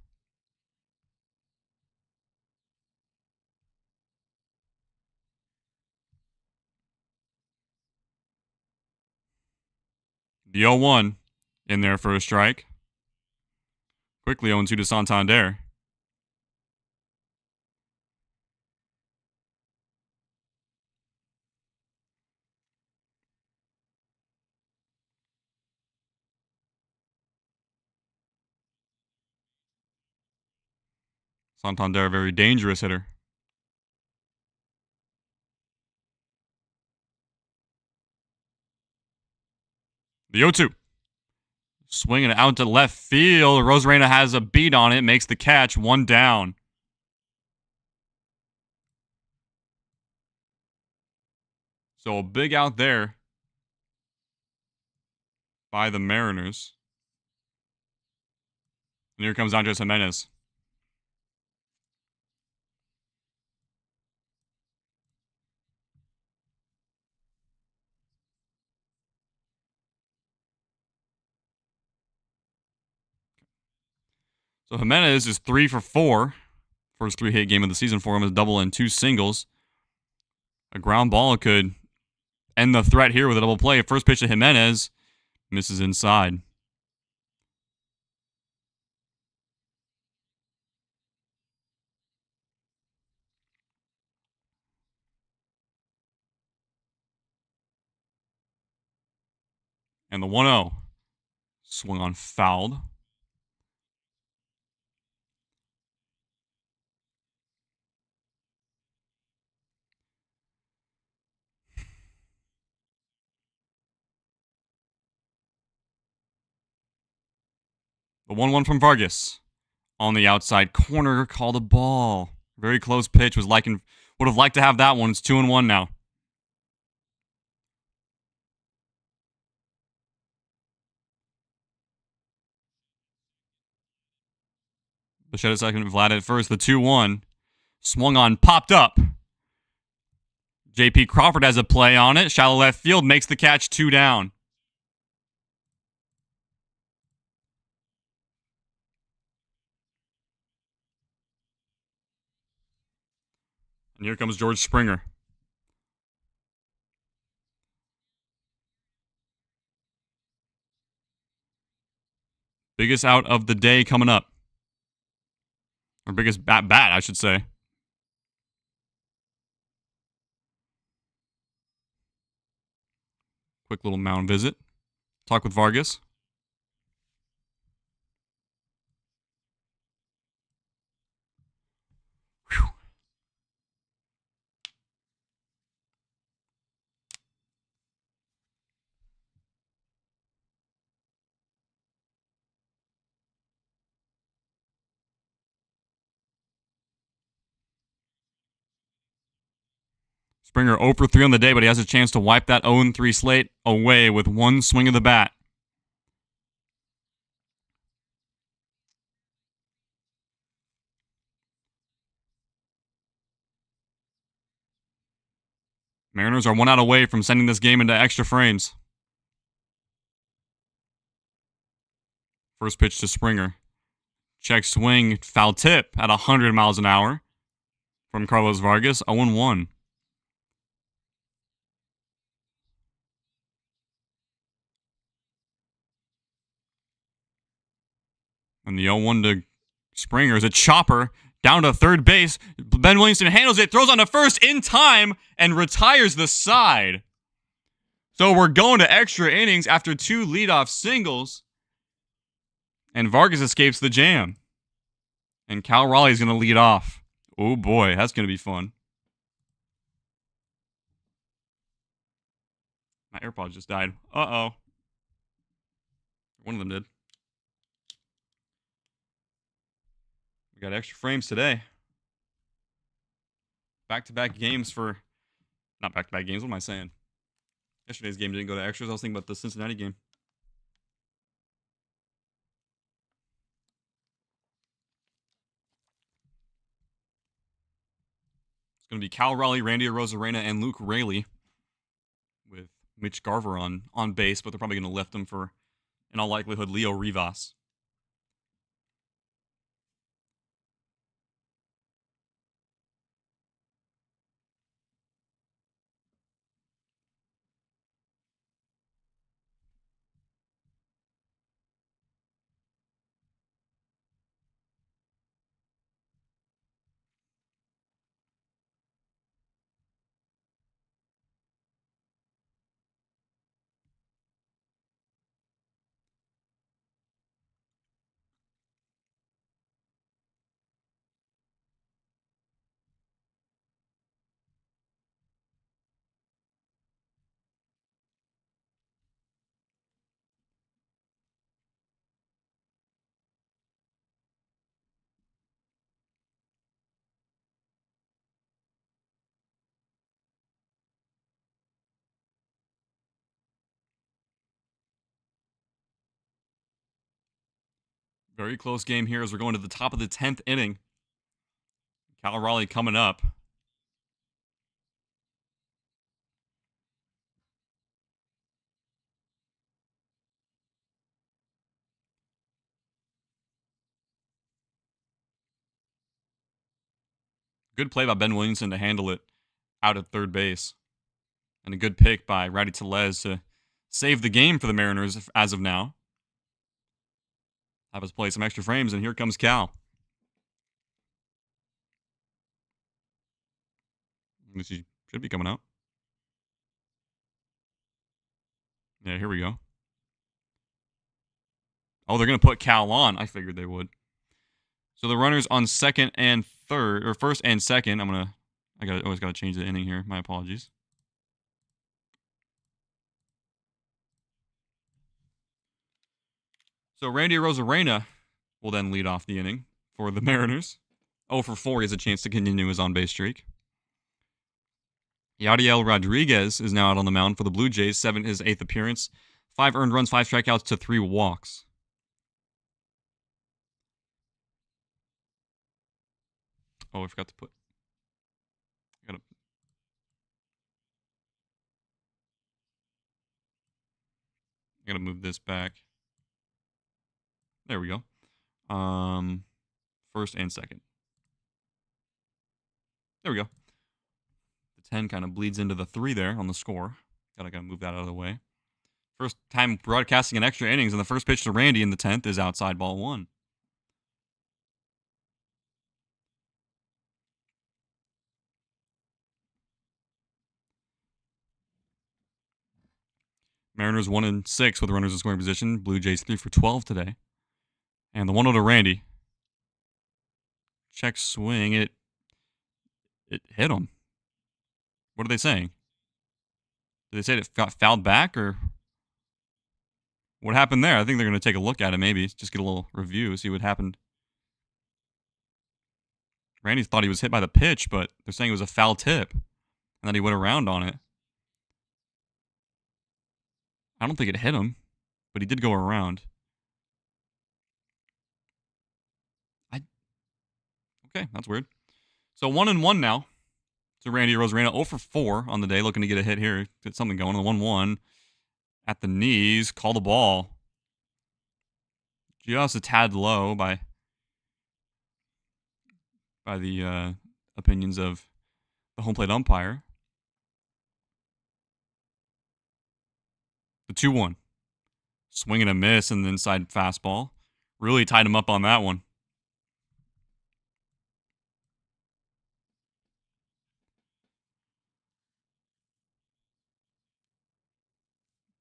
The 0-1 in there for a strike. Quickly 0-2 to Santander. Santander, a very dangerous hitter. The 0-2. Swinging it out to left field. Rosarena has a beat on it, makes the catch, 1 down. So a big out there by the Mariners. And here comes Andres Jimenez. So Jimenez is 3 for 4. First 3-hit game of the season for him, a double and 2 singles. A ground ball could end the threat here with a double play. First pitch to Jimenez. Misses inside. And the 1-0. Swung on, fouled. The 1-1 from Vargas. On the outside corner, called a ball. Very close pitch. Would have liked to have that one. It's 2-1 now. Bichette at second, Vlad at first. The 2-1. Swung on, popped up. J.P. Crawford has a play on it. Shallow left field, makes the catch, 2 down. And here comes George Springer. Biggest out of the day coming up. Or biggest bat, I should say. Quick little mound visit. Talk with Vargas. Whew. Springer 0 for 3 on the day, but he has a chance to wipe that 0-3 slate away with one swing of the bat. Mariners are 1 out away from sending this game into extra frames. First pitch to Springer. Check swing, foul tip at 100 miles an hour from Carlos Vargas, 0-1. And the 0-1 to Springer is a chopper down to third base. Ben Williamson handles it, throws on to first in time, and retires the side. So we're going to extra innings after 2 leadoff singles. And Vargas escapes the jam. And Cal Raleigh's going to lead off. Oh boy, that's going to be fun. My AirPods just died. Uh-oh. One of them did. We got extra frames today. Back-to-back games for... Not back-to-back games, what am I saying? Yesterday's game didn't go to extras. I was thinking about the Cincinnati game. It's going to be Cal Raleigh, Randy Arozarena, and Luke Raley with Mitch Garver on base, but they're probably going to lift him for, in all likelihood, Leo Rivas. Very close game here as we're going to the top of the 10th inning. Cal Raleigh coming up. Good play by Ben Williamson to handle it out at third base. And a good pick by Rowdy Tellez to save the game for the Mariners as of now. Have us play some extra frames, and here comes Cal. This should be coming out. Yeah, here we go. Oh, they're going to put Cal on. I figured they would. So the runners on second and third, or first and second. I always got to change the inning here. My apologies. So Randy Arozarena will then lead off the inning for the Mariners. 0 for 4, he has a chance to continue his on-base streak. Yadiel Rodriguez is now out on the mound for the Blue Jays. His 8th appearance. 5 earned runs, 5 strikeouts to 3 walks. Oh, I forgot to put. I gotta move this back. There we go. First and second. There we go. The 10 kind of bleeds into the 3 there on the score. Gotta move that out of the way. First time broadcasting an extra innings, and the first pitch to Randy in the 10th is outside ball 1. Mariners 1-6 with runners in scoring position. Blue Jays 3 for 12 today. And the 1-0 to Randy. Check swing. It hit him. What are they saying? Did they say it got fouled back, or what happened there? I think they're going to take a look at it, maybe. Just get a little review, see what happened. Randy thought he was hit by the pitch, but they're saying it was a foul tip, and then he went around on it. I don't think it hit him, but he did go around. Okay, that's weird. So 1-1 now. So Randy Arozarena 0 for 4 on the day, looking to get a hit here, get something going. The 1-1 at the knees, call the ball. Just a tad low by the opinions of the home plate umpire. The 2-1. Swing and a miss and the inside fastball. Really tied him up on that one.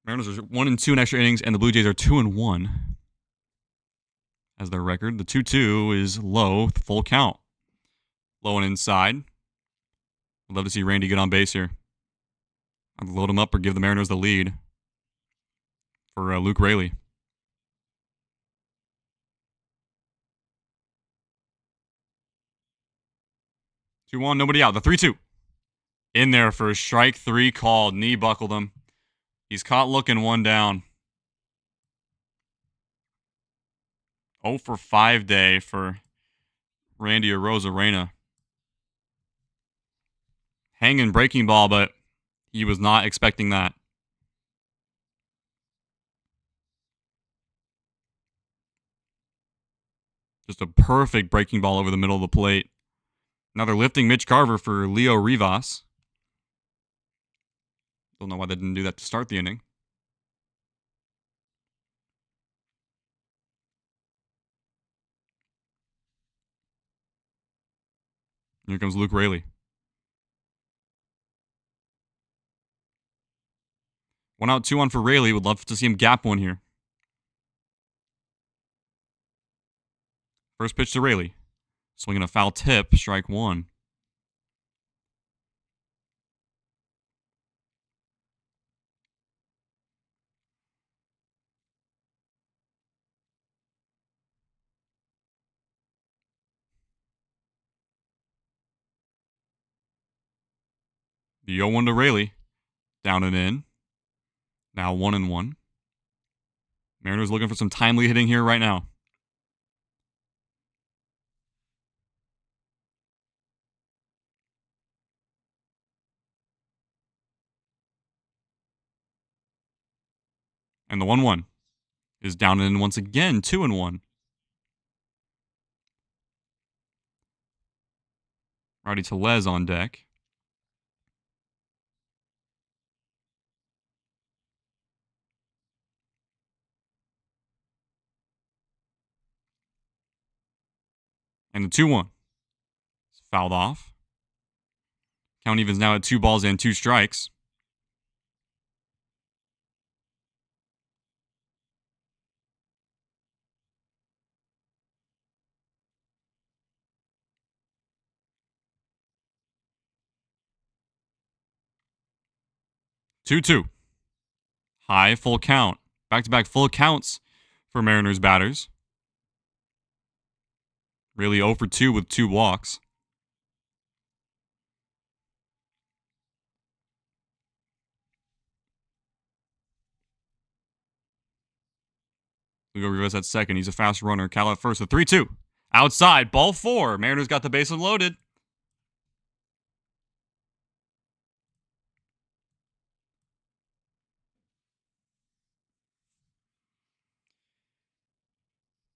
Mariners are 1-2 in extra innings, and the Blue Jays are 2-1 as their record. The 2-2 is low, full count. Low and inside. I'd love to see Randy get on base here. I'd load him up or give the Mariners the lead for Luke Raley. 2-1, nobody out. The 3-2. In there for strike 3 called. Knee buckled him. He's caught looking, 1 down. 0 for 5 day for Randy Arozarena. Hanging breaking ball, but he was not expecting that. Just a perfect breaking ball over the middle of the plate. Now they're lifting Mitch Carver for Leo Rivas. Don't know why they didn't do that to start the inning. Here comes Luke Raley. 1 out, 2 on for Raley. Would love to see him gap one here. First pitch to Raley. Swinging a foul tip, strike 1. The 0-1 to Raley. Down and in. Now 1-1. Mariners looking for some timely hitting here right now. And the 1-1 is down and in once again, 2-1. Rowdy Tellez on deck. And the 2-1 is fouled off. Count evens now at 2 balls and 2 strikes. Two. High, full count. Back-to-back full counts for Mariners batters. Really 0 for 2 with 2 walks. Lugo Rivas at second. He's a fast runner. Cal at first. The 3-2. Outside. Ball 4. Mariners got the bases loaded.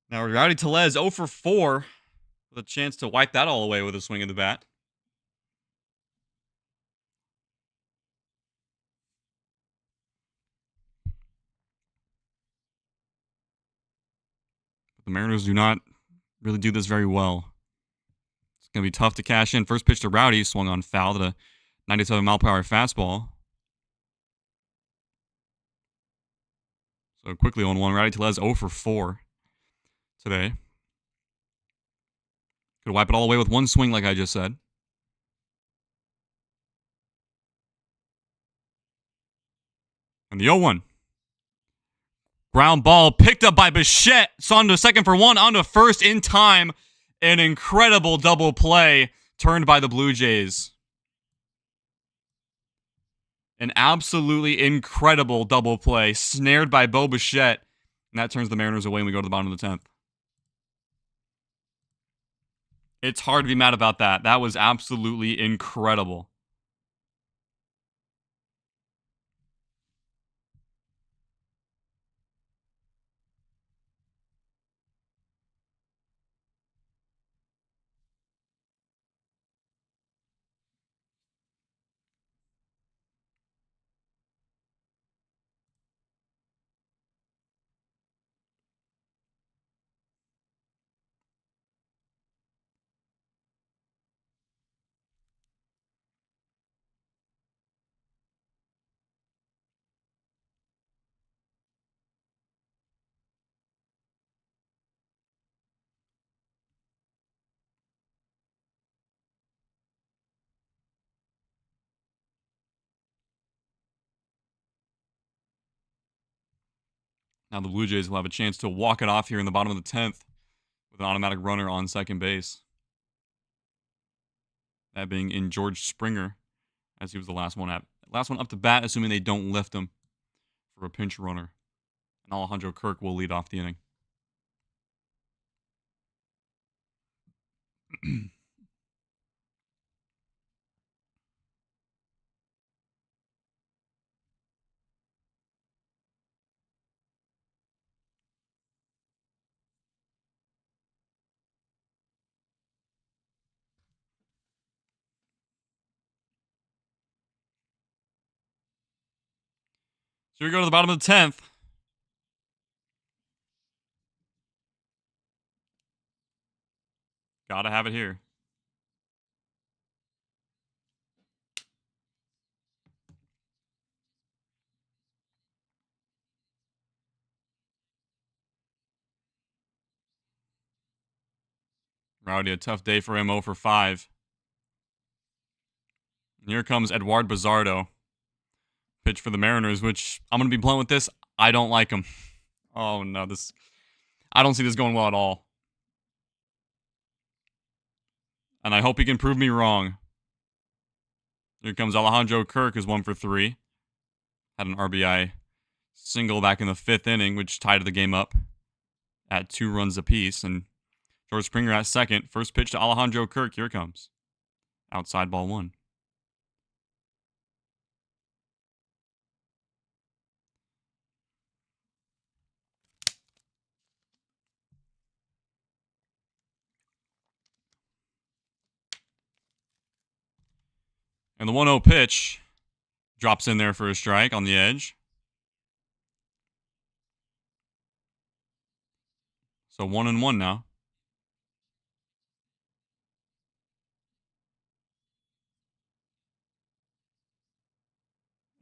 Now, Rowdy Tellez 0 for 4 with a chance to wipe that all away with a swing of the bat. But the Mariners do not really do this very well. It's going to be tough to cash in. First pitch to Rowdy, swung on foul at a 97-mile-per-hour fastball. So quickly 0-1. Rowdy Tellez 0 for 4 today. Could wipe it all away with one swing, like I just said. And the 0-1. Ground ball picked up by Bichette. On to second for 1, on to first in time. An incredible double play turned by the Blue Jays. An absolutely incredible double play snared by Bo Bichette. And that turns the Mariners away and we go to the bottom of the 10th. It's hard to be mad about that. That was absolutely incredible. Now the Blue Jays will have a chance to walk it off here in the bottom of the 10th with an automatic runner on second base. That being in George Springer, as he was the last one up to bat, assuming they don't lift him for a pinch runner. And Alejandro Kirk will lead off the inning. So we go to the bottom of the 10th. Gotta have it here. Rowdy, a tough day for him, 0 for 5. And here comes Eduard Bazardo. Pitch for the Mariners, which I'm going to be blunt with this. I don't like him. Oh, no. I don't see this going well at all. And I hope he can prove me wrong. Here comes Alejandro Kirk, who's 1 for 3. Had an RBI single back in the 5th inning, which tied the game up at 2 runs apiece. And George Springer at second. First pitch to Alejandro Kirk. Here it comes. Outside ball 1. And the 1-0 pitch drops in there for a strike on the edge. So 1-1 now.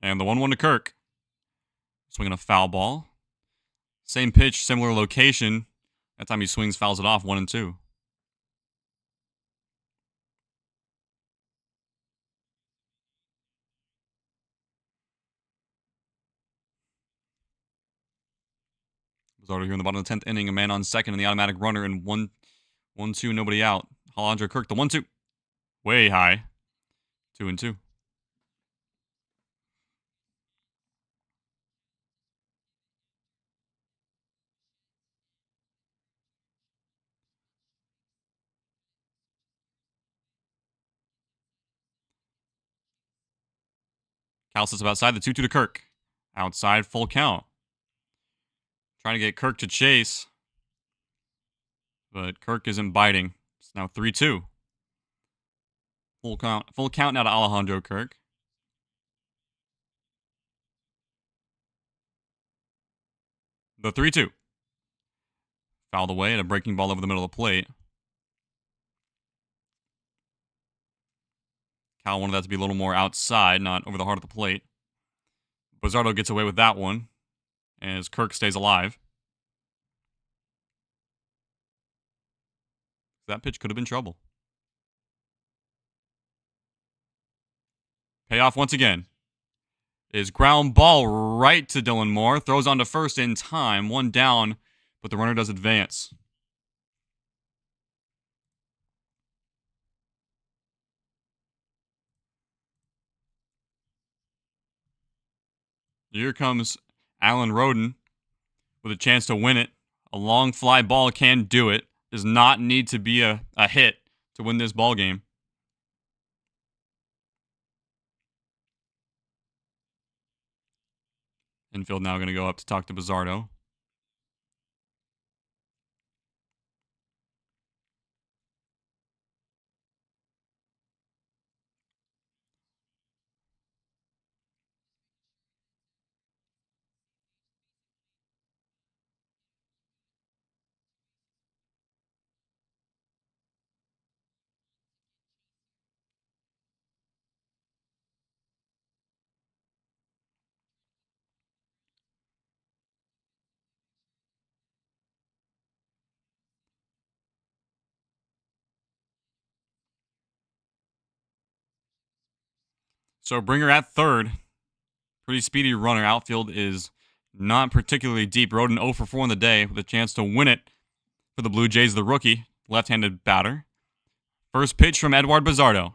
And the 1-1 to Kirk. Swinging a foul ball. Same pitch, similar location. That time he swings, fouls it off, 1-2. Bizarro here in the bottom of the 10th inning. A man on second and the automatic runner, and 1-2, nobody out. Alejandro Kirk, the 1-2. Way high. 2-2. Cal sits outside, the 2-2 to Kirk. Outside, full count. Trying to get Kirk to chase. But Kirk isn't biting. It's now 3-2. Full count now to Alejandro Kirk. The 3-2. Fouled away at a breaking ball over the middle of the plate. Cal wanted that to be a little more outside, not over the heart of the plate. Bizarro gets away with that one as Kirk stays alive. That pitch could have been trouble. Payoff once again is ground ball right to Dylan Moore. Throws on to first in time. One down, but the runner does advance. Here comes Alan Roden with a chance to win it. A long fly ball can do it. Does not need to be a hit to win this ball game. Infield now going to go up to talk to Bizarro. So Bringer at third. Pretty speedy runner. Outfield is not particularly deep. Roden 0 for 4 on the day with a chance to win it for the Blue Jays, the rookie, left-handed batter. First pitch from Edward Bizarro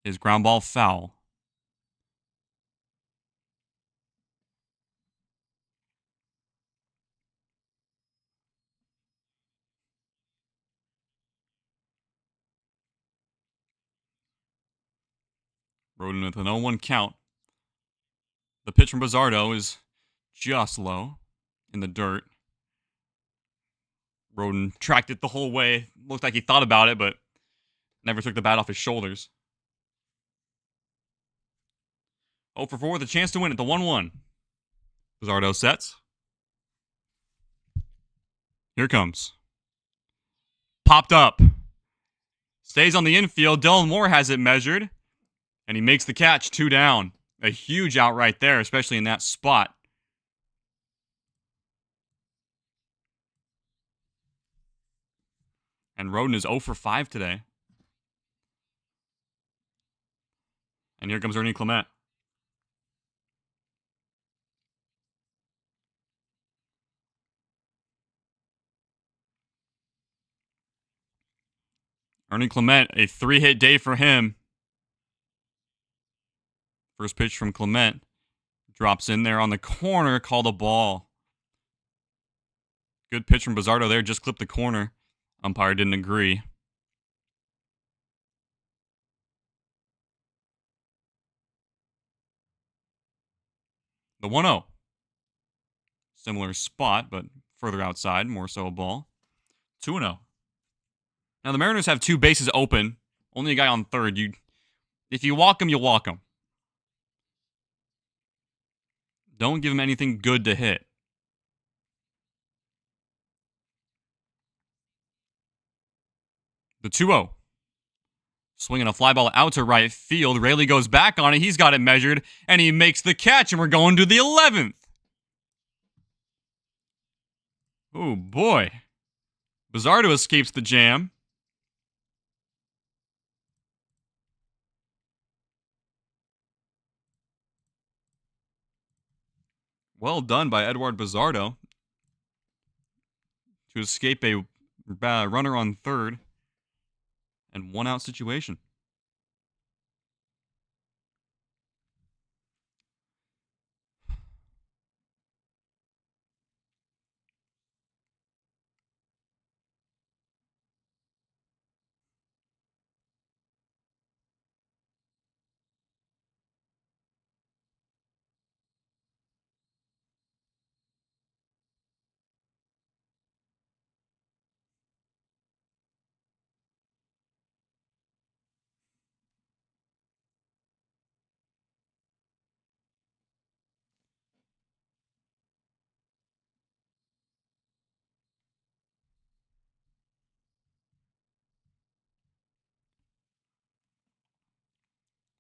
is ground ball foul. Roden with an 0-1 count. The pitch from Bizarro is just low in the dirt. Roden tracked it the whole way. Looked like he thought about it, but never took the bat off his shoulders. 0 for 4 with a chance to win it. The 1-1. Bizarro sets. Here comes. Popped up. Stays on the infield. Dylan Moore has it measured. And he makes the catch, 2 down. A huge out right there, especially in that spot. And Roden is 0 for 5 today. And here comes Ernie Clement. Ernie Clement, a 3-hit day for him. First pitch from Clement. Drops in there on the corner, called a ball. Good pitch from Bizarro there, just clipped the corner. Umpire didn't agree. The 1-0. Similar spot, but further outside, more so a ball. 2-0. Now the Mariners have 2 bases open. Only a guy on third. If you walk him, you walk him. Don't give him anything good to hit. The 2-0. Swinging a fly ball out to right field. Rayleigh goes back on it. He's got it measured, and he makes the catch, and we're going to the 11th. Oh, boy. Bizzardo escapes the jam. Well done by Edward Bizzardo to escape a runner on third and one-out situation.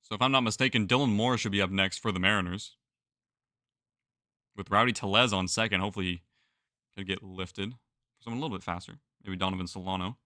So if I'm not mistaken, Dylan Moore should be up next for the Mariners. With Rowdy Tellez on second, hopefully he can get lifted. Someone a little bit faster. Maybe Donovan Solano.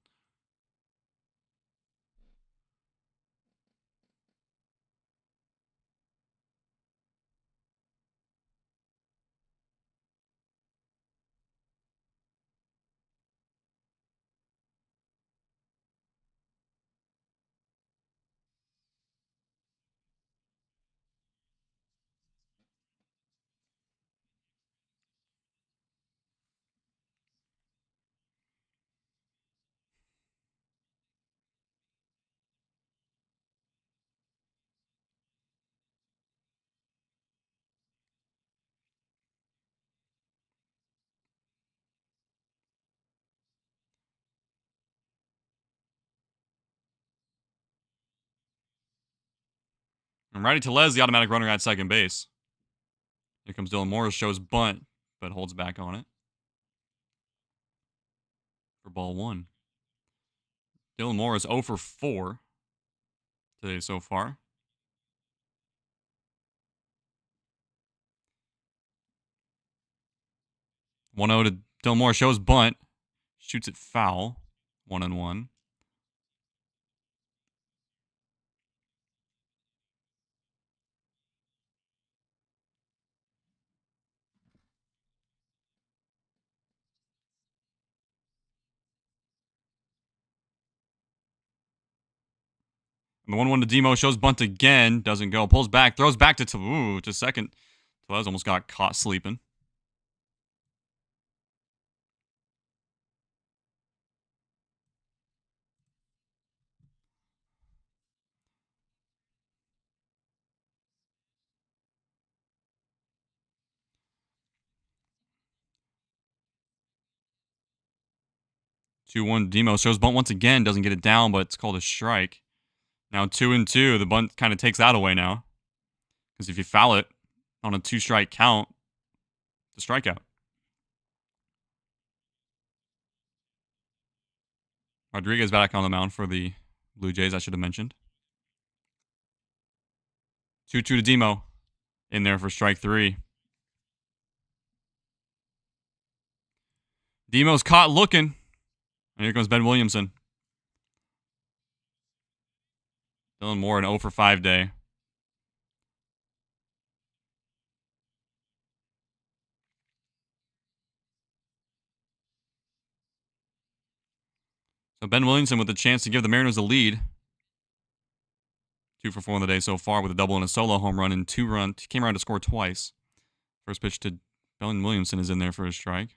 And Rowdy Tellez, the automatic runner at second base. Here comes Dylan Moore, shows bunt, but holds back on it. For ball one. Dylan Moore is 0 for 4 today so far. 1-0 to Dylan Moore, shows bunt, shoots it foul. 1-1. And the 1-1 to Demo, shows bunt again, doesn't go, pulls back, throws back to second. Tellez almost got caught sleeping. Two one Demo shows bunt once again, doesn't get it down, but it's called a strike. Now 2-2, the bunt kind of takes that away now. Because if you foul it on a 2-strike count, it's a strikeout. Rodriguez back on the mound for the Blue Jays, I should have mentioned. 2-2 to Demo. In there for strike 3. Demo's caught looking. And here comes Ben Williamson. Dylan Moore, an 0 for 5 day. So Ben Williamson with the chance to give the Mariners a lead. 2 for 4 on the day so far with a double and a solo home run and 2 runs. He came around to score twice. First pitch to Ben Williamson is in there for a strike.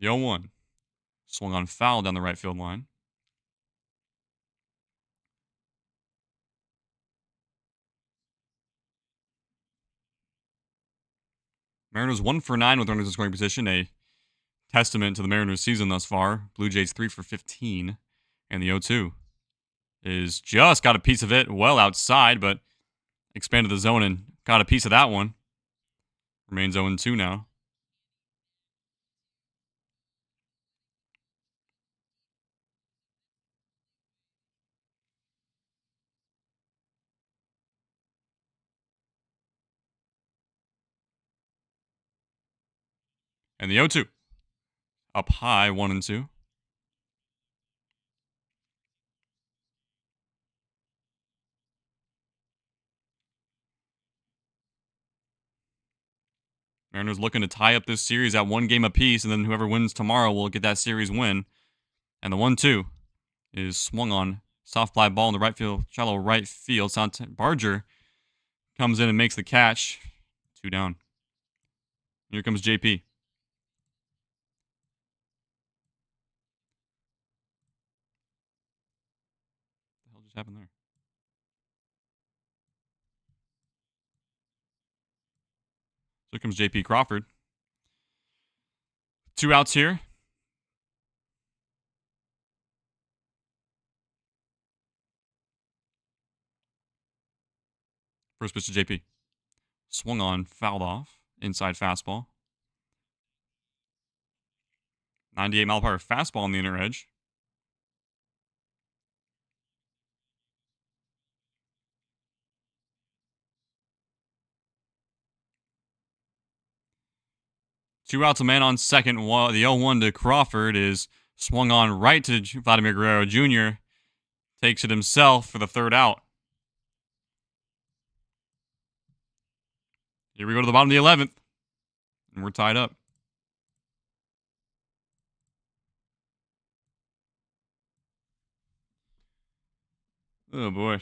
The 0-1. Swung on foul down the right field line. Mariners 1 for 9 with runners in scoring position, a testament to the Mariners' season thus far. Blue Jays 3 for 15, and the 0-2 is just got a piece of it well outside, but expanded the zone and got a piece of that one. Remains 0-2 now. And the 0-2 up high, 1-2. Mariners looking to tie up this series at 1 game apiece, and then whoever wins tomorrow will get that series win. And the 1-2 is swung on. Soft fly ball in the right field, shallow right field. Barger comes in and makes the catch. 2 down. Here comes JP. What the hell just happened there? So here comes JP Crawford. 2 outs here. First pitch to JP. Swung on, fouled off. Inside fastball. 98 mile per hour fastball on the inner edge. Two outs, a man on second. The 0-1 to Crawford is swung on right to Vladimir Guerrero Jr. Takes it himself for the 3rd out. Here we go to the bottom of the 11th. And we're tied up. Oh, boy.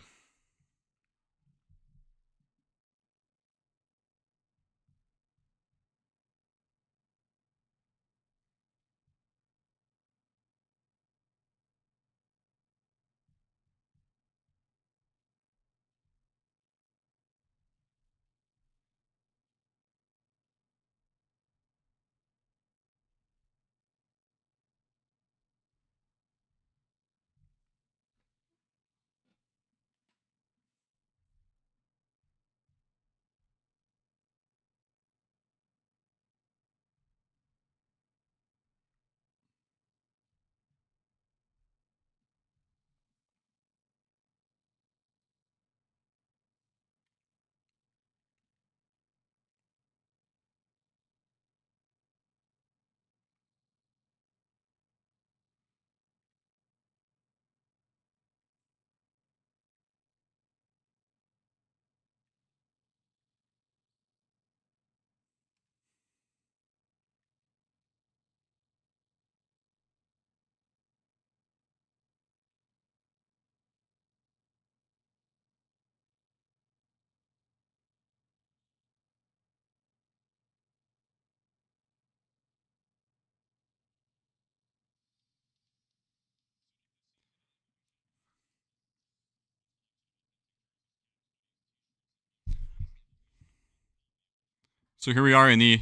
So here we are in the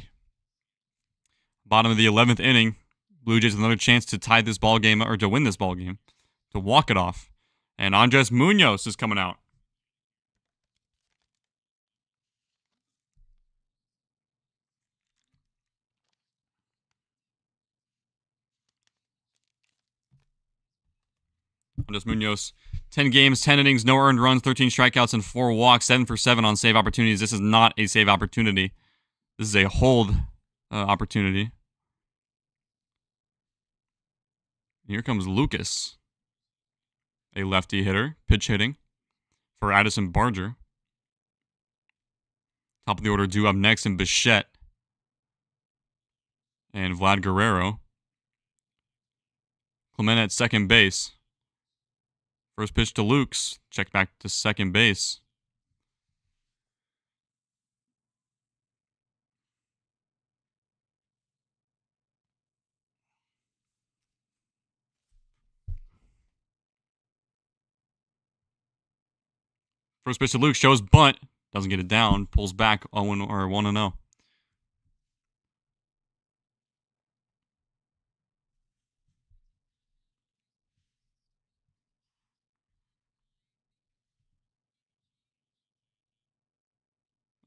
bottom of the 11th inning. Blue Jays with another chance to tie this ball game or to win this ball game, to walk it off. And Andres Munoz is coming out. Andres Munoz, 10 games, 10 innings, no earned runs, 13 strikeouts, and 4 walks, 7 for 7 on save opportunities. This is not a save opportunity. This is a hold opportunity. Here comes Lucas, a lefty hitter, pitch hitting for Addison Barger. Top of the order due up next in Bichette and Vlad Guerrero. Clement at second base. First pitch to Lukes. Check back to second base. First pitch to Luke shows bunt. Doesn't get it down. Pulls back 1-0.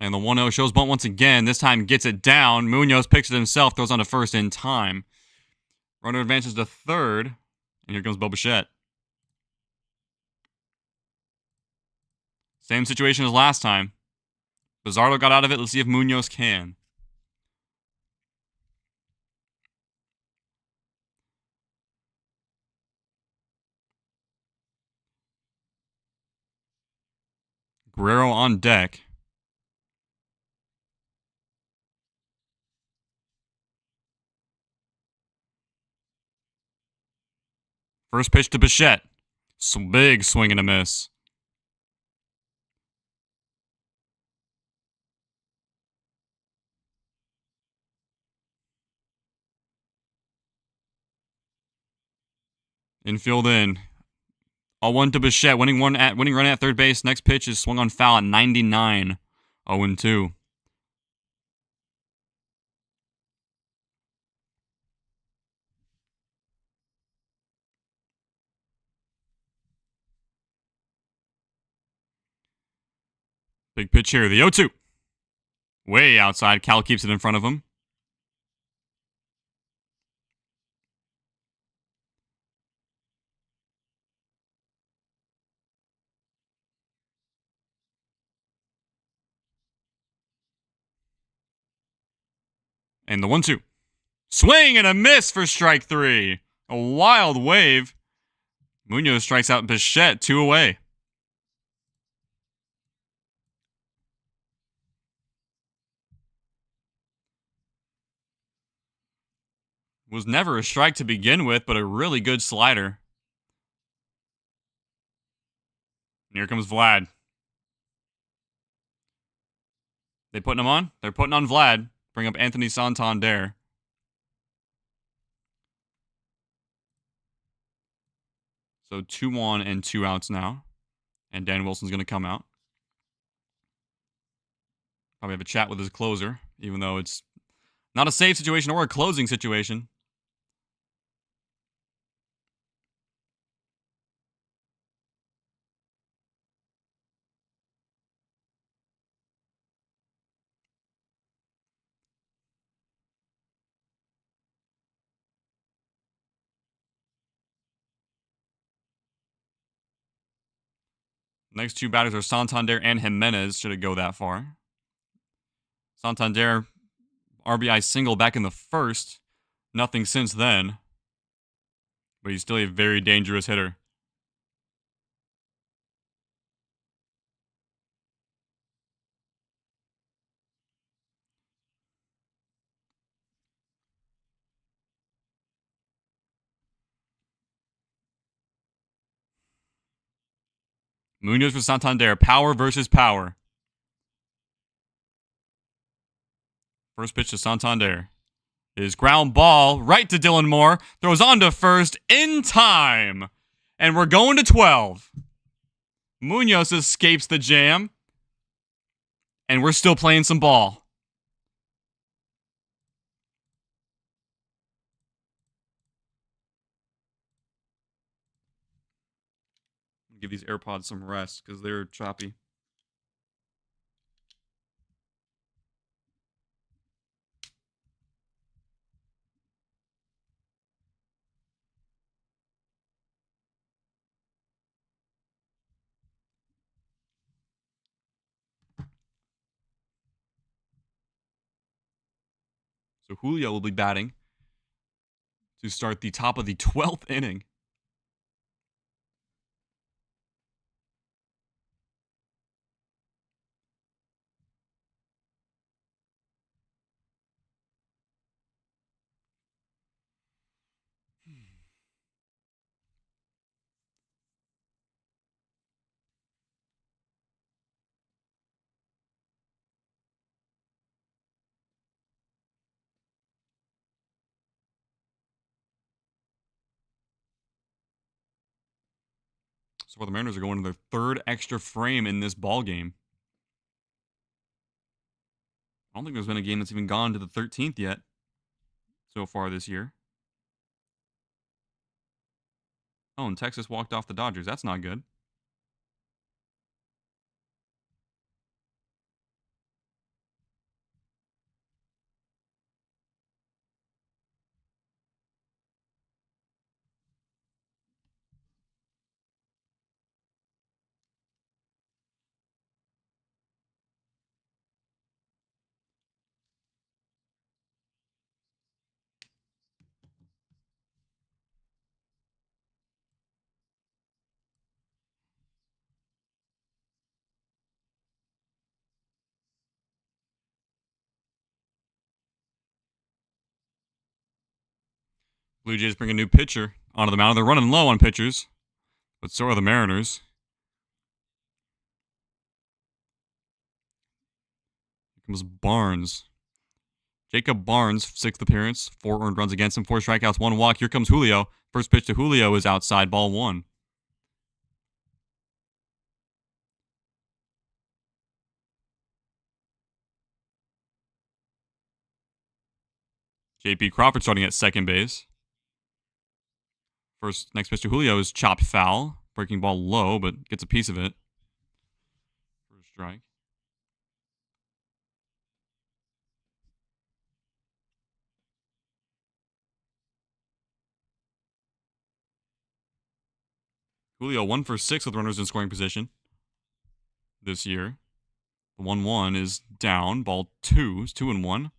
And the 1-0 shows bunt once again. This time gets it down. Munoz picks it himself, throws on to first in time. Runner advances to third. And here comes Bo Bichette. Same situation as last time. Bizzardo got out of it. Let's see if Munoz can. Guerrero on deck. First pitch to Bichette. Some big swing and a miss. Infield in. 0-1 to Bichette. Winning run at third base. Next pitch is swung on foul at 99. 0-2. Big pitch here. The 0-2. Way outside. Cal keeps it in front of him. And the 1-2. Swing and a miss for strike 3. A wild wave. Munoz strikes out Bichette, 2 away. Was never a strike to begin with, but a really good slider. And here comes Vlad. They putting him on? They're putting on Vlad. Bring up Anthony Santander. So 2 on and 2 outs now. And Dan Wilson's going to come out. Probably have a chat with his closer, even though it's not a save situation or a closing situation. Next 2 batters are Santander and Jimenez, should it go that far. Santander, RBI single back in the first. Nothing since then. But he's still a very dangerous hitter. Munoz for Santander. Power versus power. First pitch to Santander. His ground ball right to Dylan Moore. Throws on to first in time. And we're going to 12. Munoz escapes the jam. And we're still playing some ball. Give these AirPods some rest because they're choppy. So Julio will be batting to start the top of the 12th inning. So far, the Mariners are going to their 3rd extra frame in this ball game. I don't think there's been a game that's even gone to the 13th yet so far this year. Oh, and Texas walked off the Dodgers. That's not good. 1-0 to Blue Jays bring a new pitcher onto the mound. They're running low on pitchers, but so are the Mariners. Here comes Barnes. Jacob Barnes, 6th appearance, 4 earned runs against him, 4 strikeouts, 1 walk. Here comes Julio. First pitch to Julio is outside, ball 1. J.P. Crawford starting at second base. Next pitch to Julio is chopped foul. Breaking ball low, but gets a piece of it. First strike. Julio 1 for 6 with runners in scoring position this year. The 1-1 is down. Ball 2 is 2-1.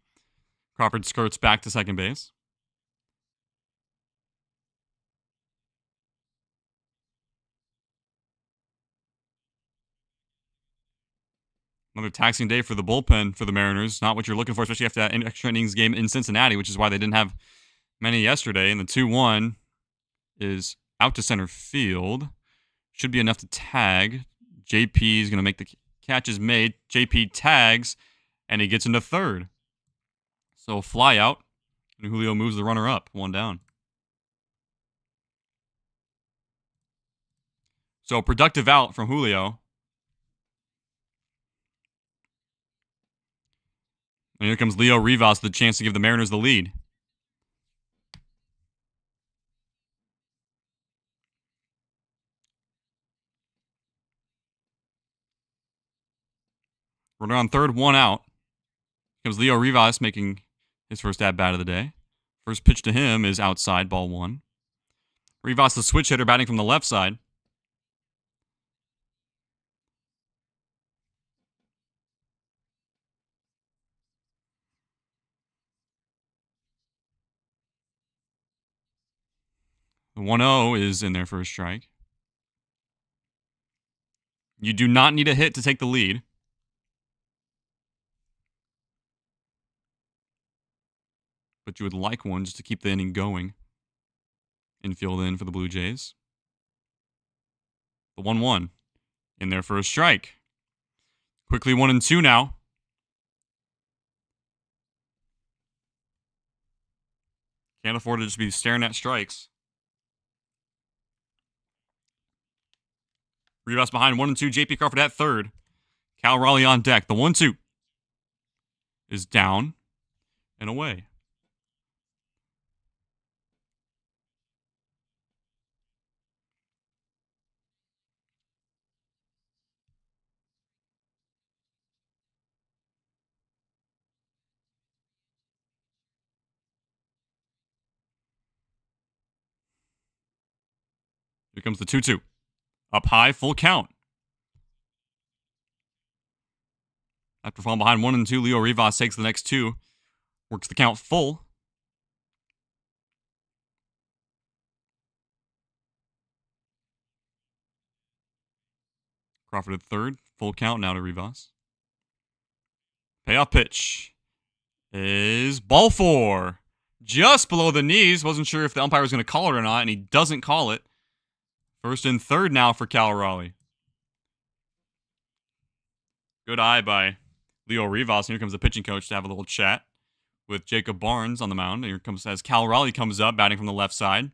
Crawford skirts back to second base. Another taxing day for the bullpen for the Mariners. Not what you're looking for, especially after that extra innings game in Cincinnati, which is why they didn't have many yesterday. And the 2-1 is out to center field. Should be enough to tag. JP is going to make the catches made. JP tags, and he gets into third. So fly out, and Julio moves the runner up, 1 down. So productive out from Julio. And here comes Leo Rivas, the chance to give the Mariners the lead. Runner on third, 1 out. Here comes Leo Rivas making his first at-bat of the day. First pitch to him is outside, ball 1. Rivas, the switch hitter, batting from the left side. The 1-0 is in there for a strike. You do not need a hit to take the lead. But you would like one just to keep the inning going. Infield in for the Blue Jays. The 1-1 in there for a strike. Quickly 1-2 now. Can't afford to just be staring at strikes. Rivas behind 1-2. J.P. Crawford at third. Cal Raleigh on deck. The 1-2 is down and away. Here comes the 2-2. Up high, full count. After falling behind 1-2, Leo Rivas takes the next 2. Works the count full. Crawford at third. Full count now to Rivas. Payoff pitch is ball 4. Just below the knees. Wasn't sure if the umpire was going to call it or not, and he doesn't call it. First and third now for Cal Raleigh. Good eye by Leo Rivas. And here comes the pitching coach to have a little chat with Jacob Barnes on the mound. And here comes as Cal Raleigh comes up, batting from the left side.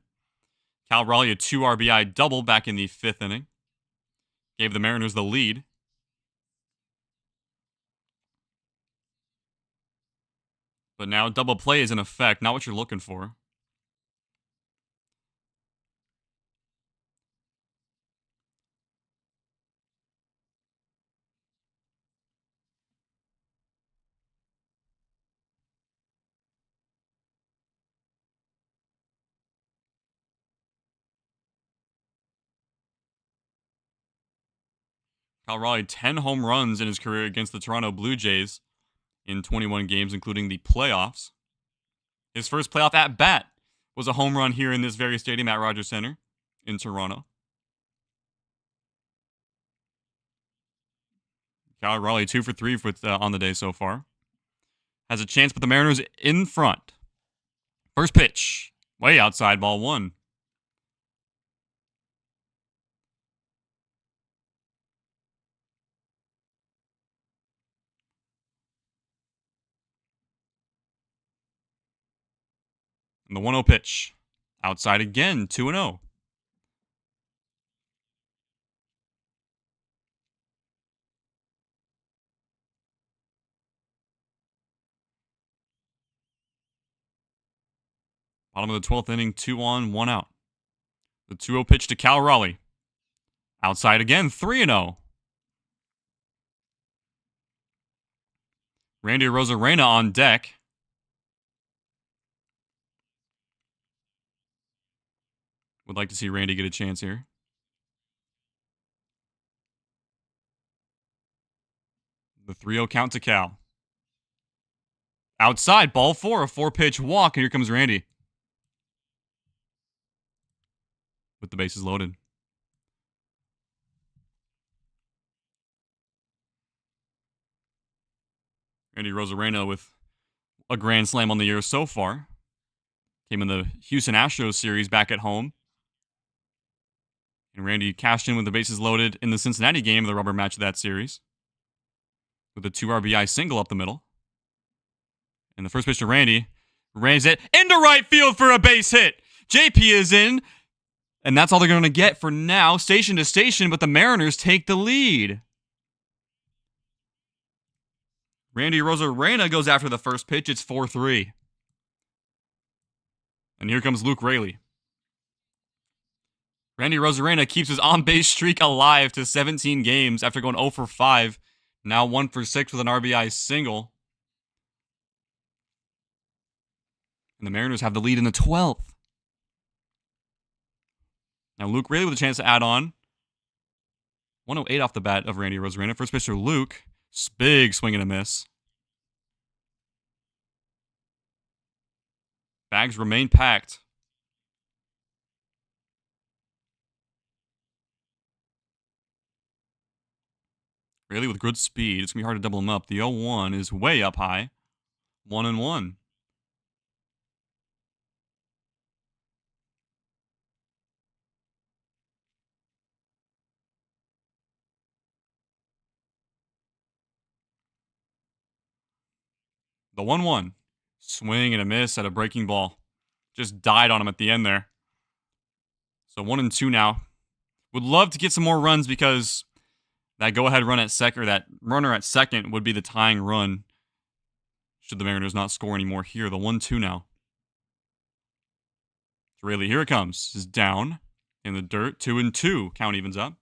Cal Raleigh, a 2 RBI double back in the 5th inning. Gave the Mariners the lead. But now double play is in effect. Not what you're looking for. Cal Raleigh, 10 home runs in his career against the Toronto Blue Jays in 21 games, including the playoffs. His first playoff at-bat was a home run here in this very stadium at Rogers Center in Toronto. Cal Raleigh, 2 for 3 on the day so far. Has a chance, but the Mariners in front. First pitch Way outside, ball one. And the 1-0 pitch. Outside again, 2-0. Bottom of the 12th inning, 2 on, 1 out. The 2-0 pitch to Cal Raleigh. Outside again, 3-0. Randy Rosarena on deck. Would like to see Randy get a chance here. The 3-0 count to Cal. Outside, ball four, a 4-pitch walk, and here comes Randy. With the bases loaded. Randy Rosarena with a grand slam on the year so far. Came in the Houston Astros series back at home. And Randy cashed in with the bases loaded in the Cincinnati game, the rubber match of that series. With a 2 RBI single up the middle. And the first pitch to Randy. Rams it into right field for a base hit. JP is in. And that's all they're going to get for now, station to station, but the Mariners take the lead. Randy Rosarena goes after the first pitch. It's 4-3. And here comes Luke Raley. Randy Rosarena keeps his on-base streak alive to 17 games after going 0 for 5. Now 1 for 6 with an RBI single. And the Mariners have the lead in the 12th. Now Luke Raley with a chance to add on. 108 off the bat of Randy Rosarena. First pitcher Luke. Big swing and a miss. Bags remain packed. Raley with good speed. It's going to be hard to double him up. The 0-1 is way up high. 1-1. The 1-1. Swing and a miss at a breaking ball. Just died on him at the end there. So 1-2 now. Would love to get some more runs because that go-ahead run at second, or that runner at second, would be the tying run. Should the Mariners not score anymore here. The 1-2 now. Raley, here it comes. Is down in the dirt. 2-2. Count evens up.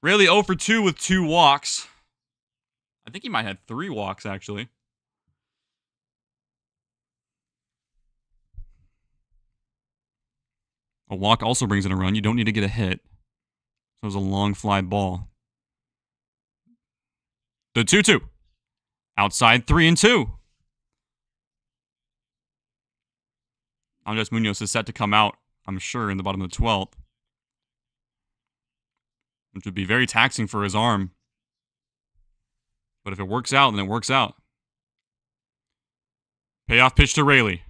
Raley 0 for 2 with 2 walks. I think he might have 3 walks, actually. A walk also brings in a run. You don't need to get a hit. So it was a long fly ball. The 2-2. Outside 3-2. Andres Munoz is set to come out, I'm sure, in the bottom of the 12th. Which would be very taxing for his arm. But if it works out, then it works out. Payoff pitch to Raley.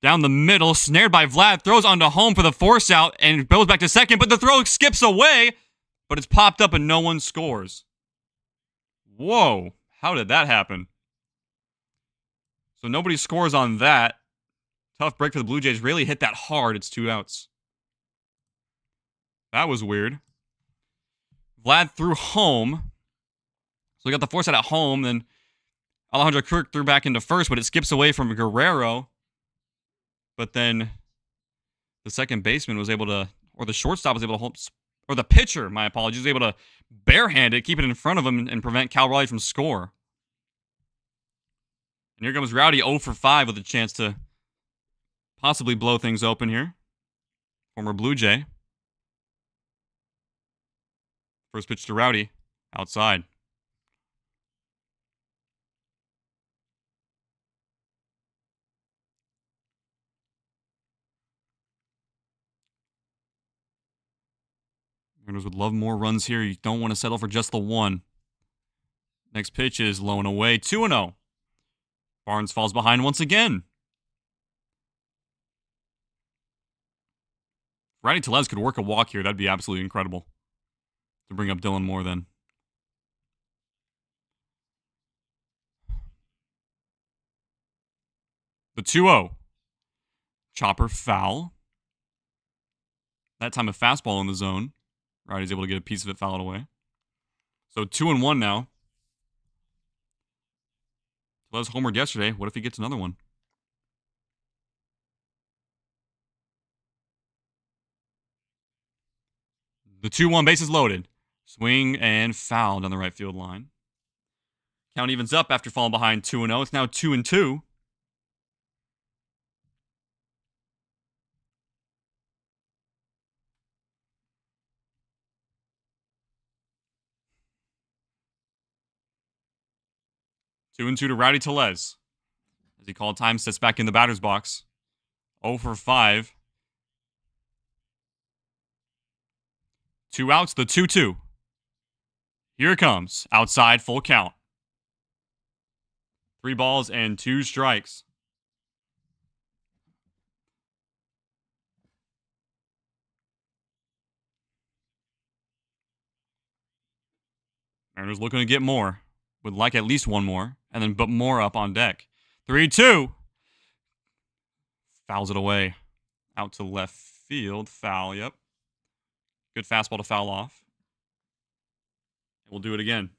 Down the middle, snared by Vlad, throws onto home for the force out, and goes back to second, but the throw skips away, but it's popped up and no one scores. Whoa, how did that happen? So nobody scores on that. Tough break for the Blue Jays. Raley hit that hard. It's 2 outs. That was weird. Vlad threw home. So we got the force out at home, then Alejandro Kirk threw back into first, but it skips away from Guerrero. But then the second baseman was able to, or the shortstop was able to hold, or the pitcher, my apologies, was able to barehand it, keep it in front of him, and prevent Cal Raleigh from score. And here comes Rowdy 0 for 5 with a chance to possibly blow things open here. Former Blue Jay. First pitch to Rowdy, outside. Mariners would love more runs here. You don't want to settle for just the 1. Next pitch is low and away. 2-0. Barnes falls behind once again. Rowdy Tellez could work a walk here. That'd be absolutely incredible. To bring up Dylan Moore then. The 2-0. Chopper foul. That time a fastball in the zone. Rowdy's able to get a piece of it fouled away. So 2-1 now. Tellez homered yesterday. What if he gets another one? The 2-1, bases loaded. Swing and foul down the right field line. Count evens up after falling behind 2-0. It's now 2-2. Two and 2 to Rowdy Tellez. As he called time, sits back in the batter's box. 0 for 5. 2 outs, the 2-2. Here it comes. Outside, full count. 3 balls and 2 strikes. Mariners looking to get more. Would like at least one more. And then put more up on deck. 3-2. Fouls it away. Out to left field. Foul, yep. Good fastball to foul off. We'll do it again.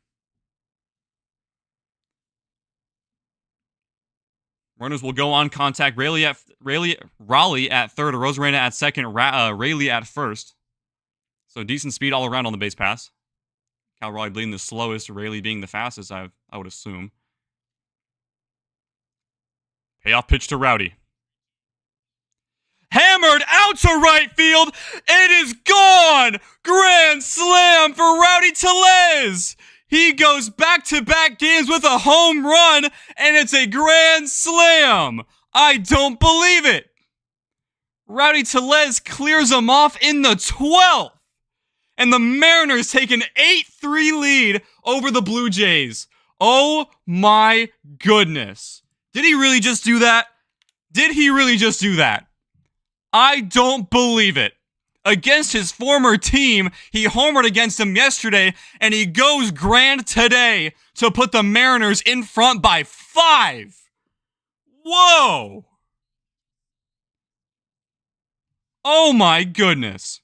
Runners will go on contact. Raleigh at third. Rosarena at second. Raleigh at first. So decent speed all around on the base pass. Cal Raleigh being the slowest. Raleigh being the fastest, I would assume. Payoff pitch to Rowdy. Hammered out to right field. It is gone. Grand slam for Rowdy Tellez. He goes back-to-back games with a home run, and it's a grand slam. I don't believe it. Rowdy Tellez clears him off in the 12th. And the Mariners take an 8-3 lead over the Blue Jays. Oh my goodness. Did he really just do that? Did he really just do that? I don't believe it. Against his former team, he homered against them yesterday, and he goes grand today to put the Mariners in front by 5. Whoa! Oh my goodness.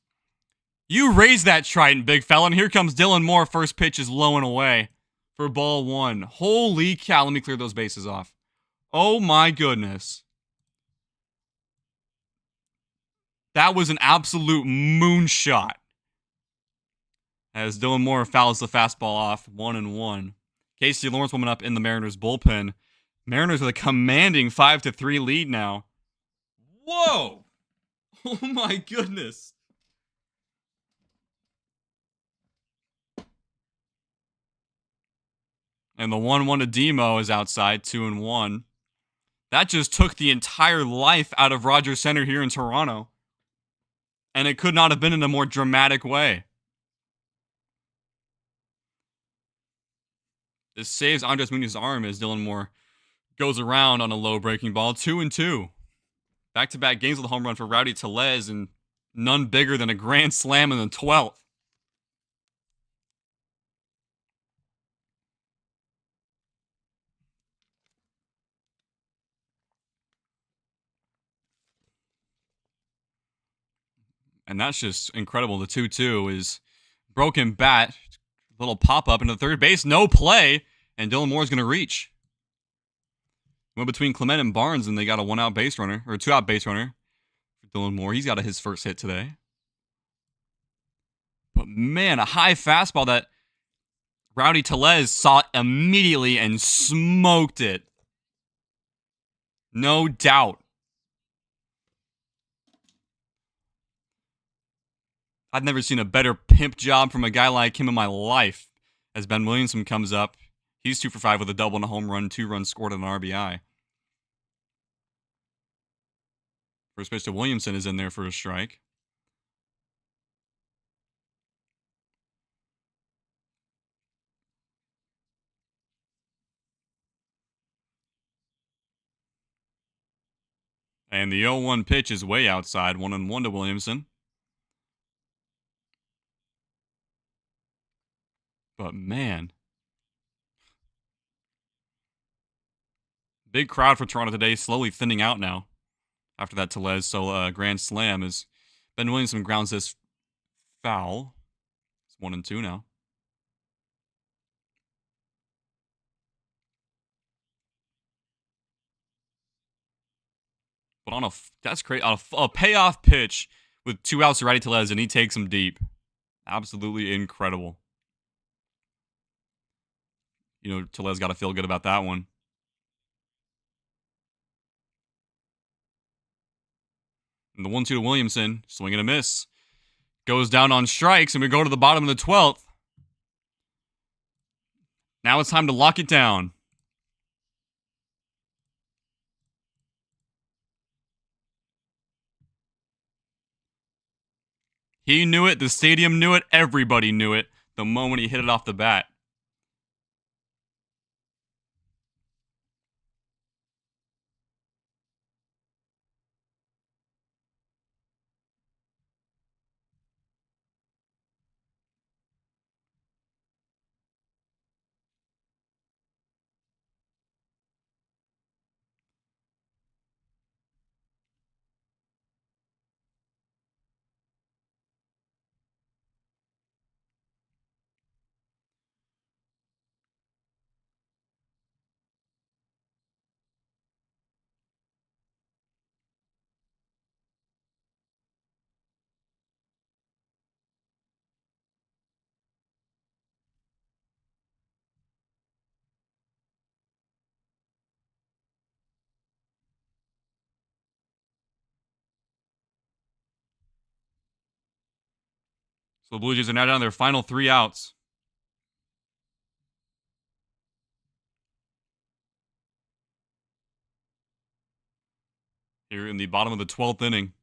You raised that Trident, big fella, and here comes Dylan Moore. First pitch is low and away for ball 1. Holy cow, let me clear those bases off. Oh my goodness. That was an absolute moonshot. As Dylan Moore fouls the fastball off, 1-1. Casey Lawrence warming up in the Mariners bullpen. Mariners with a commanding 5-3 lead now. Whoa! Oh my goodness. And the 1-1 to Demo is outside, 2-1. That just took the entire life out of Rogers Center here in Toronto. And it could not have been in a more dramatic way. This saves Andres Munoz's arm as Dylan Moore goes around on a low breaking ball. 2-2. Back-to-back games with a home run for Rowdy Tellez, and none bigger than a grand slam in the 12th. And that's just incredible. The 2-2 is broken bat, little pop-up into third base, no play, and Dylan Moore's going to reach. Went between Clement and Barnes, and they got a 1-out base runner, or a 2-out base runner for Dylan Moore. He's got his first hit today. But man, a high fastball that Rowdy Tellez saw immediately and smoked it. No doubt. I've never seen a better pimp job from a guy like him in my life. As Ben Williamson comes up, he's 2 for 5 with a double and a home run, 2 runs scored and an RBI. First pitch to Williamson is in there for a strike. And the 0-1 pitch is way outside, 1-1 to Williamson. But man, big crowd for Toronto today, slowly thinning out now after that Tellez grand slam has Ben Williamson grounds this foul. It's 1-2 now. But that's great. On a payoff pitch with 2 outs to Righty Tellez, and he takes him deep. Absolutely incredible. You know, Tellez got to feel good about that one. And the 1-2 to Williamson, swing and a miss. Goes down on strikes, and we go to the bottom of the 12th. Now it's time to lock it down. He knew it. The stadium knew it. Everybody knew it the moment he hit it off the bat. So the Blue Jays are now down to their final 3 outs. Here in the bottom of the 12th inning.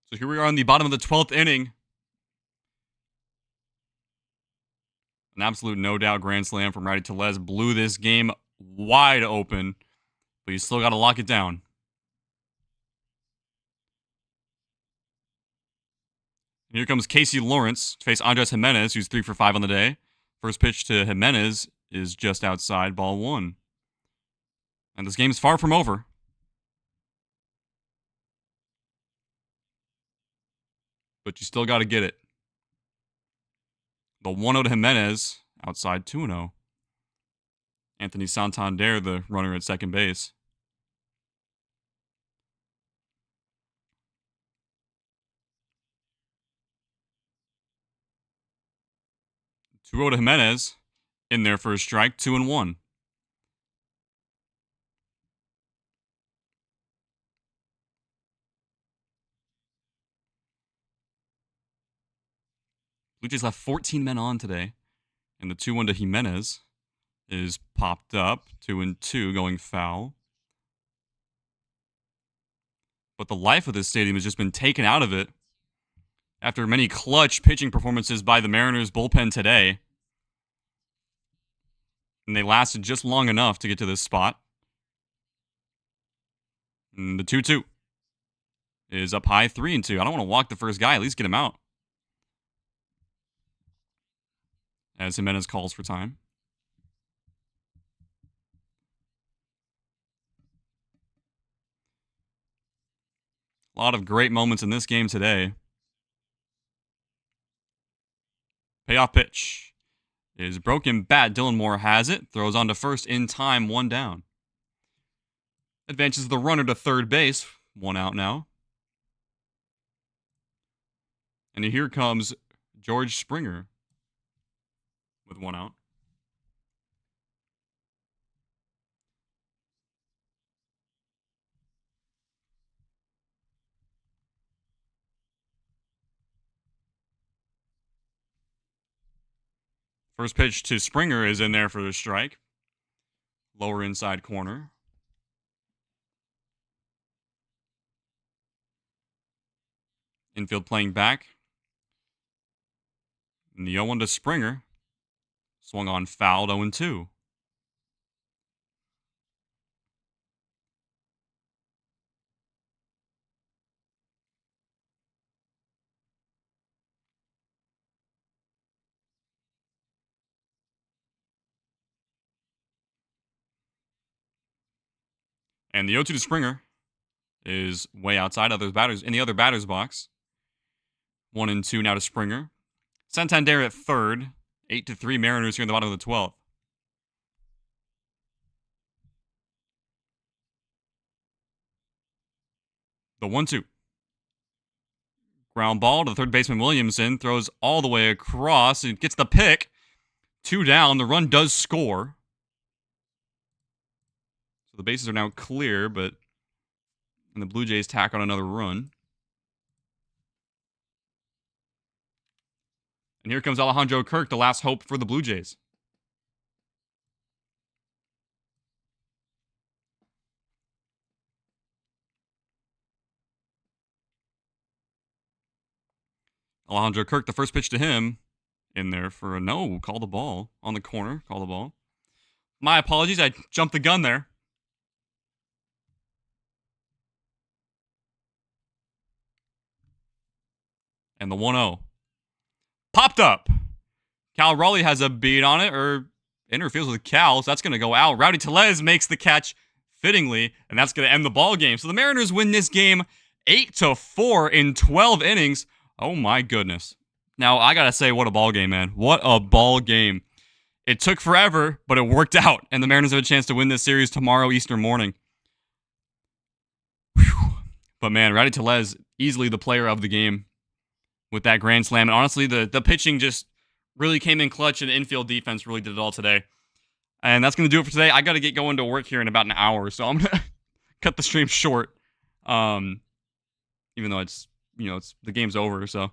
So here we are in the bottom of the 12th inning. An absolute no-doubt grand slam from Righty Tellez blew this game wide open, but you still got to lock it down. Here comes Casey Lawrence to face Andres Jimenez, who's 3 for 5 on the day. First pitch to Jimenez is just outside, ball 1. And this game's far from over. But you still got to get it. The 1-0 to Jimenez, outside 2-0. Anthony Santander, the runner at second base. Two-0 to Jimenez, in there for a strike, 2-1. Blue Jays left 14 men on today, and the 2-1 to Jimenez is popped up, 2-2, going foul. But the life of this stadium has just been taken out of it after many clutch pitching performances by the Mariners bullpen today. And they lasted just long enough to get to this spot. And the 2-2 is up high, 3-2. I don't want to walk the first guy, at least get him out. As Jimenez calls for time. A lot of great moments in this game today. Payoff pitch is broken bat. Dylan Moore has it. Throws on to first in time, 1 down. Advances the runner to third base. 1 out now. And here comes George Springer with 1 out. First pitch to Springer is in there for the strike. Lower inside corner. Infield playing back. And the 0-1 to Springer. Swung on, fouled, 0-2. And the 0-2 to Springer is way outside other batters in the other batter's box. 1-2 now to Springer. Santander at third. 8-3 Mariners here in the bottom of the 12th. The 1-2. Ground ball to the third baseman Williamson. Throws all the way across. It gets the pick. 2 down. The run does score. So the bases are now clear, but and the Blue Jays tack on another run. And here comes Alejandro Kirk, the last hope for the Blue Jays. Alejandro Kirk, the first pitch to him, in there for a no. Call the ball. On the corner, call the ball. My apologies, I jumped the gun there. And the 1-0. Popped up. Cal Raleigh has a beat on it, or interferes with Cal, so that's going to go out. Rowdy Tellez makes the catch fittingly, and that's going to end the ball game. So the Mariners win this game 8-4 in 12 innings. Oh my goodness. Now, I got to say, what a ball game, man. What a ball game. It took forever, but it worked out, and the Mariners have a chance to win this series tomorrow, Eastern morning. Whew. But man, Rowdy Tellez, easily the player of the game with that grand slam. And honestly, the pitching just really came in clutch, and the infield defense really did it all today. And that's going to do it for today. I got to get going to work here in about an hour, so I'm going to cut the stream short. Even though it's the game's over, so.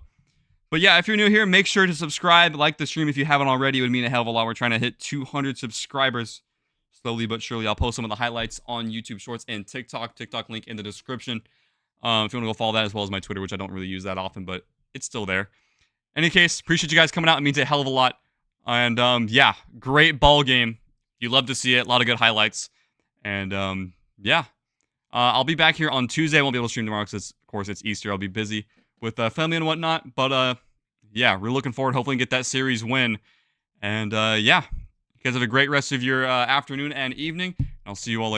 But yeah, if you're new here, make sure to subscribe, like the stream if you haven't already. It would mean a hell of a lot. We're trying to hit 200 subscribers slowly but surely. I'll post some of the highlights on YouTube Shorts and TikTok. TikTok link in the description. If you want to go follow that, as well as my Twitter, which I don't really use that often, but it's still there. Any case, appreciate you guys coming out. It means a hell of a lot. And yeah, great ball game. You love to see it. A lot of good highlights. And yeah, I'll be back here on Tuesday. I won't be able to stream tomorrow because, of course, it's Easter. I'll be busy with family and whatnot. But yeah, we're looking forward. Hopefully, get that series win. And yeah, you guys have a great rest of your afternoon and evening. I'll see you all later.